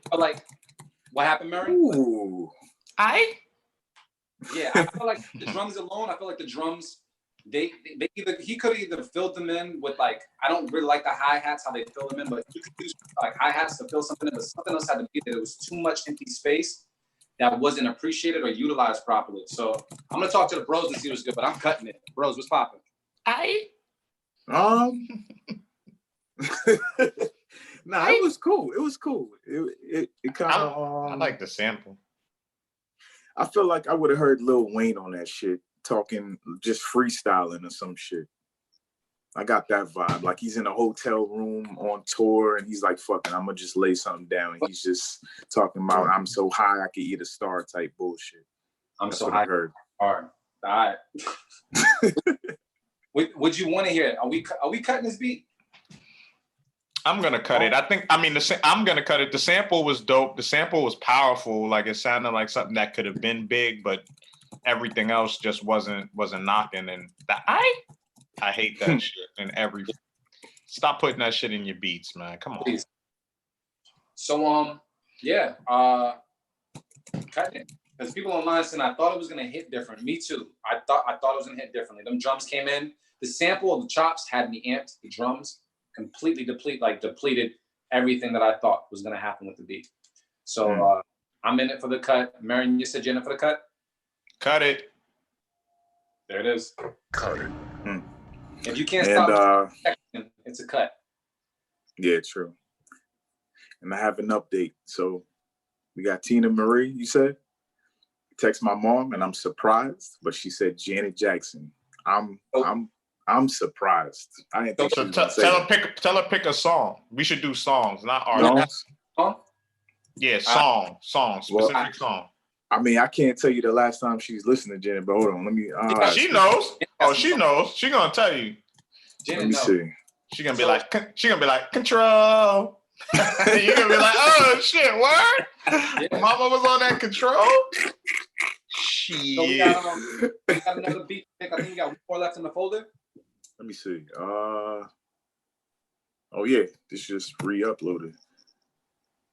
felt like, what happened, Mary? Ooh. Yeah, I feel like the drums alone, I feel like the drums, he could have either filled them in with like, I don't really like the hi-hats, how they fill them in, but you could use like hi-hats to fill something in, but something else had to be there. There was too much empty space that wasn't appreciated or utilized properly. So I'm gonna talk to the bros and see what's good, but I'm cutting it. Bros, what's popping? Nah, it was cool. It was cool. It kind of. I like the sample. I feel like I would have heard Lil Wayne on that shit, talking, just freestyling or some shit. I got that vibe. Like he's in a hotel room on tour and he's like, fucking, I'm gonna just lay something down. And he's just talking about, I'm so high I could eat a star type bullshit. I'm so high. All right. All right. Would you want to hear it? Are we cutting this beat? I'm gonna cut it. I'm gonna cut it. The sample was dope. The sample was powerful. Like, it sounded like something that could have been big, but everything else just wasn't knocking. And I hate that shit. And stop putting that shit in your beats, man. Come on. Please. So yeah, cut it. Because people online saying I thought it was gonna hit different. Me too. I thought it was gonna hit differently. Them drums came in. The sample of the chops had me amped. The drums completely depleted everything that I thought was gonna happen with the beat. So I'm in it for the cut. Marion, you said you're in it for the cut? Cut it. There it is. Cut it. If you can't stop, it's a cut. Yeah, true. And I have an update. So we got Tina Marie, you said? Text my mom and I'm surprised, but she said Janet Jackson. I'm surprised. I didn't think she was gonna say that. Tell her pick a song. We should do songs, not artists. Song? Yeah, song, specific song. I mean, I can't tell you the last time she's listened to Janet, but hold on, let me. She knows. Oh, she knows. She gonna tell you. Janet, let me see. She gonna be like, control. You're gonna be like, oh shit, what? Yeah. Mama was on that control. Shit. So we got another beat. I think we got one more left in the folder. Let me see. Oh yeah, this just re-uploaded.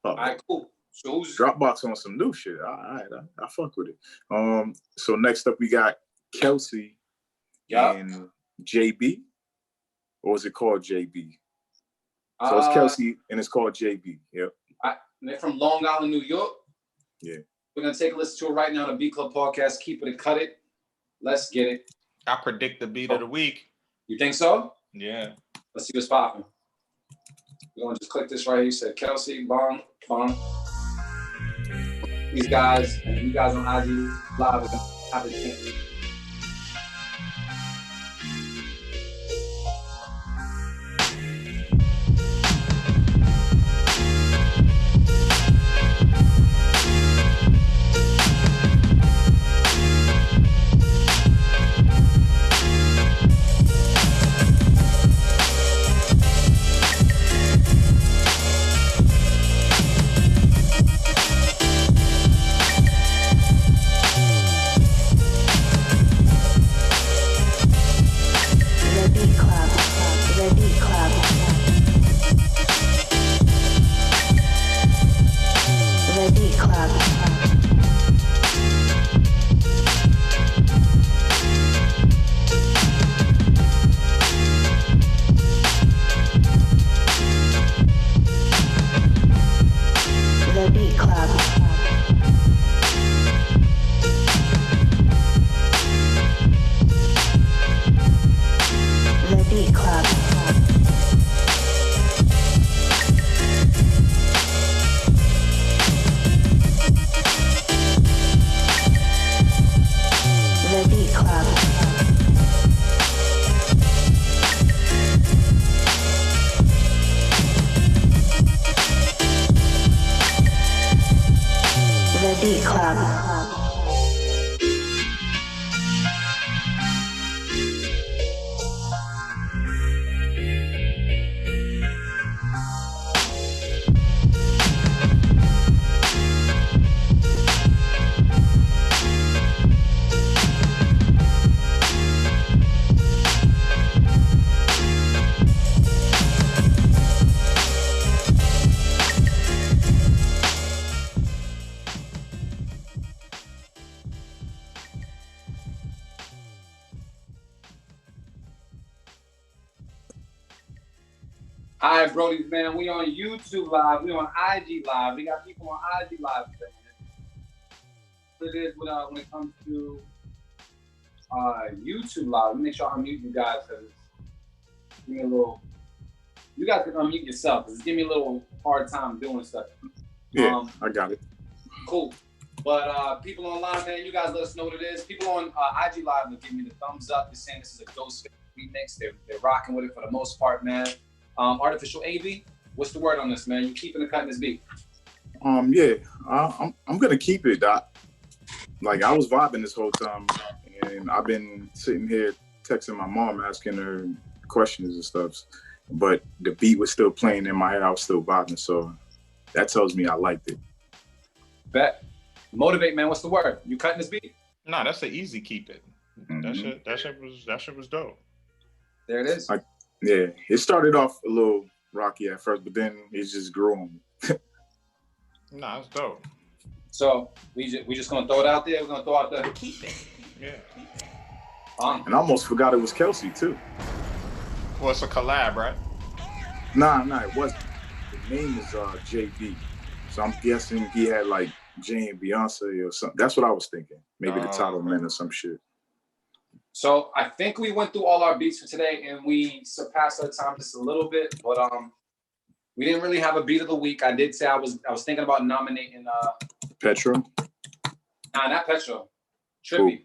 All right, cool. So Dropbox on some new shit. All right, I fuck with it. So next up we got Kelsey and JB, or is it called JB? So it's Kelsey and it's called JB. Yep. They're from Long Island, New York. Yeah. We're gonna take a listen to it right now on the Beat Club podcast. Keep it and cut it. Let's get it. I predict the beat of the week. You think so? Yeah. Let's see what's popping. We're gonna just click this right here. You said Kelsey, bong. These guys and you guys on IG Live are gonna have it. All right, Brody, man, we on YouTube Live. We on IG Live. We got people on IG Live today. It is when it comes to YouTube Live. Let me make sure I unmute you guys because give me a little. You guys can unmute yourself because it's giving me a little hard time doing stuff. Yeah, I got it. Cool. But people online, man, you guys let us know what it is. People on IG Live will give me the thumbs up. They're saying this is a Ghostface remix. They're rocking with it for the most part, man. Artificial AV, what's the word on this, man? You keeping the cut in this beat? Yeah, I'm gonna keep it. Like I was vibing this whole time, and I've been sitting here texting my mom, asking her questions and stuff. But the beat was still playing in my head. I was still vibing, so that tells me I liked it. Bet. Motivate, man. What's the word? You cutting this beat? No, that's an easy keep it. Mm-hmm. That shit was dope. There it is. Yeah, it started off a little rocky at first, but then it just grew on me. Nah, it's dope. So we just gonna throw it out there. We're gonna throw out the Keep it. Yeah. And I almost forgot it was Kelsey too. Well, it's a collab, right? Nah, it wasn't. The name is JB, so I'm guessing he had like Jay and Beyonce or something. That's what I was thinking. Maybe the title man or some shit. So I think we went through all our beats for today, and we surpassed our time just a little bit. But we didn't really have a beat of the week. I did say I was thinking about nominating Petro. Nah, not Petro. Trippy.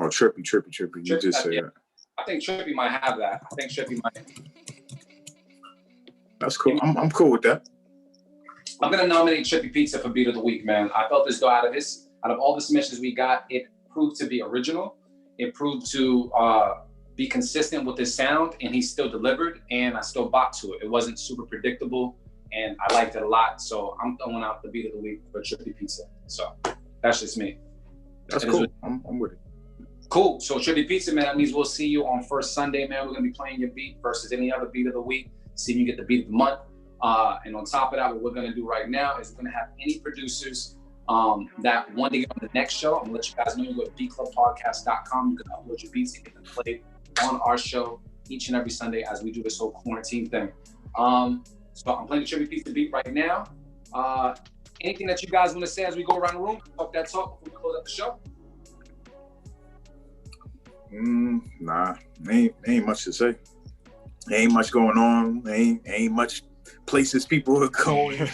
Oh, Trippy. You just said that. I think Trippy might have that. I think Trippy might. That's cool. I'm cool with that. I'm gonna nominate Trippy Pizza for beat of the week, man. I felt as though out of all the submissions we got, it proved to be original. It proved to be consistent with his sound, and he still delivered, and I still bought to it. It wasn't super predictable, and I liked it a lot. So I'm throwing out the beat of the week for Trippy Pizza. So that's just me. That's cool. I'm with it. Cool. So Trippy Pizza, man, that means we'll see you on first Sunday, man. We're gonna be playing your beat versus any other beat of the week. See if you get the beat of the month. And on top of that, what we're gonna do right now is we're gonna have any producers that want to get on the next show. I'm gonna let you guys know. You go to bclubpodcast.com. You can upload your beats and get them played on our show each and every Sunday as we do this whole quarantine thing. So I'm playing the Trippy Pizza beat right now. Anything that you guys want to say as we go around the room? Talk that talk before we close up the show. Nah, ain't much to say. Ain't much going on. Ain't much places people are going.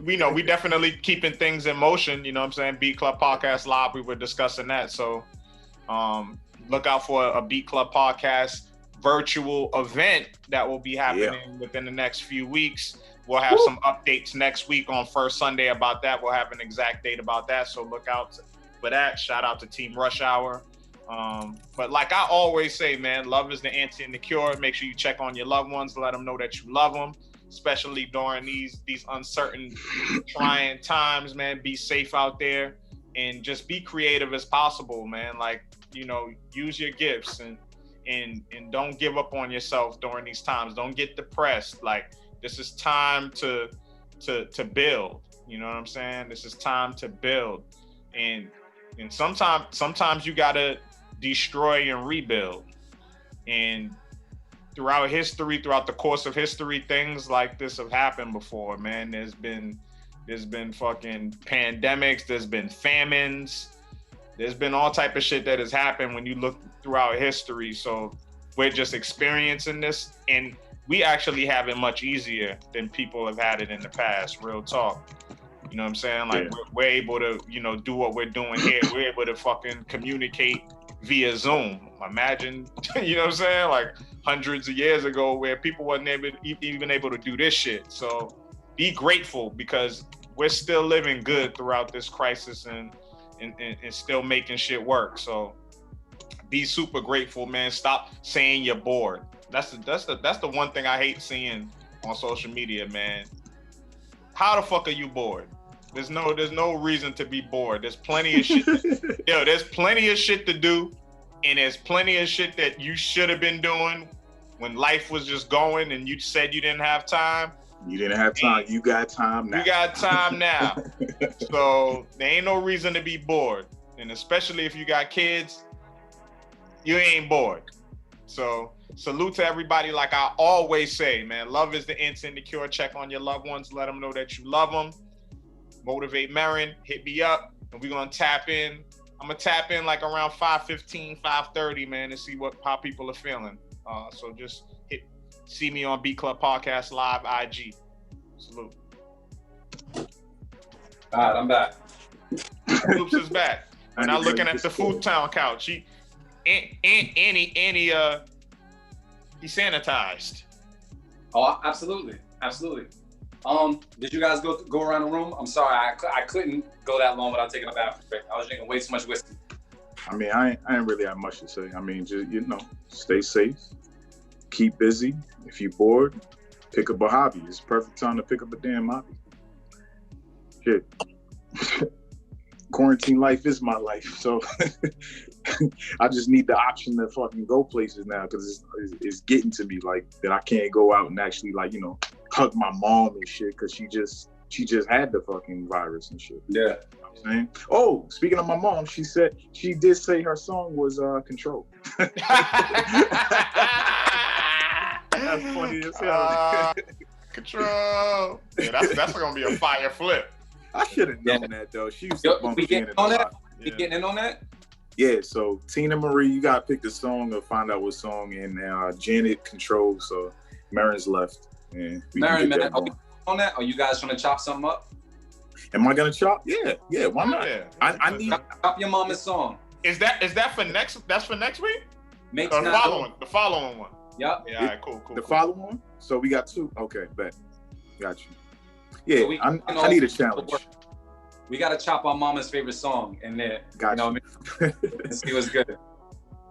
we know we definitely keeping things in motion. You know what I'm saying? Beat Club Podcast Live, we were discussing that. So look out for a Beat Club Podcast virtual event that will be happening within the next few weeks. We'll have some updates next week on first Sunday about that. We'll have an exact date about that. So look out for that. Shout out to Team Rush Hour. But like I always say, man, love is the answer and the cure. Make sure you check on your loved ones, let them know that you love them, especially during these uncertain, trying times, man. Be safe out there and just be creative as possible, man. Like, you know, use your gifts and don't give up on yourself during these times. Don't get depressed. Like, this is time to build. You know what I'm saying? This is time to build. And sometimes you gotta destroy and rebuild. And throughout the course of history, things like this have happened before, man. There's been fucking pandemics, there's been famines, there's been all type of shit that has happened when you look throughout history. So we're just experiencing this, and we actually have it much easier than people have had it in the past, real talk. You know what I'm saying? Like, we're able to, you know, do what we're doing here. We're able to fucking communicate via Zoom. Imagine, you know what I'm saying? Like hundreds of years ago where people weren't even able to do this shit. So be grateful, because we're still living good throughout this crisis and still making shit work. So be super grateful, man. Stop saying you're bored. That's the one thing I hate seeing on social media, man. How the fuck are you bored? There's no reason to be bored. There's plenty of shit. There's plenty of shit to do, and there's plenty of shit that you should have been doing when life was just going, and you said you didn't have time. You didn't have time. You got time now. You got time now. So there ain't no reason to be bored, and especially if you got kids, you ain't bored. So salute to everybody. Like I always say, man, love is the answer and the cure. Check on your loved ones. Let them know that you love them. Motivate Marin. Hit me up, and we're going to tap in. I'm going to tap in like around 5:15, 5:30, man, to see how people are feeling. So just see me on Beat Club Podcast Live IG. Salute. All right, I'm back. Loops is back. I'm not looking at the Food Town couch. He sanitized. Oh, absolutely. Did you guys go around the room? I'm sorry, I couldn't go that long without taking a bathroom break. I was drinking way too much whiskey. I mean, I ain't really have much to say. I mean, just, stay safe, keep busy. If you're bored, pick up a hobby. It's the perfect time to pick up a damn hobby. Shit. Quarantine life is my life, so I just need the option to fucking go places now, because it's getting to me like that. I can't go out and actually hug my mom and shit, because she just had the fucking virus and shit. Yeah. You know what I'm saying? Oh, speaking of my mom, she did say her song was Control. That's funny as hell. Control. Yeah, that's gonna be a fire flip. I should have known that though. She used to bump Janet a lot. You getting in on that? Yeah, so Tina Marie, you gotta pick the song or find out what song, and Janet Control. So Marin's left. And Marin, man, are we on that? Are you guys trying to chop something up? Am I gonna chop? Yeah, why not? Yeah. I need chop your mama's song. Is that for next? That's for next week. The following one. Yep. Yeah. All right, cool. The following one. So we got two. Okay, bet. Got you. Yeah, so I need a challenge. We got to chop our mama's favorite song in there. Got you. Let's see what's good.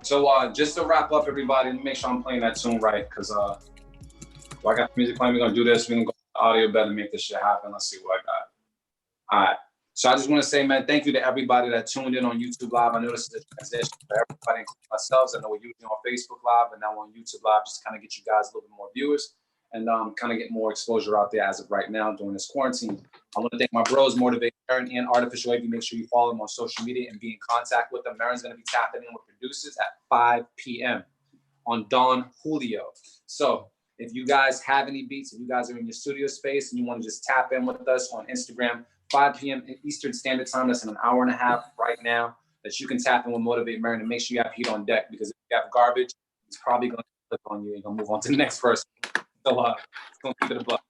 So just to wrap up, everybody, let me make sure I'm playing that tune right, because I got music playing. We're going to do this. We're going to go to the audio bed and make this shit happen. Let's see what I got. All right. So I just want to say, man, thank you to everybody that tuned in on YouTube Live. I know this is a transition for everybody, including ourselves. I know we're using on Facebook Live, and now we're on YouTube Live, just to kind of get you guys a little bit more viewers and kind of get more exposure out there as of right now during this quarantine. I want to thank my bros, Motivate Marin and Artificial Wavy. Make sure you follow them on social media and be in contact with them. Marin's going to be tapping in with producers at 5 p.m. on Don Julio. So if you guys have any beats, if you guys are in your studio space and you want to just tap in with us on Instagram, 5 p.m. Eastern Standard Time, that's in an hour and a half right now, that you can tap in with Motivate Marin and make sure you have heat on deck, because if you have garbage, it's probably going to click on you and going to move on to the next person. So it's going to keep it a buck.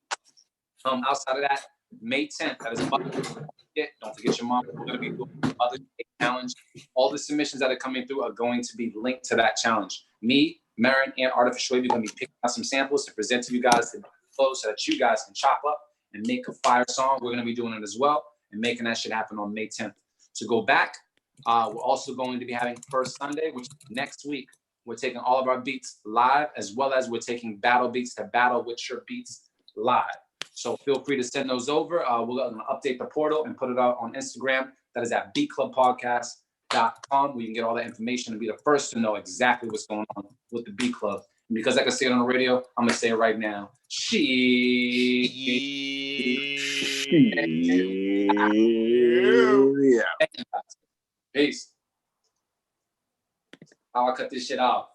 Outside of that, May 10th, that is Mother's Day. Don't forget your mom. We're going to be doing the Mother's Day challenge. All the submissions that are coming through are going to be linked to that challenge. Me, Marin, and Artificial Wavy are going to be picking out some samples to present to you guys to close so that you guys can chop up and make a fire song. We're going to be doing it as well and making that shit happen on May 10th. To go back, we're also going to be having First Sunday, which is next week. We're taking all of our beats live, as well as we're taking battle beats to battle with your beats live. So feel free to send those over. We're going to update the portal and put it out on Instagram. That is at beatclubpodcast.com, where you can get all that information and be the first to know exactly what's going on with the Beat Club. And because I can say it on the radio, I'm going to say it right now. Yeah. Peace. I'll cut this shit off.